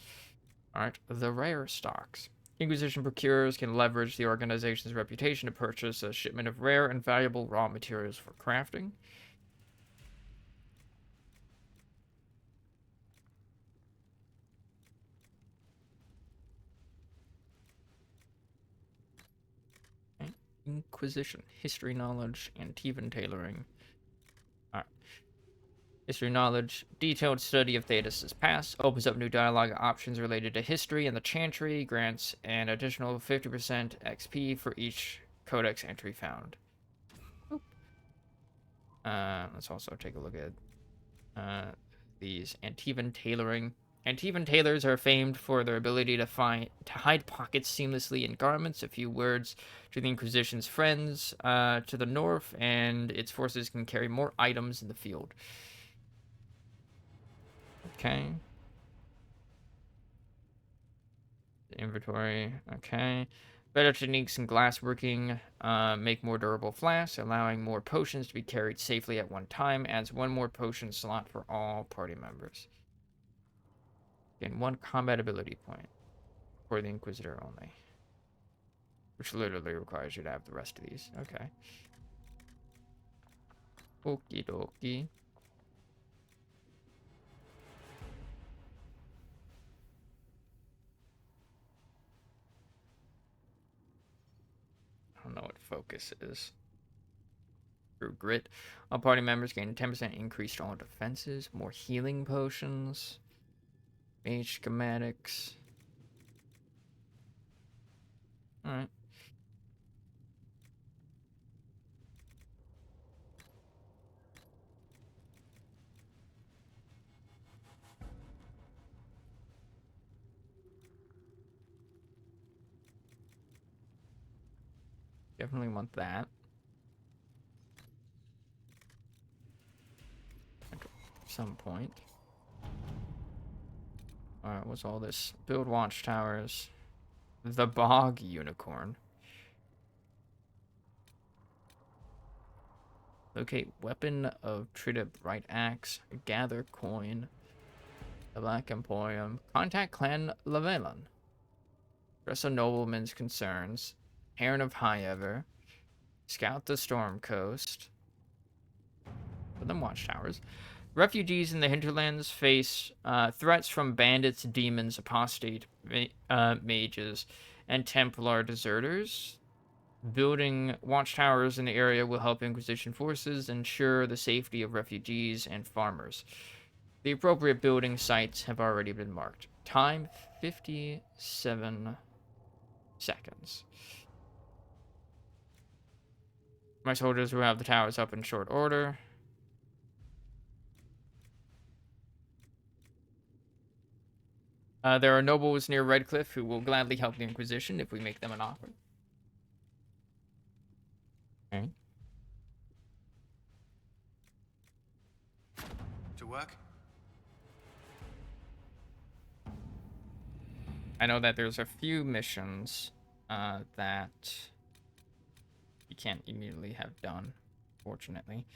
Alright, the rare stocks. Inquisition procurers can leverage the organization's reputation to purchase a shipment of rare and valuable raw materials for crafting. Inquisition, history knowledge, and Tevan tailoring. Alright. History knowledge, detailed study of Thetis' past, opens up new dialogue options related to history and the Chantry, grants an additional 50% XP for each codex entry found. Let's also take a look at these Antivan tailoring. Antivan tailors are famed for their ability to hide pockets seamlessly in garments. A few words to the Inquisition's friends to the north, and its forces can carry more items in the field. Okay. Inventory. Okay. Better techniques in glassworking make more durable flasks, allowing more potions to be carried safely at one time. Adds one more potion slot for all party members. Gain one combat ability point for the Inquisitor only. Which literally requires you to have the rest of these. Okay. Okie dokie. I don't know what focus is. Through grit. All party members gain 10% increase to all defenses. More healing potions. Mage schematics. Alright. Definitely want that. At some point. Alright, what's all this? Build watchtowers. The Bog Unicorn. Locate weapon of treated bright axe. Gather coin. The Black Emporium. Contact Clan Lavellan. Address a nobleman's concerns. Heron of Highever. Scout the Storm Coast. For them watchtowers. Refugees in the hinterlands face threats from bandits, demons, apostate mages, and Templar deserters. Building watchtowers in the area will help Inquisition forces ensure the safety of refugees and farmers. The appropriate building sites have already been marked. Time 57 seconds. My soldiers will have the towers up in short order. There are nobles near Redcliffe who will gladly help the Inquisition if we make them an offer. Okay. To work? I know that there's a few missions that you can't immediately have done, fortunately.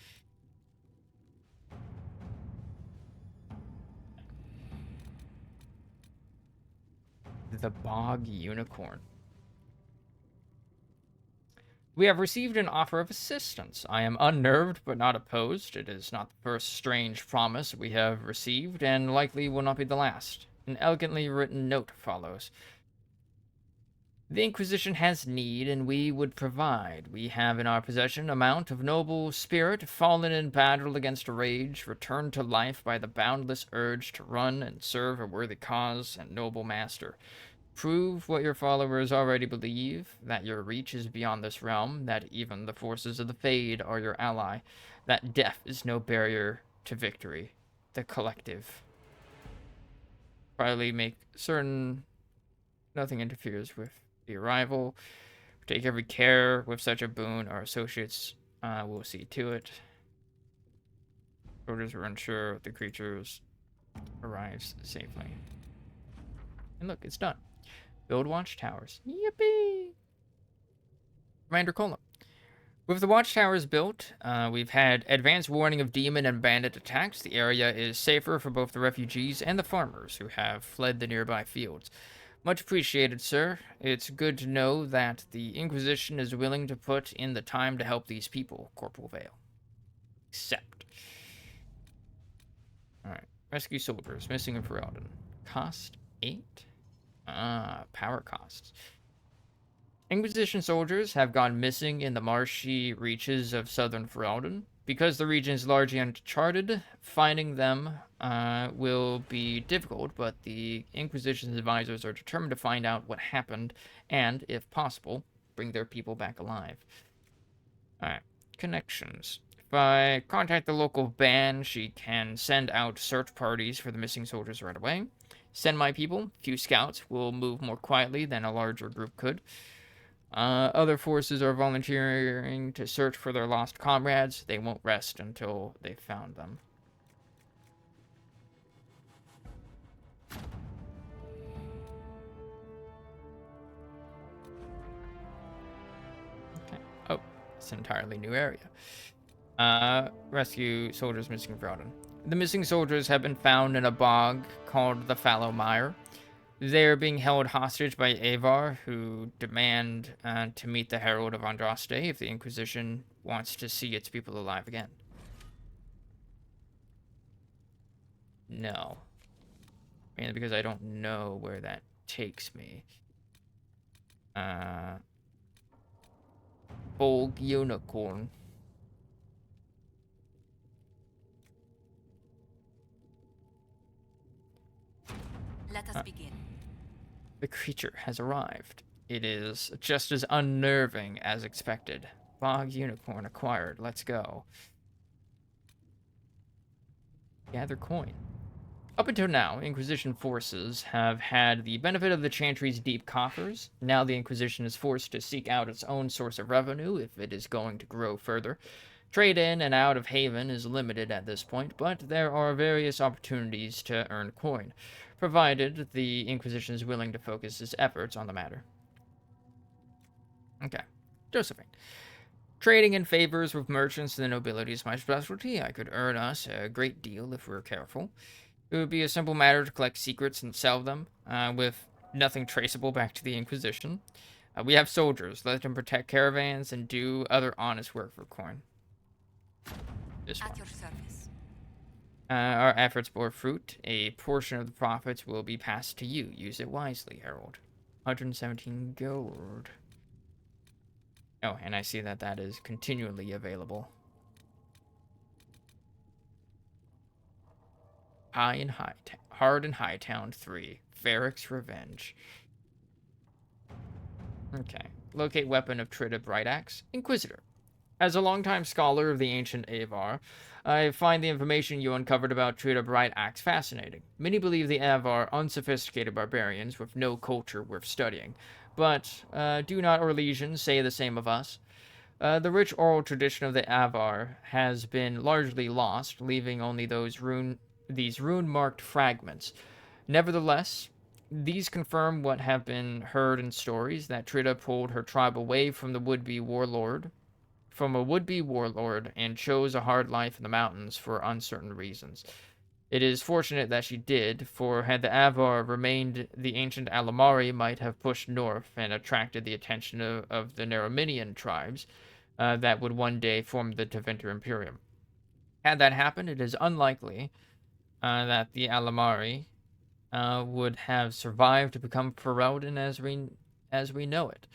The Bog Unicorn. We have received an offer of assistance. I am unnerved but not opposed. It is not the first strange promise we have received, and likely will not be the last. An elegantly written note follows. The Inquisition has need, and we would provide. We have in our possession a mount of noble spirit, fallen in battle against a rage, returned to life by the boundless urge to run and serve a worthy cause and noble master. Prove what your followers already believe, that your reach is beyond this realm, that even the forces of the Fade are your ally, that death is no barrier to victory. The Collective. Finally, make certain nothing interferes with the arrival. Take every care with such a boon. Our associates will see to it. Orders will ensure the creatures arrives safely. And look, it's done. Build watchtowers. Yippee! Commander Cola. With the watchtowers built, we've had advanced warning of demon and bandit attacks. The area is safer for both the refugees and the farmers who have fled the nearby fields. Much appreciated, sir. It's good to know that the Inquisition is willing to put in the time to help these people, Corporal Vale. Accept. Alright. Rescue soldiers missing in Ferelden. Cost 8? Power costs. Inquisition soldiers have gone missing in the marshy reaches of southern Ferelden. Because the region is largely uncharted, finding them will be difficult, but the Inquisition's advisors are determined to find out what happened and, if possible, bring their people back alive. Alright. Connections. contact the local band. She can send out search parties for the missing soldiers right away. Send my people. Few scouts will move more quietly than a larger group could. Other forces are volunteering to search for their lost comrades. They won't rest until they've found them. Okay. Oh, it's an entirely new area. Rescue soldiers missing from Roden. The missing soldiers have been found in a bog called the Fallow Mire. They are being held hostage by Avar, who demand to meet the Herald of Andraste if the Inquisition wants to see its people alive again. No. Mainly because I don't know where that takes me. Bold Unicorn. Let us begin. The creature has arrived. It is just as unnerving as expected. Bog Unicorn acquired. Let's go. Gather coin. Up until now, Inquisition forces have had the benefit of the Chantry's deep coffers. Now the Inquisition is forced to seek out its own source of revenue if it is going to grow further. Trade in and out of Haven is limited at this point, but there are various opportunities to earn coin, provided the Inquisition is willing to focus its efforts on the matter. Okay. Josephine. Trading in favors with merchants and the nobility is my specialty. I could earn us a great deal if we were careful. It would be a simple matter to collect secrets and sell them, with nothing traceable back to the Inquisition. We have soldiers. Let them protect caravans and do other honest work for coin. At your service. Our efforts bore fruit. A portion of the profits will be passed to you. Use it wisely, Herald. 117 gold. Oh, and I see that that is continually available. Hard and Hightown 3. Varric's Revenge. Okay. Locate weapon of Trita Brightaxe. Inquisitor. As a longtime scholar of the ancient Avar, I find the information you uncovered about Trita Brightaxe fascinating. Many believe the Avar unsophisticated barbarians with no culture worth studying, but do not Orlesians say the same of us? The rich oral tradition of the Avar has been largely lost, leaving only these rune-marked fragments. Nevertheless, these confirm what have been heard in stories, that Trita pulled her tribe away from a would-be warlord, and chose a hard life in the mountains for uncertain reasons. It is fortunate that she did, for had the Avar remained, the ancient Alamari might have pushed north and attracted the attention of the Narominian tribes that would one day form the Tevinter Imperium. Had that happened, it is unlikely that the Alamari would have survived to become Ferelden as we know it.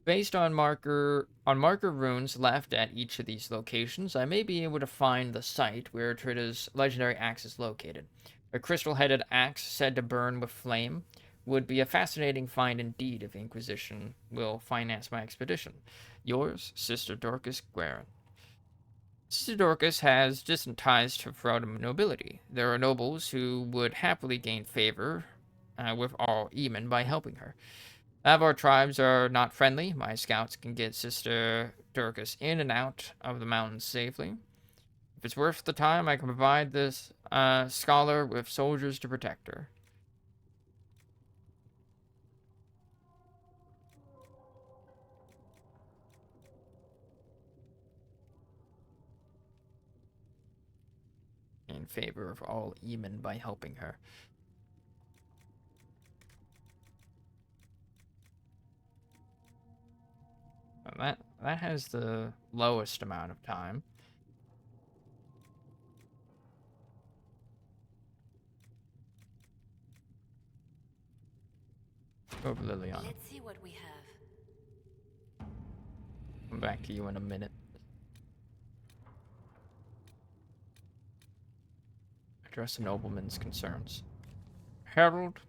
Based on marker runes left at each of these locations, I may be able to find the site where Trita's legendary axe is located. A crystal-headed axe said to burn with flame would be a fascinating find indeed if the Inquisition will finance my expedition. Yours, Sister Dorcas Guerin. Sister Dorcas has distant ties to Ferelden nobility. There are nobles who would happily gain favor with all Eamon by helping her. Avar tribes are not friendly. My scouts can get Sister Dorcas in and out of the mountains safely. If it's worth the time, I can provide this scholar with soldiers to protect her. In favor of all Eamon by helping her. That has the lowest amount of time. Over Liliana. Let's see what we have. Come back to you in a minute. Address a nobleman's concerns. Herald,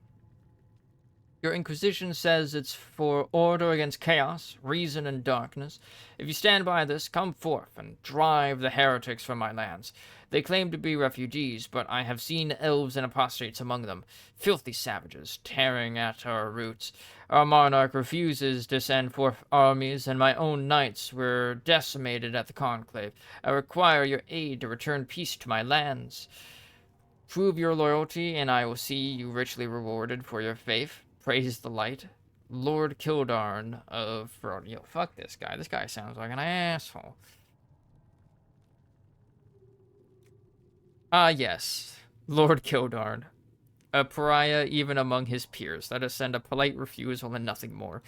Your Inquisition says it's for order against chaos, reason, and darkness. If you stand by this, come forth and drive the heretics from my lands. They claim to be refugees, but I have seen elves and apostates among them, filthy savages, tearing at our roots. Our monarch refuses to send forth armies, and my own knights were decimated at the conclave. I require your aid to return peace to my lands. Prove your loyalty, and I will see you richly rewarded for your faith. Praise the light. Lord Kildarn of... Yo, fuck this guy. This guy sounds like an asshole. Yes. Lord Kildarn. A pariah even among his peers. Let us send a polite refusal and nothing more.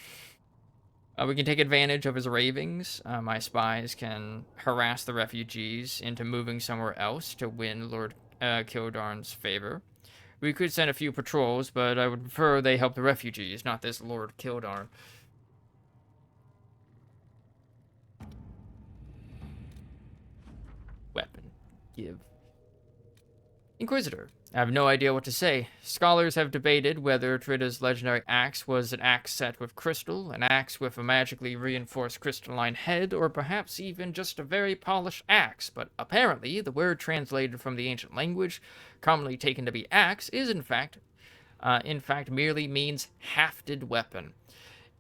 We can take advantage of his ravings. My spies can harass the refugees into moving somewhere else to win Lord Kildarn's favor. We could send a few patrols, but I would prefer they help the refugees, not this Lord Kildarn. Weapon. Give. Inquisitor. I have no idea what to say. Scholars have debated whether Trida's legendary axe was an axe set with crystal, an axe with a magically reinforced crystalline head, or perhaps even just a very polished axe, but apparently the word translated from the ancient language, commonly taken to be axe, is in fact merely means hafted weapon.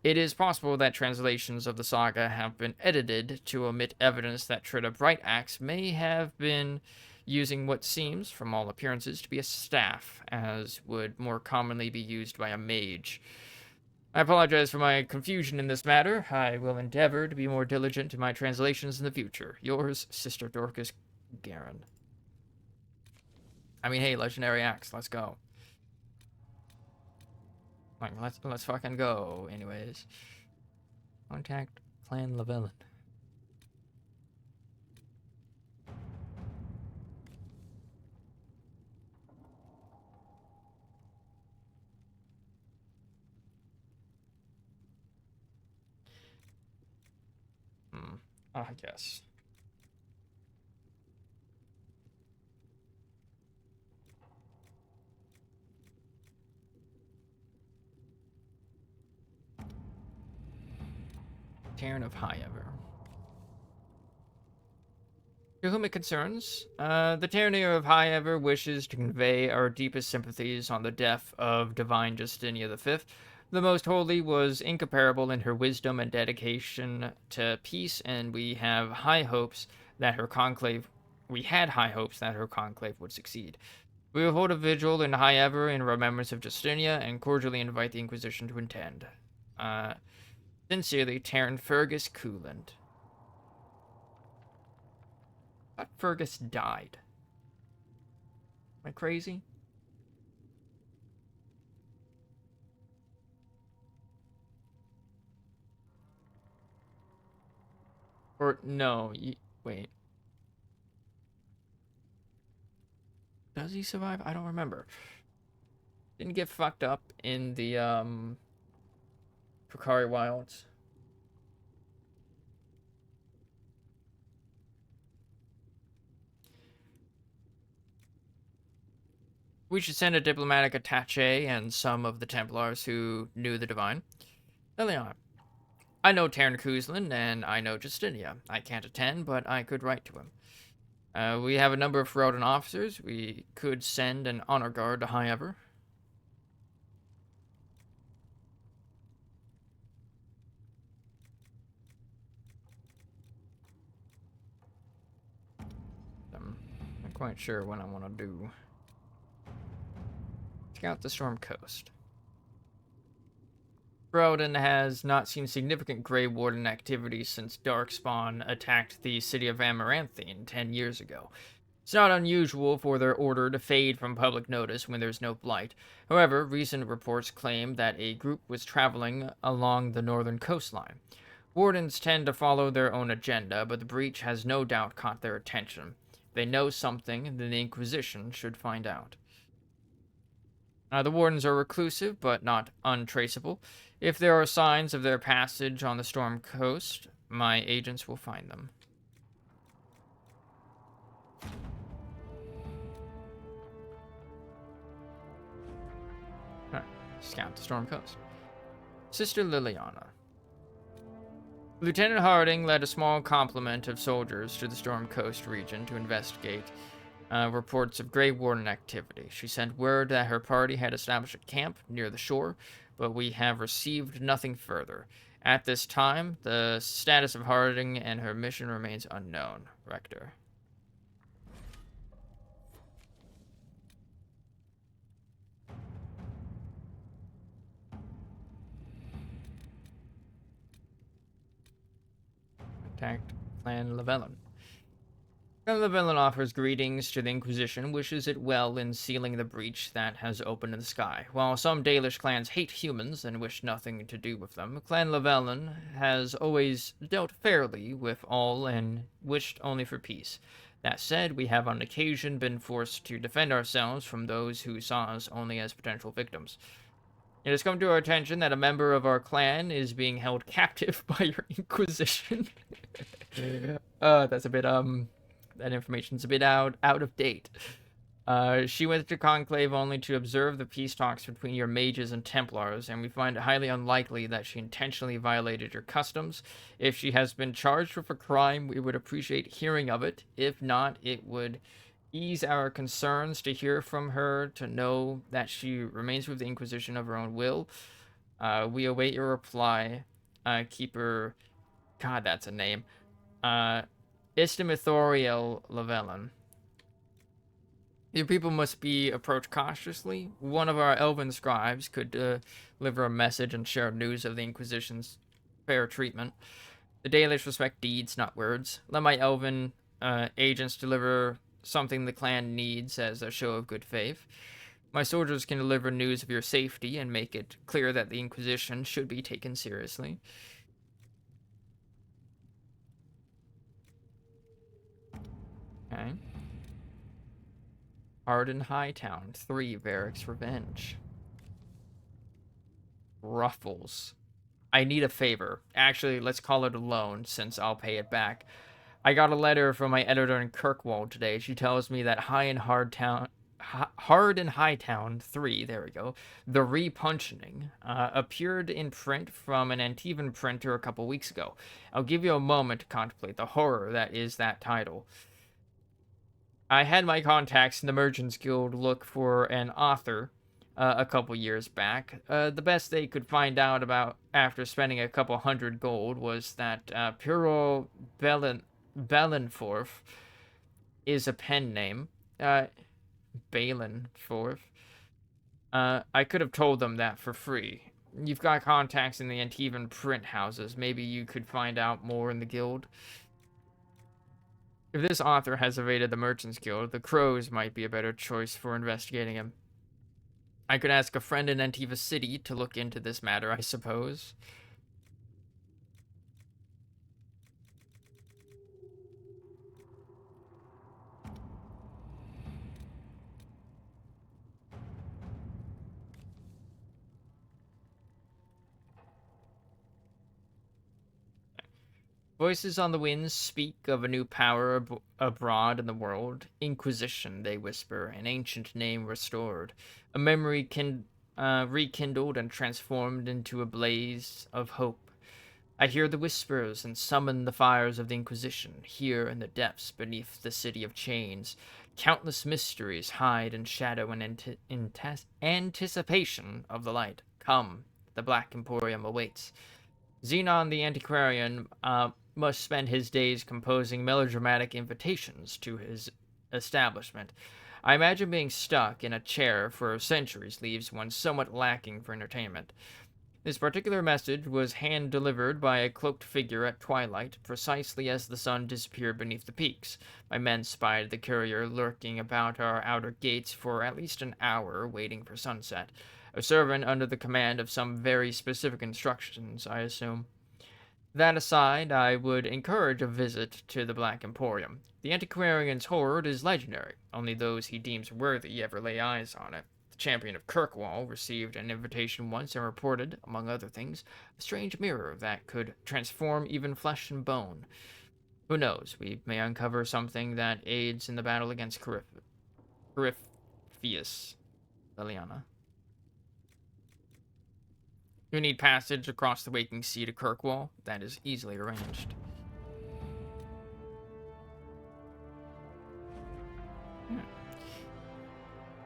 It is possible that translations of the saga have been edited to omit evidence that Trida Brightaxe may have been using what seems, from all appearances, to be a staff, as would more commonly be used by a mage. I apologize for my confusion in this matter. I will endeavor to be more diligent in my translations in the future. Yours, Sister Dorcas Garin. I mean, hey, legendary axe, let's go. Like, let's fucking go, anyways. Contact Clan Lavellan. I guess. Cairn of Highever. To whom it concerns, the Tyranny of Highever wishes to convey our deepest sympathies on the death of Divine Justinia V. The Most Holy was incomparable in her wisdom and dedication to peace, and we had high hopes that her conclave would succeed. We will hold a vigil in Highever in remembrance of Justinia and cordially invite the Inquisition to attend. Sincerely, Taryn Fergus Cooland. I thought Fergus died. Am I crazy? Or, no, wait. Does he survive? I don't remember. Didn't get fucked up in the, Precari Wilds. We should send a diplomatic attaché and some of the Templars who knew the Divine. Elion. I know Taryn Kuzlin, and I know Justinia. I can't attend, but I could write to him. We have a number of Ferelden officers. We could send an honor guard to Highever. I'm not quite sure what I want to do. Scout the Storm Coast. Ferelden has not seen significant Grey Warden activity since Darkspawn attacked the city of Amaranthine 10 years ago. It's not unusual for their order to fade from public notice when there's no blight. However, recent reports claim that a group was traveling along the northern coastline. Wardens tend to follow their own agenda, but the breach has no doubt caught their attention. If they know something, then the Inquisition should find out. The Wardens are reclusive, but not untraceable. If there are signs of their passage on the Storm Coast, my agents will find them. scout the Storm Coast. Sister Liliana. Lieutenant Harding led a small complement of soldiers to the Storm Coast region to investigate reports of Grey Warden activity. She sent word that her party had established a camp near the shore, but we have received nothing further. At this time, the status of Harding and her mission remains unknown. Rector. Contact Clan Llewellyn. Clan Llewellyn offers greetings to the Inquisition, wishes it well in sealing the breach that has opened in the sky. While some Dalish clans hate humans and wish nothing to do with them, Clan Llewellyn has always dealt fairly with all and wished only for peace. That said, we have on occasion been forced to defend ourselves from those who saw us only as potential victims. It has come to our attention that a member of our clan is being held captive by your Inquisition. That's a bit, that information's a bit out of date. She went to Conclave only to observe the peace talks between your mages and Templars, and we find it highly unlikely that she intentionally violated your customs. If she has been charged with a crime, we would appreciate hearing of it. If not, it would ease our concerns to hear from her, to know that she remains with the Inquisition of her own will. We await your reply. Keeper... God, that's a name. Istimithoriel Llewellyn. Your people must be approached cautiously. One of our elven scribes could deliver a message and share news of the Inquisition's fair treatment. The Dalish respect deeds, not words. Let my elven agents deliver something the clan needs as a show of good faith. My soldiers can deliver news of your safety and make it clear that the Inquisition should be taken seriously. Okay. Arden Hightown, 3, Varric's Revenge. Ruffles. I need a favor. Actually, let's call it a loan, since I'll pay it back. I got a letter from my editor in Kirkwall today. She tells me that Hard and Hightown 3, there we go, the repunching, appeared in print from an Antivan printer a couple weeks ago. I'll give you a moment to contemplate the horror that is that title. I had my contacts in the Merchants Guild look for an author a couple years back. The best they could find out about after spending a couple hundred gold was that Puro Balenforth is a pen name. Balenforth. I could have told them that for free. You've got contacts in the Antivan print houses. Maybe you could find out more in the guild. If this author has evaded the Merchants Guild, the Crows might be a better choice for investigating him. I could ask a friend in Antiva City to look into this matter, I suppose. Voices on the winds speak of a new power abroad in the world. Inquisition, they whisper, an ancient name restored. A memory rekindled and transformed into a blaze of hope. I hear the whispers and summon the fires of the Inquisition, here in the depths beneath the city of chains. Countless mysteries hide in shadow and anticipation of the light. Come, the Black Emporium awaits. Xenon the Antiquarian must spend his days composing melodramatic invitations to his establishment. I imagine being stuck in a chair for centuries leaves one somewhat lacking for entertainment. This particular message was hand-delivered by a cloaked figure at twilight, precisely as the sun disappeared beneath the peaks. My men spied the courier lurking about our outer gates for at least an hour, waiting for sunset. A servant under the command of some very specific instructions, I assume. That aside, I would encourage a visit to the Black Emporium. The Antiquarian's hoard is legendary. Only those he deems worthy ever lay eyes on it. The champion of Kirkwall received an invitation once and reported, among other things, a strange mirror that could transform even flesh and bone. Who knows, we may uncover something that aids in the battle against Corypheus. Liliana. You need passage across the Waking Sea to Kirkwall. That is easily arranged.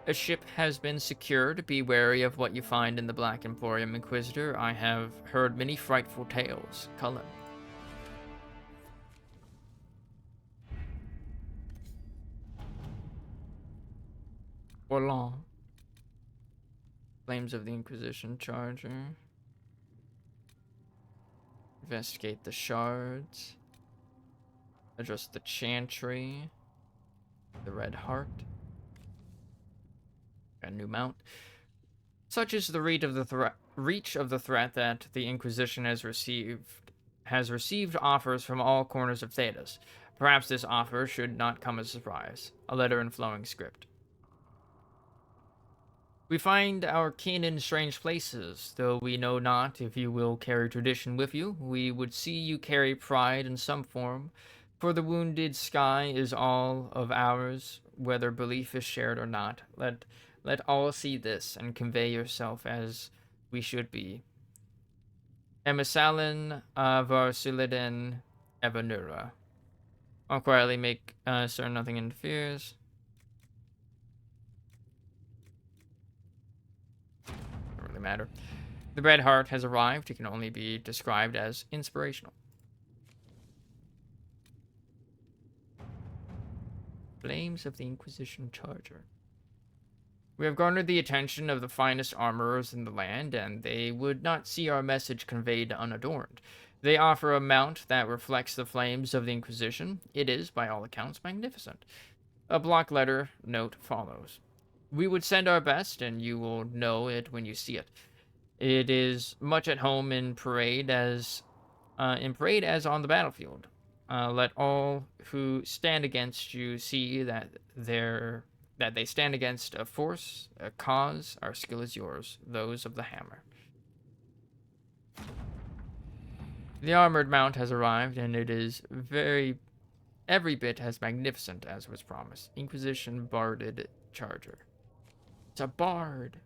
A ship has been secured. Be wary of what you find in the Black Emporium, Inquisitor. I have heard many frightful tales. Cullen. Orlan. Flames of the Inquisition Charger. Investigate the shards. Address the Chantry. The Red Heart. A new mount. Such is the reach of the threat that the Inquisition has received offers from all corners of Thedas. Perhaps this offer should not come as a surprise. A letter in flowing script. We find our kin in strange places, though we know not if you will carry tradition with you. We would see you carry pride in some form, for the wounded sky is all of ours, whether belief is shared or not. Let all see this, and convey yourself as we should be. Emisalin Varsiliden Evanura. I'll quietly make certain nothing interferes. Doesn't really matter. The Red Heart has arrived. It can only be described as inspirational. Flames of the Inquisition Charger. We have garnered the attention of the finest armorers in the land, and they would not see our message conveyed unadorned. They offer a mount that reflects the flames of the Inquisition. It is, by all accounts, magnificent. A block letter note follows. We would send our best, and you will know it when you see it. It is much at home in parade as on the battlefield. Let all who stand against you see that they stand against a force, a cause. Our skill is yours, those of the hammer. The armored mount has arrived, and it is every bit as magnificent as was promised. Inquisition Barded Charger. It's a bard.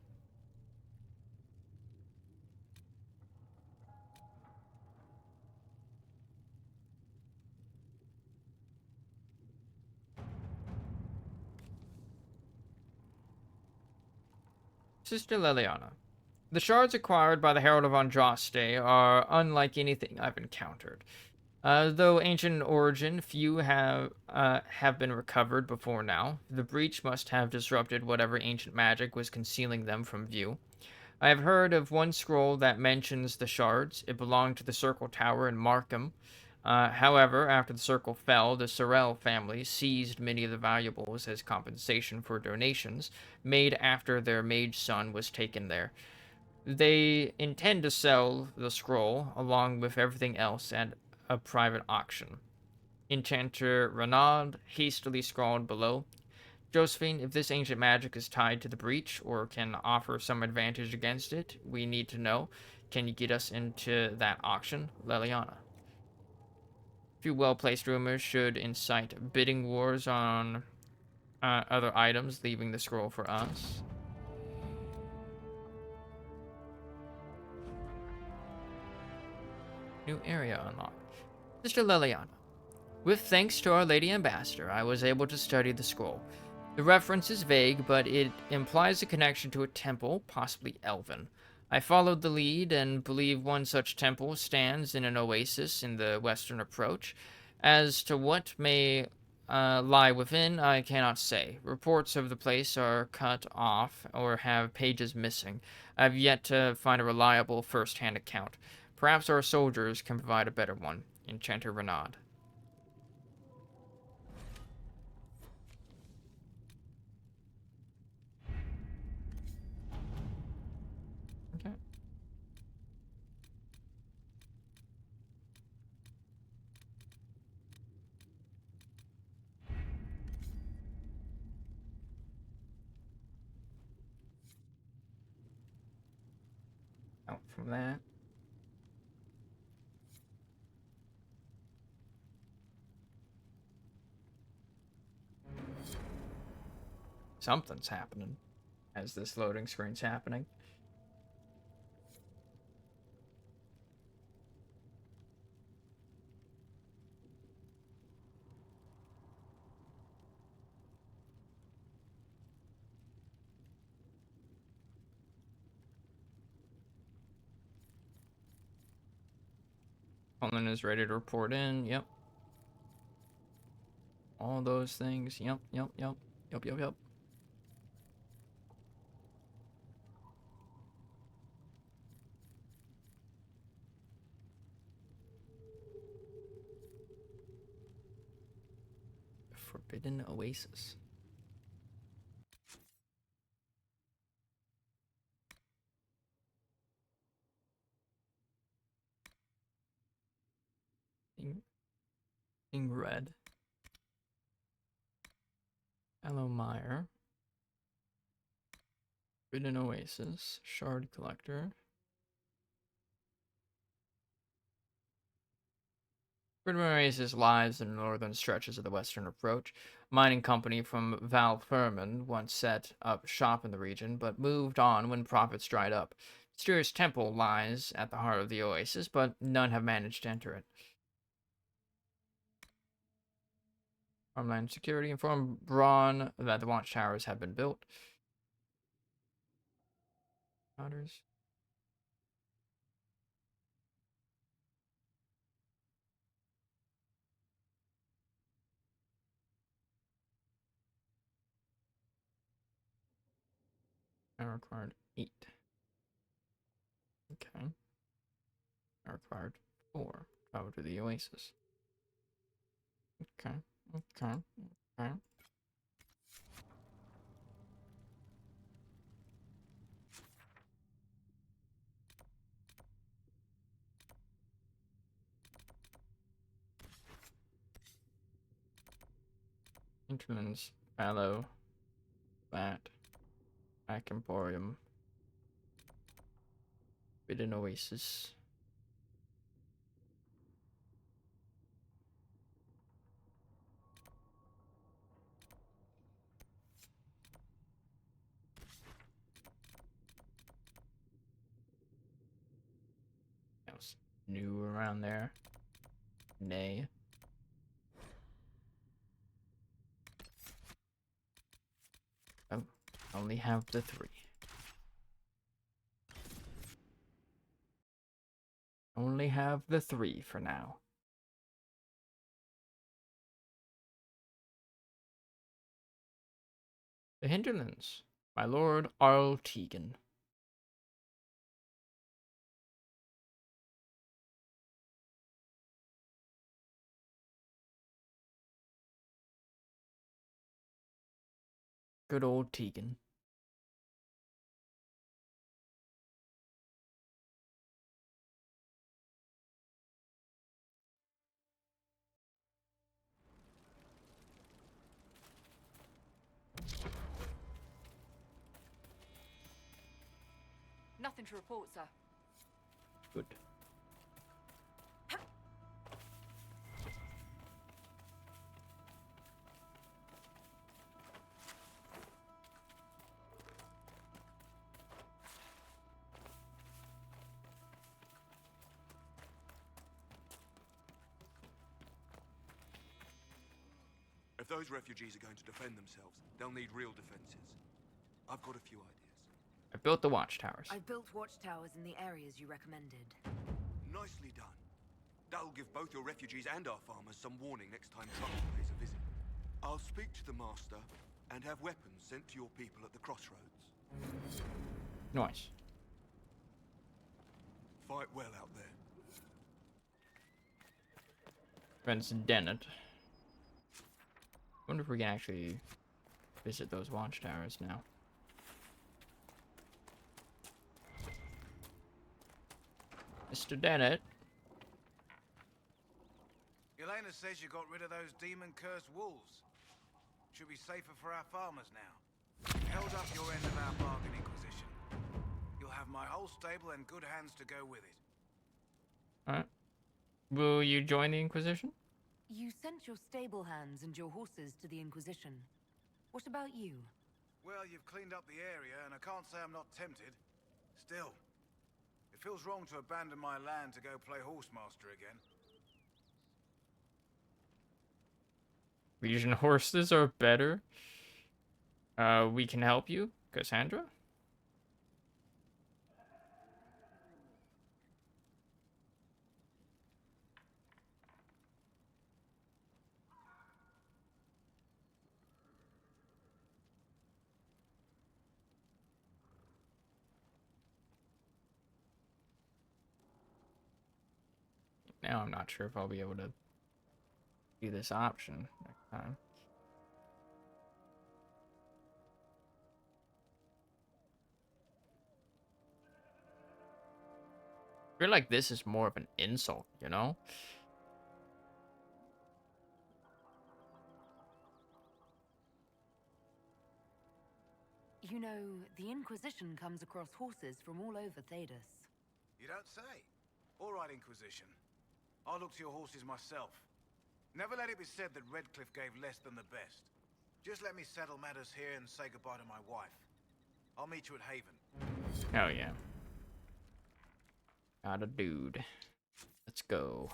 Sister Leliana. The shards acquired by the Herald of Andraste are unlike anything I've encountered. Though ancient in origin, few have been recovered before now. The breach must have disrupted whatever ancient magic was concealing them from view. I have heard of one scroll that mentions the shards. It belonged to the Circle Tower in Markham. However, after the Circle fell, the Sorrel family seized many of the valuables as compensation for donations made after their mage son was taken there. They intend to sell the scroll, along with everything else, at a private auction. Enchanter Renaud hastily scrawled below, Josephine, if this ancient magic is tied to the breach, or can offer some advantage against it, we need to know. Can you get us into that auction? Leliana. A few well-placed rumors should incite bidding wars on other items, leaving the scroll for us. New area unlocked. Sister Leliana. With thanks to our Lady Ambassador, I was able to study the scroll. The reference is vague, but it implies a connection to a temple, possibly elven. I followed the lead and believe one such temple stands in an oasis in the western approach. As to what may lie within, I cannot say. Reports of the place are cut off or have pages missing. I have yet to find a reliable first-hand account. Perhaps our soldiers can provide a better one. Enchanter Renaud. Okay. Out from that. Something's happening as this loading screen's happening. Colin is ready to report in. Yep. All those things. Yep. Yep. Forbidden Oasis. In red. Hello, Meyer. Forbidden Oasis. Shard Collector. Forbidden Oasis lies in the northern stretches of the western approach. A mining company from Val Furman once set up shop in the region, but moved on when profits dried up. Mysterious temple lies at the heart of the oasis, but none have managed to enter it. Homeland Security informed Braun that the watchtowers have been built. Otters. I required 8. Okay. I required 4. Travel to the oasis. Okay. Hinterlands, Fallow, Bat, Back Emporium, Forbidden Oasis. Else new around there? Nay. Oh, only have the 3. Only have the 3 for now. The Hinterlands, my Lord Arl Tegan. Good old Tegan. Nothing to report, sir. Good. If those refugees are going to defend themselves, they'll need real defenses. I've got a few ideas. I built the watchtowers. I built watchtowers in the areas you recommended. Nicely done. That'll give both your refugees and our farmers some warning next time trouble pays a visit. I'll speak to the master and have weapons sent to your people at the crossroads. Nice. Fight well out there. Prince Dennett. Wonder if we can actually visit those watchtowers now. Mr. Dennett. Elena says you got rid of those demon-cursed wolves. Should be safer for our farmers now. Held up your end of our bargain, Inquisition. You'll have my whole stable and good hands to go with it. Alright. Will you join the Inquisition? You sent your stable hands and your horses to the Inquisition. What about you? Well, you've cleaned up the area, and I can't say I'm not tempted. Still, it feels wrong to abandon my land to go play horsemaster again. Legion horses are better. We can help you, Cassandra. Now I'm not sure if I'll be able to do this option next time. I feel like this is more of an insult, you know? You know, the Inquisition comes across horses from all over Thedas. You don't say. All right, Inquisition. I'll look to your horses myself. Never let it be said that Redcliffe gave less than the best. Just let me settle matters here and say goodbye to my wife. I'll meet you at Haven. Oh, yeah. Got a dude. Let's go.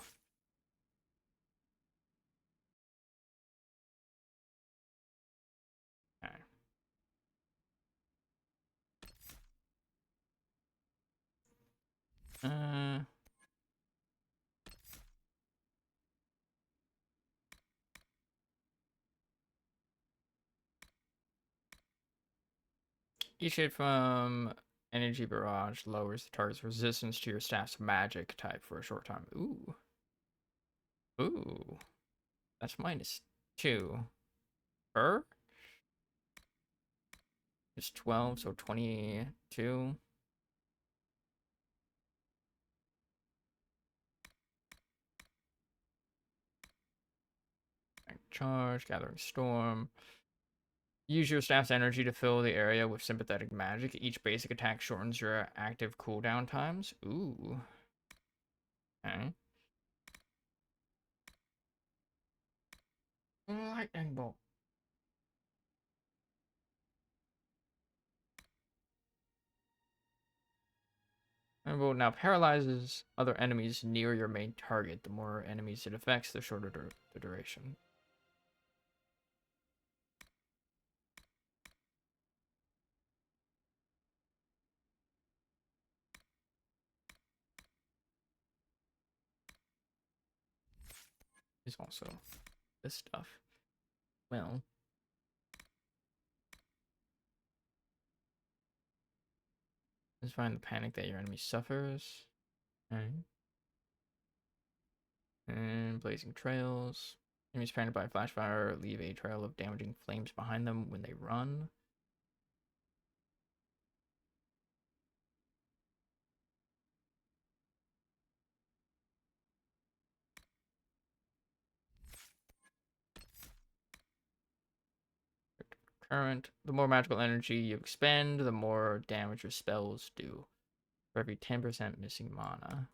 Okay. Each hit from Energy Barrage lowers the target's resistance to your staff's magic type for a short time. Ooh. Ooh. That's -2. Per? It's 12, so 22. Charge, Gathering Storm. Use your staff's energy to fill the area with sympathetic magic. Each basic attack shortens your active cooldown times. Ooh. Okay. Lightning Bolt. Lightning Bolt now paralyzes other enemies near your main target. The more enemies it affects, the shorter the duration. Is also this stuff. Well, let's find the panic that your enemy suffers. Okay. And blazing trails. Enemies panicked by flash fire leave a trail of damaging flames behind them when they run. Current. The more magical energy you expend, the more damage your spells do. For every 10% missing mana.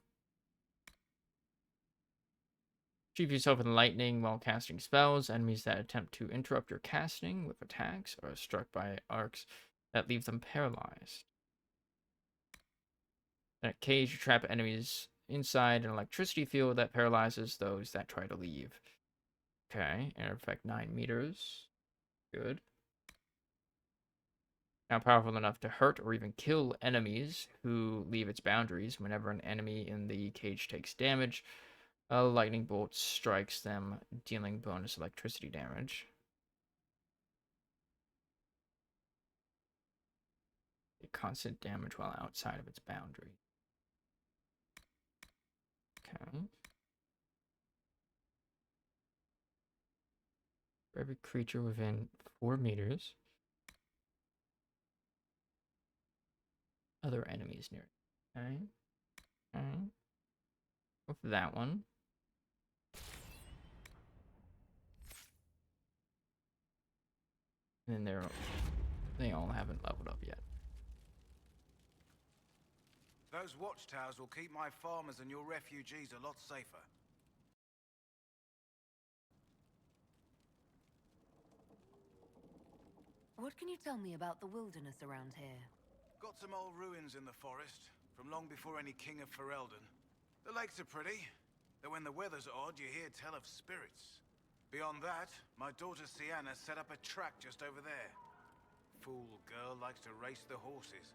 Achieve yourself in lightning while casting spells. Enemies that attempt to interrupt your casting with attacks are struck by arcs that leave them paralyzed. In a cage, you trap enemies inside an electricity field that paralyzes those that try to leave. Okay, and effect 9 meters. Good. Now powerful enough to hurt or even kill enemies who leave its boundaries. Whenever an enemy in the cage takes damage, a lightning bolt strikes them, dealing bonus electricity damage. Constant damage while outside of its boundary. Okay. For every creature within 4 meters. Other enemies near it. Okay. Okay. Go for that one. And then they all haven't leveled up yet. Those watchtowers will keep my farmers and your refugees a lot safer. What can you tell me about the wilderness around here? Got some old ruins in the forest, from long before any king of Ferelden. The lakes are pretty, though when the weather's odd, you hear tell of spirits. Beyond that, my daughter Sienna set up a track just over there. Fool girl likes to race the horses.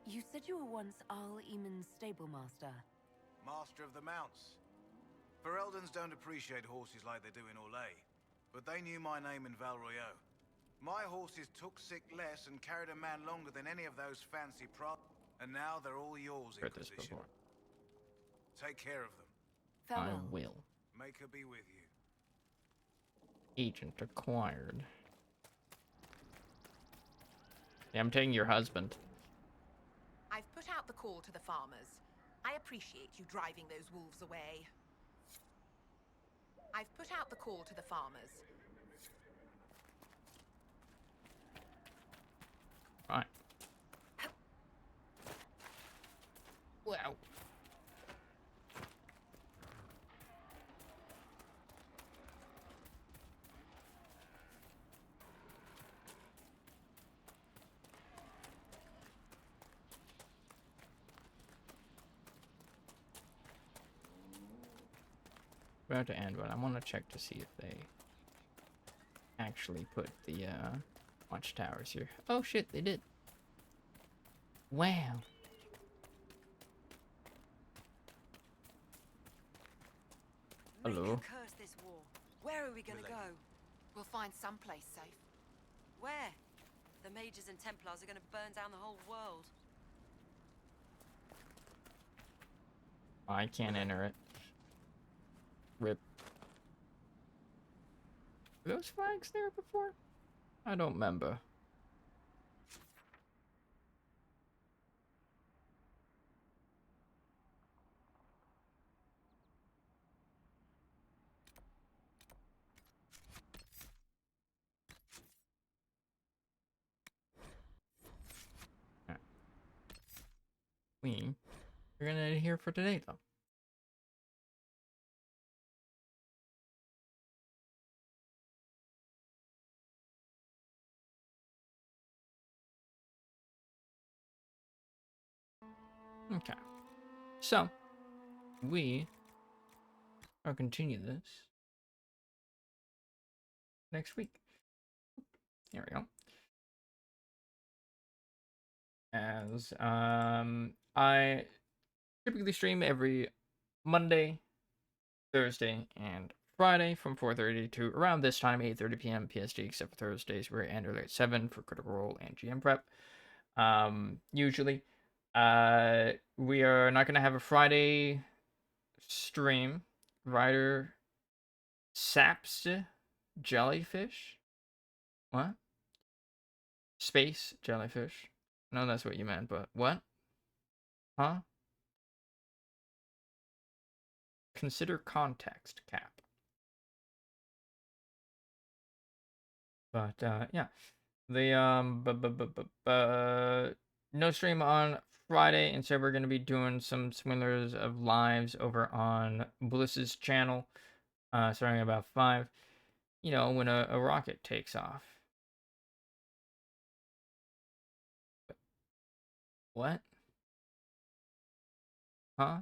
You said you were once Al Eamon's stable master. Master of the mounts. Fereldans don't appreciate horses like they do in Orlais, but they knew my name in Val Royeaux. My horses took sick less and carried a man longer than any of those fancy and now they're all yours, Inquisition. Take care of them. I will. Make her be with you. Agent acquired. Yeah, I'm taking your husband. I've put out the call to the farmers. I appreciate you driving those wolves away. I've put out the call to the farmers. Right. Wow. About to end, but I want to check to see if they actually put the watchtowers here. Oh shit, they did. Wow. Hello. Curse this war. Where are we gonna go? We'll find someplace safe. Where? The mages and Templars are gonna burn down the whole world. I can't enter it. Rip. Were those flags there before? I don't remember. We're gonna end here for today, though. Okay. So, we are continue this next week. There we go. As I typically stream every Monday, Thursday, and Friday from 4:30 to around this time, 8:30 p.m. PST, except for Thursdays where I end early at 7 for Critical Role and GM prep. Usually. We are not going to have a Friday stream. Ryder saps jellyfish? What? Space jellyfish. No, that's what you meant, but what? Huh? Consider context cap. But yeah, the no stream on Friday. Instead, we're gonna be doing some Swindlers of Lives over on Bliss's channel, starting at about 5. You know, when a rocket takes off. What? Huh?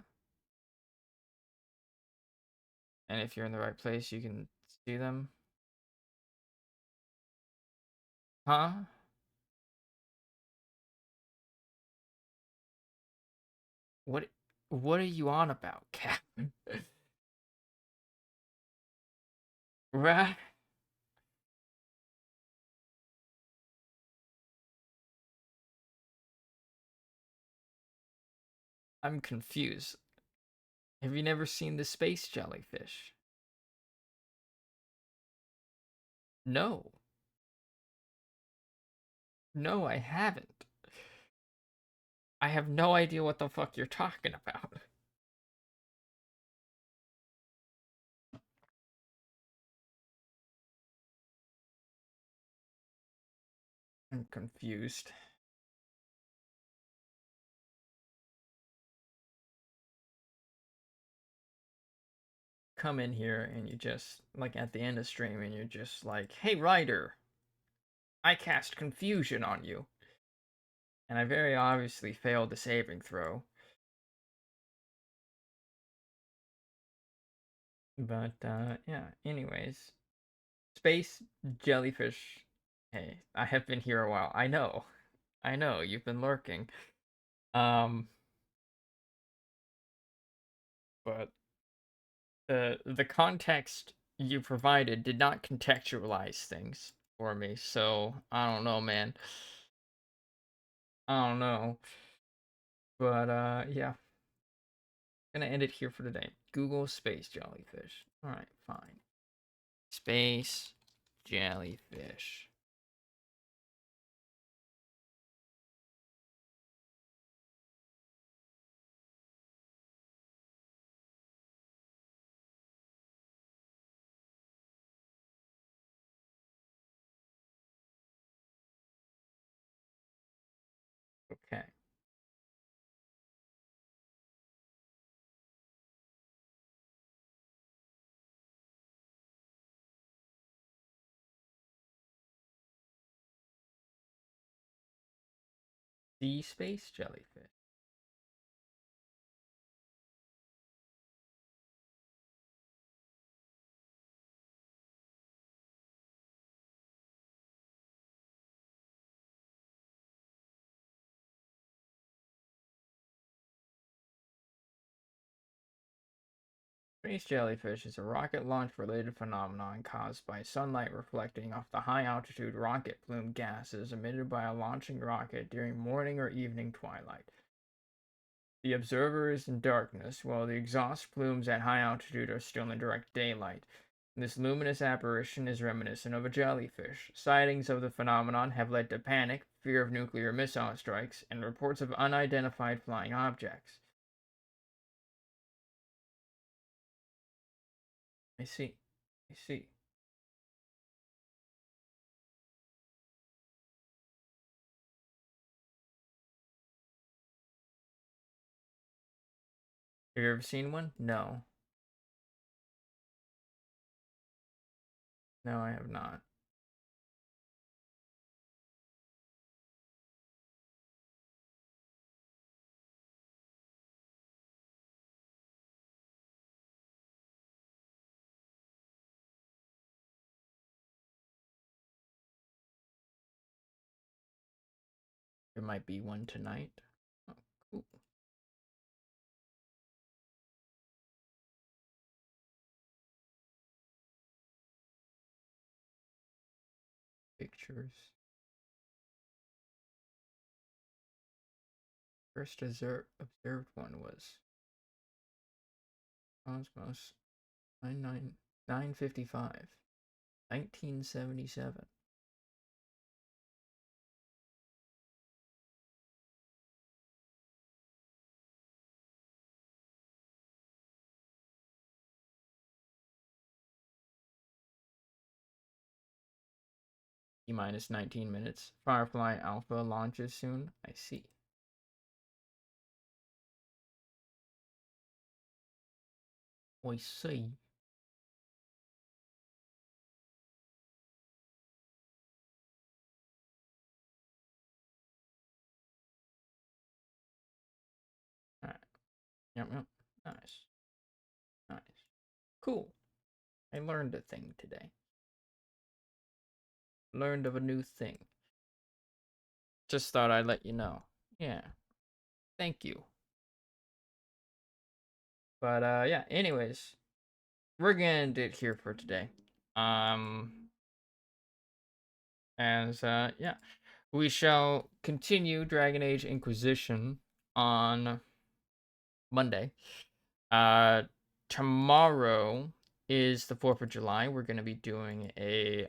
And if you're in the right place, you can see them. Huh? What are you on about, Cap? Right? I'm confused. Have you never seen the space jellyfish? No. No, I haven't. I have no idea what the fuck you're talking about. I'm confused. Come in here and you just, like at the end of stream, and you're just like, hey, Ryder, I cast confusion on you. And I very obviously failed the saving throw. But, yeah, anyways. Space jellyfish. Hey, I have been here a while. I know. I know, you've been lurking. But the context you provided did not contextualize things for me, so I don't know, man. I don't know. But, yeah. Gonna end it here for today. Google space jellyfish. All right, fine. Space jellyfish. Okay. Sea space jellyfish. Space jellyfish is a rocket launch-related phenomenon caused by sunlight reflecting off the high-altitude rocket plume gases emitted by a launching rocket during morning or evening twilight. The observer is in darkness, while the exhaust plumes at high altitude are still in direct daylight. This luminous apparition is reminiscent of a jellyfish. Sightings of the phenomenon have led to panic, fear of nuclear missile strikes, and reports of unidentified flying objects. I see. I see. Have you ever seen one? No. No, I have not. There might be one tonight. Oh, cool. Pictures. First observed one was Cosmos 955, 1977. T-minus 19 minutes. Firefly Alpha launches soon. I see. I see. Alright. Yep, yep. Nice. Nice. Cool. I learned a thing today. Learned of a new thing. Just thought I'd let you know. Yeah. Thank you. But yeah, anyways. We're gonna end it here for today. Yeah. We shall continue Dragon Age Inquisition on Monday. Tomorrow is the 4th of July. We're gonna be doing a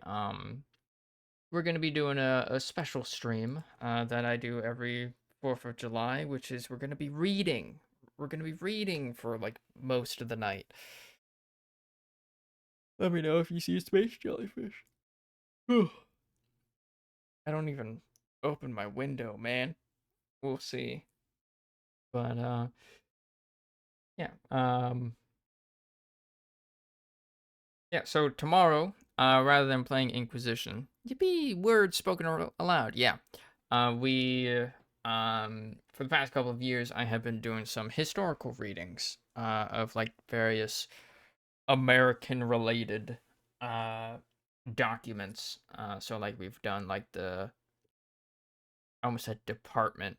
special stream that I do every 4th of July, which is we're gonna be reading. We're gonna be reading for like most of the night. Let me know if you see a space jellyfish. I don't even open my window, man. We'll see. But yeah. Yeah, so tomorrow, rather than playing Inquisition, yippee, words spoken aloud. Yeah. For the past couple of years, I have been doing some historical readings of like various American related documents. So like we've done like I almost said department,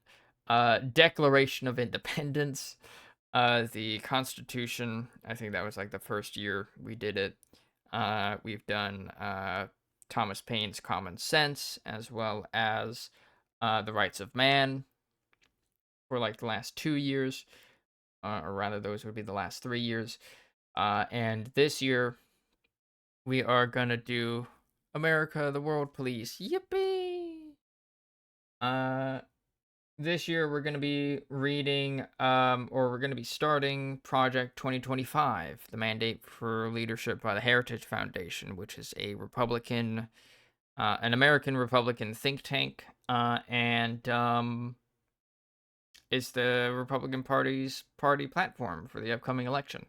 Declaration of Independence, the Constitution. I think that was like the first year we did it. We've done Thomas Paine's Common Sense, as well as The Rights of Man for like the last 2 years. or rather, those would be the last 3 years. And this year, we are gonna do America, the World Police. Yippee! This year we're gonna be reading, or we're gonna be starting Project 2025, the Mandate for Leadership by the Heritage Foundation, which is a an American Republican think tank, and is the Republican Party's party platform for the upcoming election.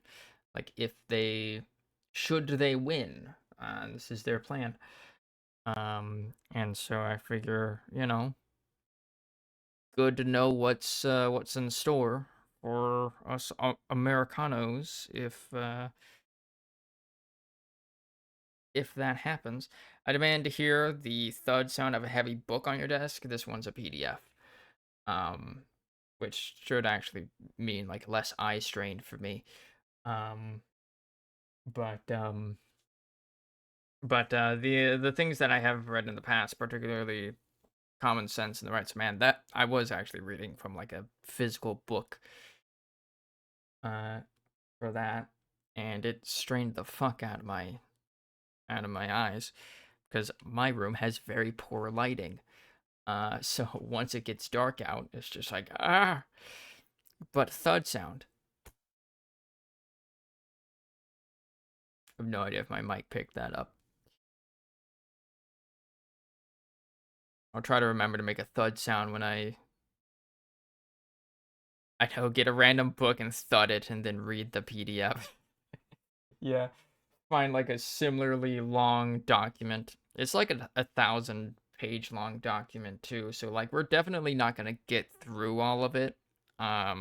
Like, should they win, this is their plan. And so I figure, good to know what's in store for us Americanos if that happens. I demand to hear the thud sound of a heavy book on your desk. This one's a PDF. Which should actually mean like less eye strain for me. But the things that I have read in the past, particularly Common Sense and the Rights of Man, that I was actually reading from like a physical book for that, and it strained the fuck out of my eyes because my room has very poor lighting. So once it gets dark out, it's just like but thud sound. I have no idea if my mic picked that up. I'll try to remember to make a thud sound when I know, get a random book and thud it and then read the PDF. Yeah. Find like a similarly long document. It's like a 1,000-page long document too. So like we're definitely not gonna get through all of it. I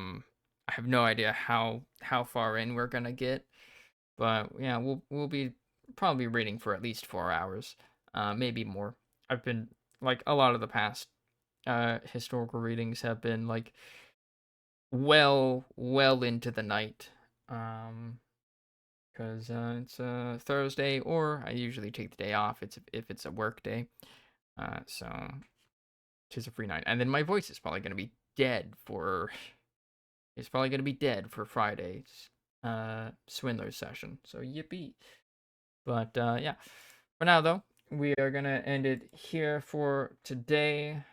have no idea how far in we're gonna get. But yeah, we'll be probably reading for at least 4 hours. Maybe more. I've been like a lot of the past historical readings have been like well into the night, because it's a Thursday, or I usually take the day off if it's a work day, so it's a free night. And then my voice is probably gonna be dead for Friday's Swindler's session, so yippee. But yeah, for now though, we are gonna end it here for today.